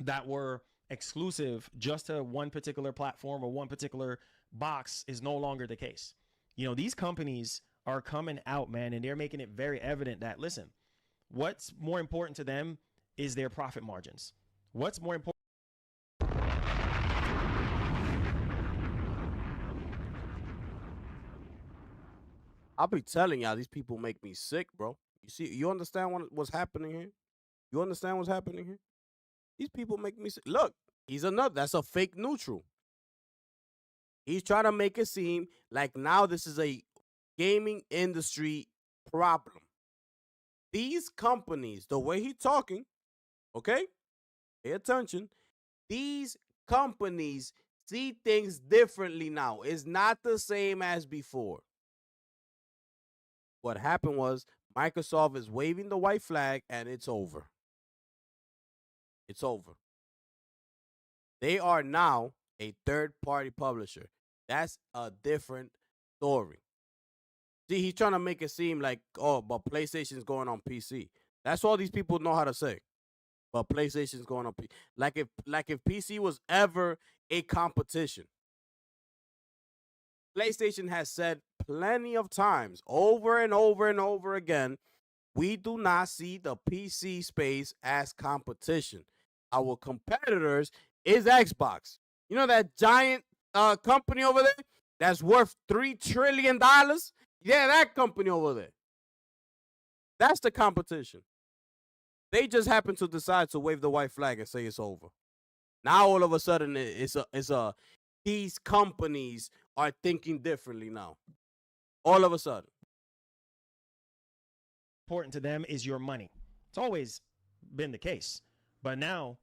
S11: that were exclusive just to one particular platform or one particular box is no longer the case. These companies are coming out, man, and they're making it very evident that, listen, what's more important to them is their profit margins. What's more important?
S1: I'll be telling y'all, these people make me sick, bro. You understand what's happening here? You understand what's happening here? These people make me sick. Look, that's a fake neutral. He's trying to make it seem like now this is a gaming industry problem. These companies, the way he's talking, okay? Pay attention. These companies see things differently now. It's not the same as before. What happened was Microsoft is waving the white flag and it's over. It's over. They are now a third-party publisher. That's a different story. See, he's trying to make it seem like, but PlayStation's going on PC. That's all these people know how to say. But PlayStation's going on PC. Like if PC was ever a competition. PlayStation has said plenty of times, over and over and over again, we do not see the PC space as competition. Our competitors is Xbox. You know that giant company over there that's worth $3 trillion? Yeah, that company over there. That's the competition. They just happen to decide to wave the white flag and say it's over. Now all of a sudden these companies are thinking differently now. All of a sudden.
S11: Important to them is your money. It's always been the case. But now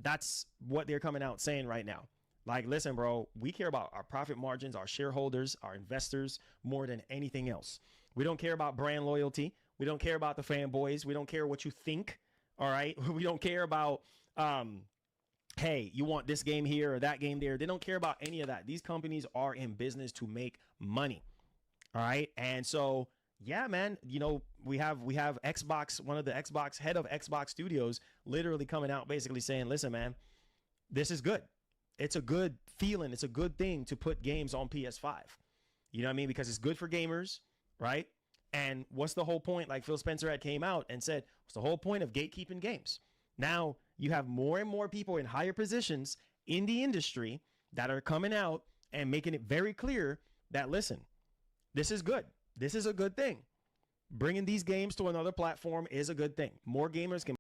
S11: that's what they're coming out saying right now. Like, listen, bro, we care about our profit margins, our shareholders, our investors more than anything else. We don't care about brand loyalty. We don't care about the fanboys. We don't care what you think. All right. We don't care about, hey, you want this game here or that game there. They don't care about any of that. These companies are in business to make money. All right. And so, yeah, man, we have Xbox, one of the Xbox head of Xbox Studios literally coming out basically saying, listen, man, this is good. It's a good feeling. It's a good thing to put games on PS5. You know what I mean? Because it's good for gamers, right? And what's the whole point? Like Phil Spencer had came out and said, what's the whole point of gatekeeping games? Now you have more and more people in higher positions in the industry that are coming out and making it very clear that, listen, this is good. This is a good thing. Bringing these games to another platform is a good thing. More gamers can.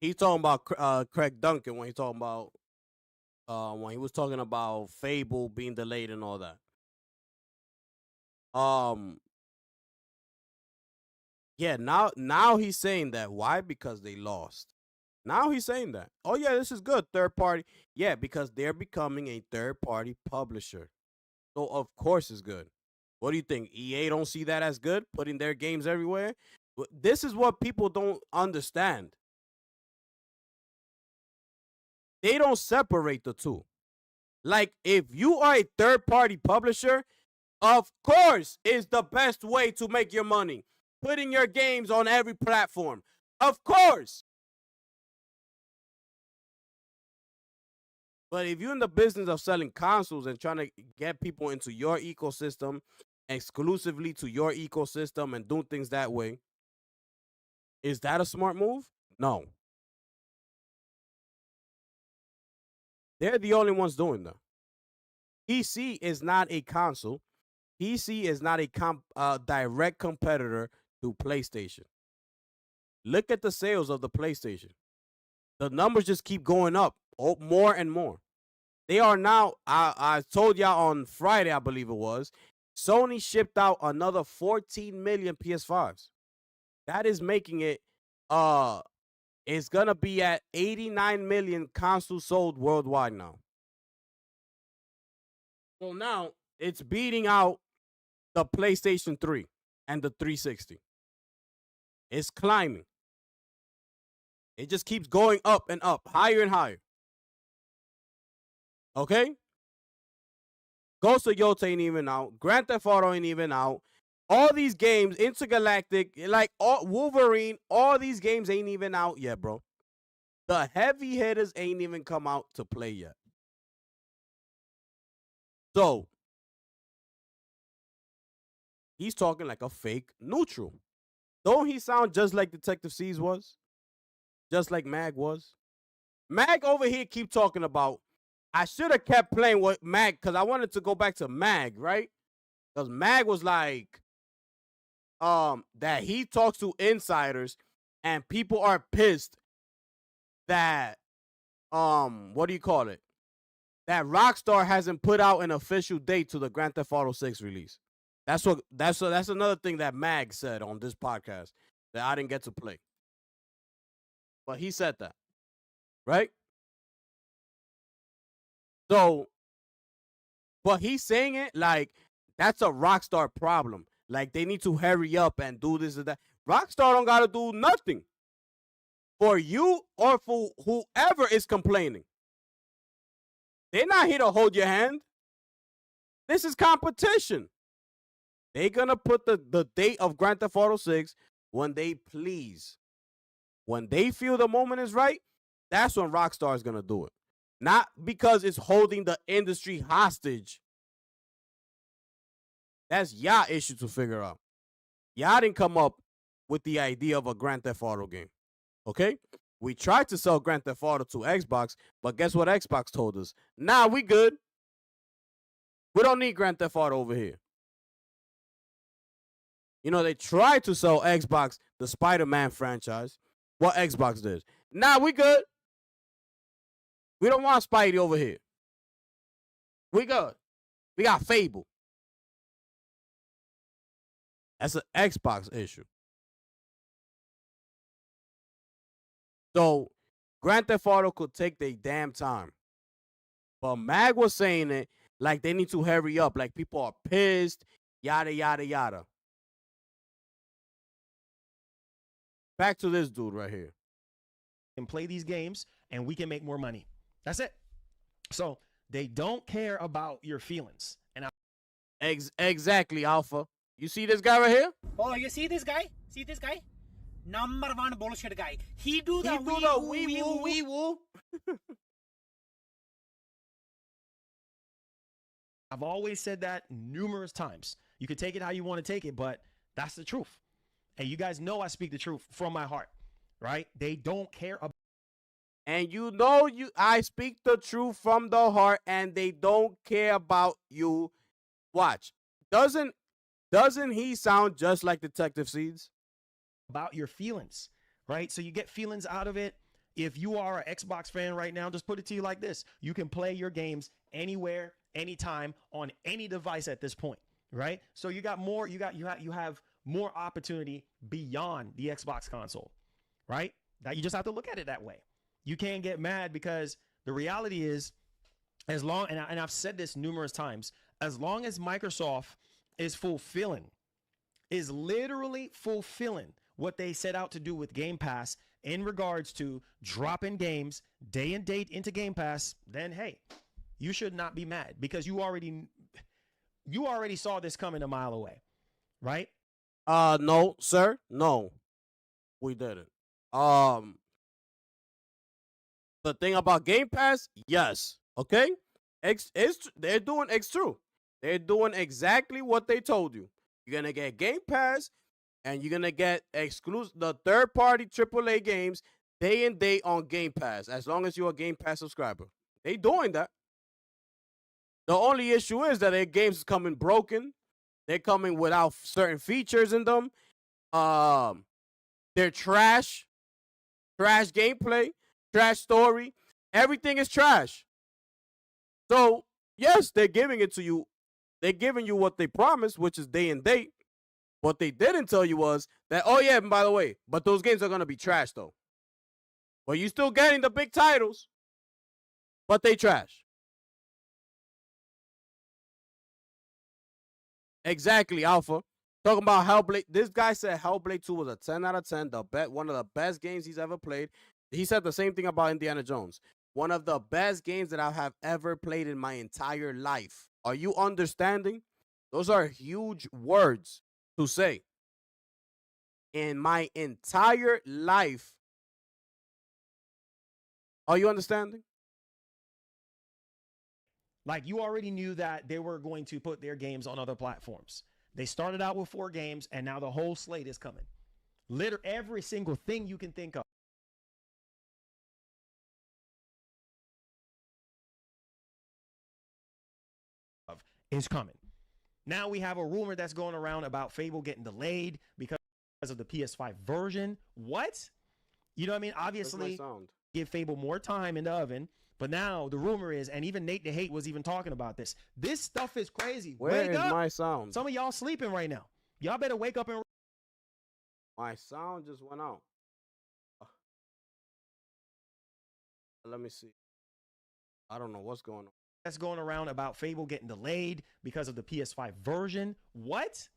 S1: He's talking about Craig Duncan when he was talking about Fable being delayed and all that. Yeah, now he's saying that. Why? Because they lost. Now he's saying that. Oh yeah, this is good. Third party. Yeah, because they're becoming a third party publisher. So of course it's good. What do you think? EA don't see that as good, putting their games everywhere? This is what people don't understand. They don't separate the two. Like, if you are a third-party publisher, of course it's the best way to make your money. Putting your games on every platform. Of course. But if you're in the business of selling consoles and trying to get people into your ecosystem, exclusively to your ecosystem and doing things that way, is that a smart move? No. They're the only ones doing that. PC is not a console. PC is not a direct competitor to PlayStation. Look at the sales of the PlayStation. The numbers just keep going up more and more. They are now, I told y'all on Friday, I believe it was, Sony shipped out another 14 million PS5s. That is making it It's gonna be at 89 million consoles sold worldwide now. So now it's beating out the PlayStation 3 and the 360. It's climbing. It just keeps going up and up, higher and higher. Okay? Ghost of Yotei ain't even out. Grand Theft Auto ain't even out. All these games, Intergalactic, like Wolverine, all these games ain't even out yet, bro. The heavy hitters ain't even come out to play yet. So, he's talking like a fake neutral. Don't he sound just like Detective Seas was? Just like Mag was? Mag over here keep talking about, I should have kept playing with Mag because I wanted to go back to Mag, right? Because Mag was like, that he talks to insiders and people are pissed that, what do you call it? That Rockstar hasn't put out an official date to the Grand Theft Auto 6 release. That's another thing that Mag said on this podcast that I didn't get to play. But he said that, right? So, but he's saying it like that's a Rockstar problem. Like they need to hurry up and do this and that. Rockstar don't gotta do nothing for you or for whoever is complaining. They're not here to hold your hand. This is competition. They're gonna put the date of Grand Theft Auto 6 when they please. When they feel the moment is right, that's when Rockstar is gonna do it. Not because it's holding the industry hostage. That's y'all issue to figure out. Y'all didn't come up with the idea of a Grand Theft Auto game. Okay? We tried to sell Grand Theft Auto to Xbox, but guess what Xbox told us? Nah, we good. We don't need Grand Theft Auto over here. You know, they tried to sell Xbox the Spider-Man franchise. What Xbox did? Nah, we good. We don't want Spidey over here. We good. We got Fable. That's an Xbox issue. So, Grand Theft Auto could take their damn time. But Mag was saying it like they need to hurry up. Like people are pissed. Yada, yada, yada. Back to this dude right here.
S11: And play these games and we can make more money. That's it. So they don't care about your feelings. And
S1: exactly, Alpha. You see this guy right here?
S10: Oh, you see this guy? See this guy? Number one bullshit guy. He do the
S1: wee woo.
S11: I've always said that numerous times. You can take it how you want to take it, but that's the truth. And you guys know I speak the truth from my heart, right? They don't care about.
S1: And you know I speak the truth from the heart, and they don't care about you. Watch. Doesn't he sound just like Detective Seeds?
S11: About your feelings, right? So you get feelings out of it. If you are an Xbox fan right now, just put it to you like this. You can play your games anywhere, anytime, on any device at this point, right? So you got more, you have more opportunity beyond the Xbox console, right? That you just have to look at it that way. You can't get mad because the reality is, as long, and I've said this numerous times, as long as Microsoft is literally fulfilling what they set out to do with Game Pass in regards to dropping games day and date into Game Pass, then hey, you should not be mad because you already saw this coming a mile away, right?
S1: No, sir. No, we didn't. The thing about Game Pass, yes, okay, they're doing true. They're doing exactly what they told you. You're gonna get Game Pass, and you're gonna get the third-party AAA games day and date on Game Pass, as long as you're a Game Pass subscriber. They doing that. The only issue is that their games is coming broken. They're coming without certain features in them. They're trash gameplay, trash story. Everything is trash. So, yes, they're giving it to you. They're giving you what they promised, which is day and date. What they didn't tell you was that, oh, yeah, and by the way, but those games are going to be trash, though. Well, you still getting the big titles, but they trash. Exactly, Alpha. Talking about Hellblade. This guy said Hellblade 2 was a 10 out of 10. One of the best games he's ever played. He said the same thing about Indiana Jones. One of the best games that I have ever played in my entire life. Are you understanding? Those are huge words to say. In my entire life. Are you understanding?
S11: Like, you already knew that they were going to put their games on other platforms. They started out with 4 games, and now the whole slate is coming. Literally every single thing you can think of is coming. Now we have a rumor that's going around about Fable getting delayed because of the PS5 version. What? You know what I mean? Obviously, give Fable more time in the oven. But now the rumor is, and even Nate the Hate was even talking about this. This stuff is crazy.
S1: Where is my sound?
S11: Some of y'all sleeping right now. Y'all better wake up and.
S1: My sound just went out. Let me see. I don't know what's going on.
S11: That's going around about Fable getting delayed because of the PS5 version. What?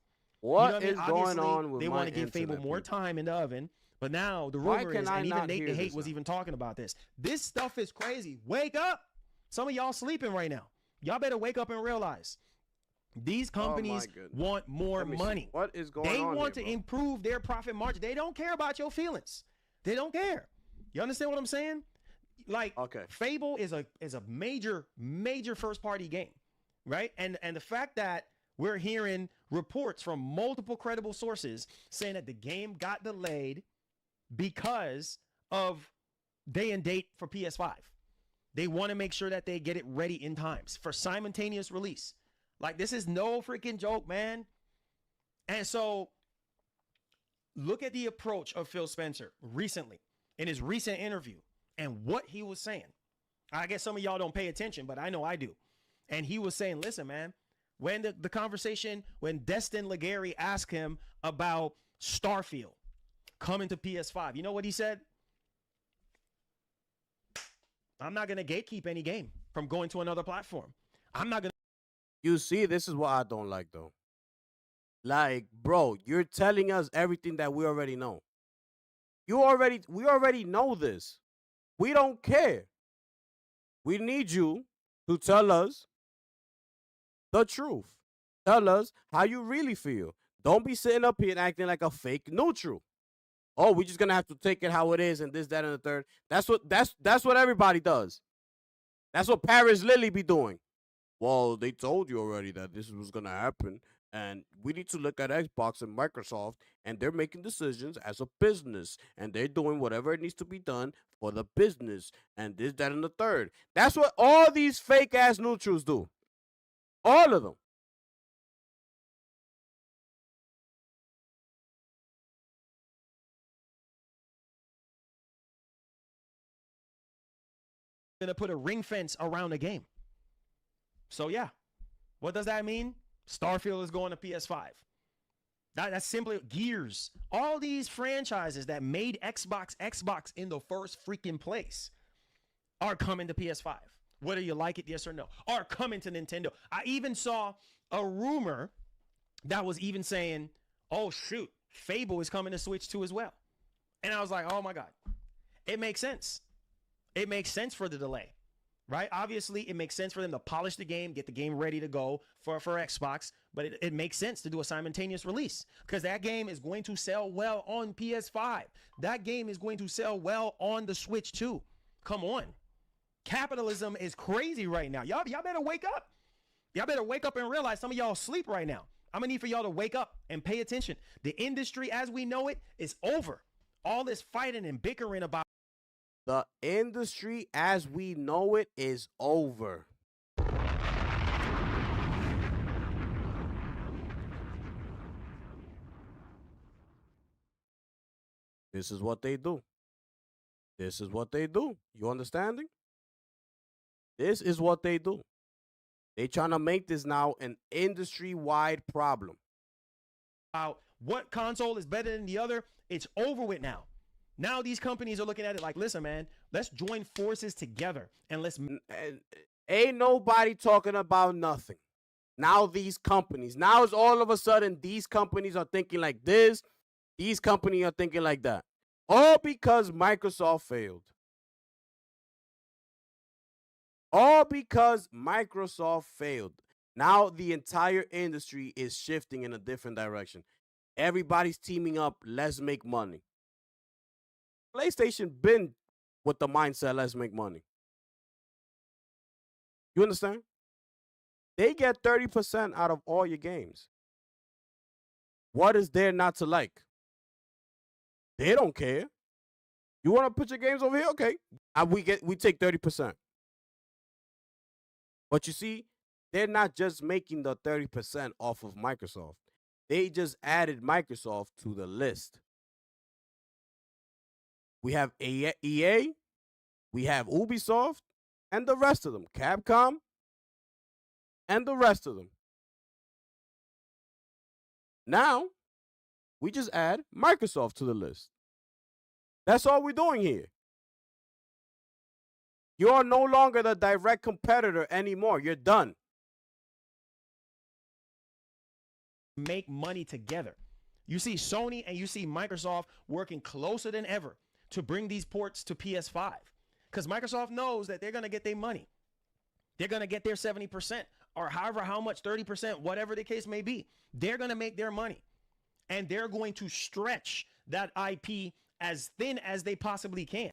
S1: What is going on with
S11: they want to give Fable more time in the oven. But now the rumor is, and even Nate the Hate was even talking about this. This stuff is crazy. Wake up. Some of y'all sleeping right now. Y'all better wake up and realize these companies want more money.
S1: What is going on?
S11: They want to improve their profit margin. They don't care about your feelings. They don't care. You understand what I'm saying? Like, Fable is a major first party game, right? And the fact that we're hearing reports from multiple credible sources saying that the game got delayed because of day and date for PS5. They want to make sure that they get it ready in times for simultaneous release. Like, this is no freaking joke, man. And so look at the approach of Phil Spencer recently in his recent interview and what he was saying. I guess some of y'all don't pay attention, but I know I do. And he was saying, listen, man, when the conversation, when Destin Legary asked him about Starfield coming to PS5, you know what he said? I'm not going to gatekeep any game from going to another platform. I'm not going to.
S1: You see, this is what I don't like, though. Like, bro, you're telling us everything that we already know. We already know this. We don't care. We need you to tell us the truth. Tell us how you really feel. Don't be sitting up here and acting like a fake neutral. Oh, we're just gonna have to take it how it is and this, that, and the third. That's what everybody does. That's what Paris Lily be doing. Well, they told you already that this was gonna happen, and we need to look at Xbox and Microsoft, and they're making decisions as a business, and they're doing whatever it needs to be done for the business, and this, that, and the third. That's what all these fake ass neutrals do. All of them.
S11: Going to put a ring fence around the game. So yeah, what does that mean? Starfield is going to PS5. That's simply Gears. All these franchises that made Xbox in the first freaking place are coming to PS5. Whether you like it, yes or no, are coming to Nintendo. I even saw a rumor that was even saying, oh shoot, Fable is coming to Switch 2 as well. And I was like, oh my God, it makes sense. It makes sense for the delay, right? Obviously, it makes sense for them to polish the game, get the game ready to go for Xbox, but it makes sense to do a simultaneous release because that game is going to sell well on PS5. That game is going to sell well on the Switch too. Come on. Capitalism is crazy right now. Y'all better wake up. Y'all better wake up and realize some of y'all sleep right now. I'm going to need for y'all to wake up and pay attention. The industry as we know it is over. All this fighting and bickering about
S1: the industry as we know it is over. This is what they do. This is what they do. You understanding? This is what they do. They trying to make this now an industry-wide problem.
S11: What console is better than the other? It's over with now. Now these companies are looking at it like, listen, man, let's join forces together and let's.
S1: Ain't nobody talking about nothing. Now these companies, now it's all of a sudden these companies are thinking like this. These companies are thinking like that. All because Microsoft failed. All because Microsoft failed. Now the entire industry is shifting in a different direction. Everybody's teaming up. Let's make money. PlayStation been with the mindset, let's make money. You understand? They get 30% out of all your games. What is there not to like? They don't care. You want to put your games over here? Okay. We take 30%. But you see, they're not just making the 30% off of Microsoft. They just added Microsoft to the list. We have EA, we have Ubisoft, and the rest of them. Capcom, and the rest of them. Now, we just add Microsoft to the list. That's all we're doing here. You are no longer the direct competitor anymore. You're done.
S11: Make money together. You see Sony and you see Microsoft working closer than ever to bring these ports to PS5 because Microsoft knows that they're going to get their money. They're going to get their 70% or however how much, 30%, whatever the case may be. They're going to make their money and they're going to stretch that IP as thin as they possibly can.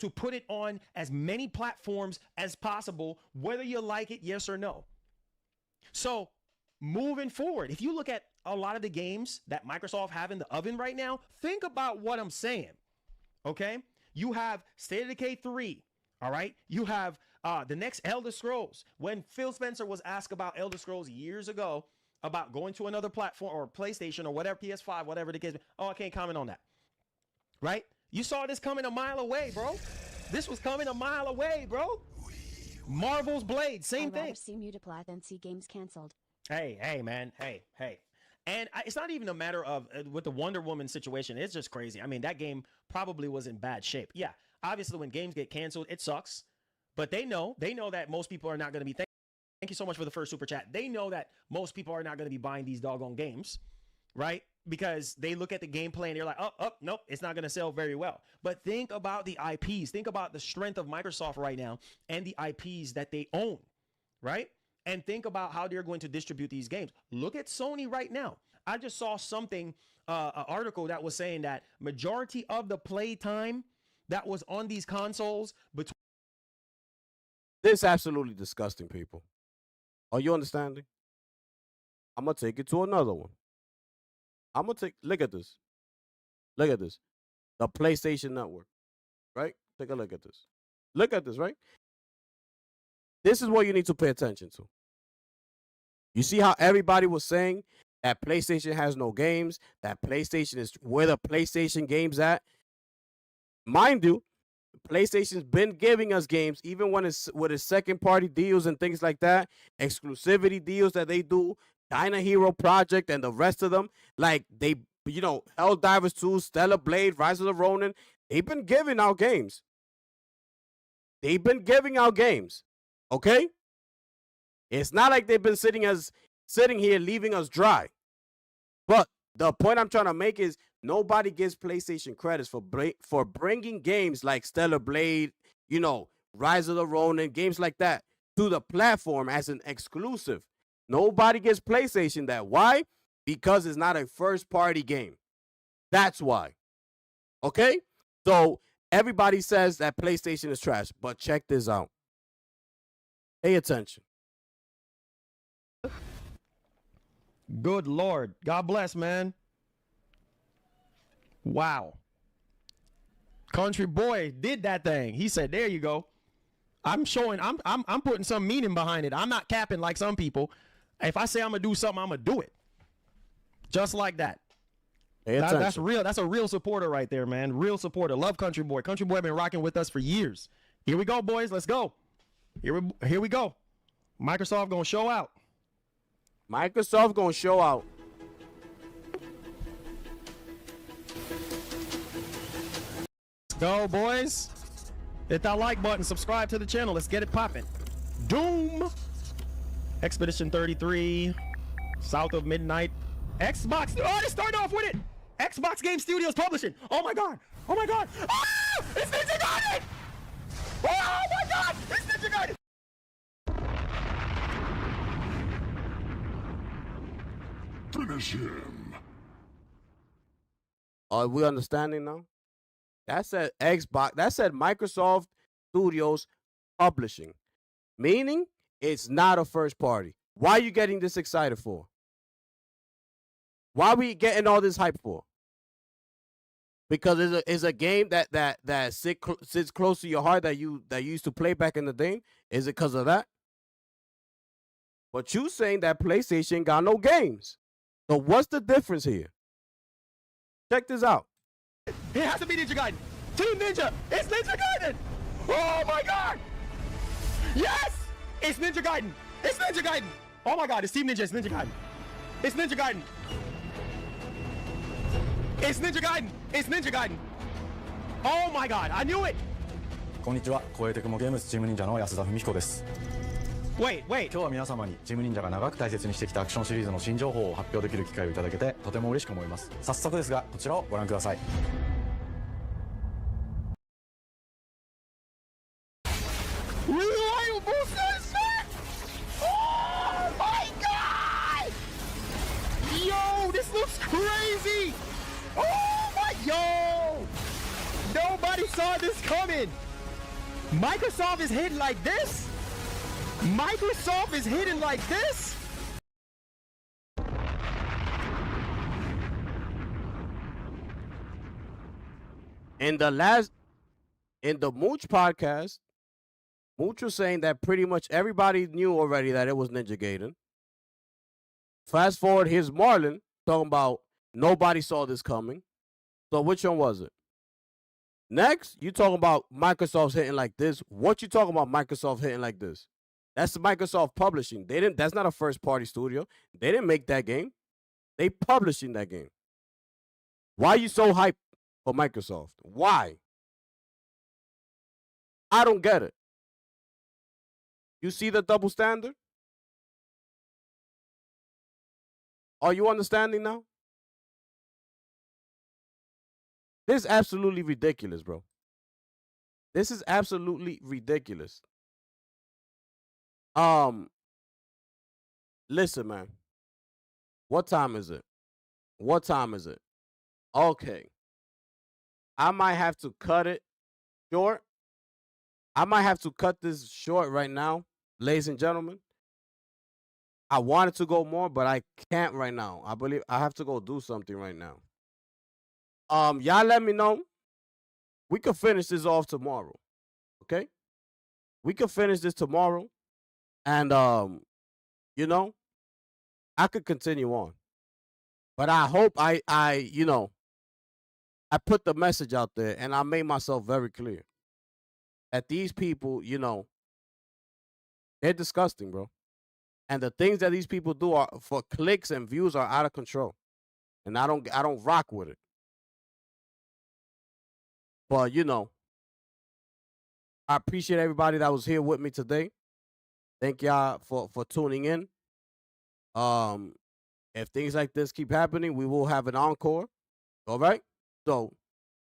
S11: To put it on as many platforms as possible, whether you like it, yes or no. So moving forward, if you look at a lot of the games that Microsoft have in the oven right now, think about what I'm saying. Okay? You have State of Decay 3. All right? You have the next Elder Scrolls. When Phil Spencer was asked about Elder Scrolls years ago about going to another platform or PlayStation or whatever, PS5, whatever the case. Oh, I can't comment on that. Right? You saw this coming a mile away, bro. This was coming a mile away, bro. Marvel's Blade, same thing.
S12: I'd rather see multiply than see games canceled.
S11: Hey, man. Hey. And it's not even a matter of with the Wonder Woman situation. It's just crazy. I mean, that game probably was in bad shape. Yeah, obviously when games get canceled, it sucks. But they know that most people are not going to be. Thank you so much for the first super chat. They know that most people are not going to be buying these doggone games, right? Because they look at the gameplay and they're like, oh, nope, it's not going to sell very well. But think about the IPs. Think about the strength of Microsoft right now and the IPs that they own, right? And think about how they're going to distribute these games. Look at Sony right now. I just saw something, an article that was saying that majority of the play time that was on these consoles between.
S1: This is absolutely disgusting, people. Are you understanding? I'm going to take it to another one. Look at this. Look at this. The PlayStation Network, right? Take a look at this. Look at this, right? This is what you need to pay attention to. You see how everybody was saying that PlayStation has no games, that PlayStation is where the PlayStation games at? Mind you, PlayStation's been giving us games, even when it's with its second-party deals and things like that, exclusivity deals that they do, Dyna Hero Project and the rest of them, like they, Helldivers 2, Stellar Blade, Rise of the Ronin, they've been giving out games. Okay? It's not like they've been sitting here leaving us dry. But the point I'm trying to make is nobody gives PlayStation credits for bringing games like Stellar Blade, Rise of the Ronin, games like that to the platform as an exclusive. Nobody gives PlayStation that. Why? Because it's not a first-party game. That's why. Okay? So everybody says that PlayStation is trash, but check this out. Pay attention.
S11: Good Lord. God bless, man. Wow. Country boy did that thing. He said, there you go. I'm putting some meaning behind it. I'm not capping like some people. If I say I'm going to do something, I'm going to do it. Just like that. That's real. That's a real supporter right there, man. Real supporter. Love Country Boy. Country Boy been rocking with us for years. Here we go, boys. Let's go. Here we go. Microsoft gonna show out.
S1: Microsoft gonna show out.
S11: Let's go, boys. Hit that like button. Subscribe to the channel. Let's get it popping. Doom. Expedition 33. South of Midnight. Xbox. Oh, they started off with it. Xbox Game Studios Publishing. Oh my god. Oh my god. Ah! It's Ninja Gaiden! Oh my god! It's Ninja Gaiden!
S2: Finish him.
S1: Are we understanding now? That said Xbox. That said Microsoft Studios Publishing. Meaning it's not a first party. Why are you getting this excited for? Why are we getting all this hype for? Because it's a game that sits close to your heart that you used to play back in the day. Is it because of that? But you saying that PlayStation got no games. So what's the difference here? Check this out.
S11: It has to be Ninja Gaiden. Team Ninja. It's Ninja Gaiden. Oh my god. Yes. It's Ninja Gaiden. It's Ninja Gaiden. Oh my god. It's Team Ninja. It's Ninja Gaiden. It's Ninja Gaiden. It's Ninja Gaiden. It's Ninja Gaiden. Oh my god. I knew it.
S13: こんにちは、声テクモゲームズチーム忍者の安田文彦です。
S11: Wait.
S13: 今日は皆様にチーム忍者が長く大切にしてきたアクションシリーズの新情報を発表できる機会をいただけてとても嬉しく思います。早速ですが、こちらをご覧ください。
S11: Reliable sunset! Oh my god! Yo, this looks crazy! Oh my yo! Nobody saw this coming! Microsoft is hidden like this? Microsoft is hidden like this?
S1: In the Mooch podcast, Mooch was saying that pretty much everybody knew already that it was Ninja Gaiden. Fast forward, here's Marlon talking about nobody saw this coming. So which one was it? Next, you talking about Microsoft's hitting like this. What you talking about Microsoft hitting like this? That's Microsoft publishing. That's not a first party studio. They didn't make that game. They publishing that game. Why are you so hyped for Microsoft? Why? I don't get it. You see the double standard? Are you understanding now? This is absolutely ridiculous, bro. This is absolutely ridiculous. Listen, man. What time is it? What time is it? Okay. I might have to cut it short. I might have to cut this short right now, ladies and gentlemen. I wanted to go more, but I can't right now. I believe I have to go do something right now. Y'all let me know. We could finish this off tomorrow. Okay? We could finish this tomorrow. And you know, I could continue on. But I hope I put the message out there and I made myself very clear that these people, they're disgusting, bro. And the things that these people do are for clicks and views are out of control. And I don't rock with it. But I appreciate everybody that was here with me today. Thank y'all for tuning in. If things like this keep happening, we will have an encore. All right? So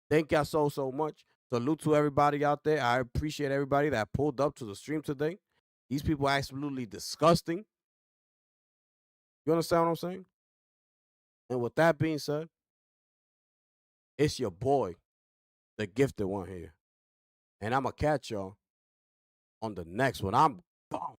S1: thank y'all so much. Salute to everybody out there. I appreciate everybody that pulled up to the stream today. These people are absolutely disgusting. You understand what I'm saying? And with that being said, it's your boy, the gifted one here. And I'm going to catch y'all on the next one. I'm gone.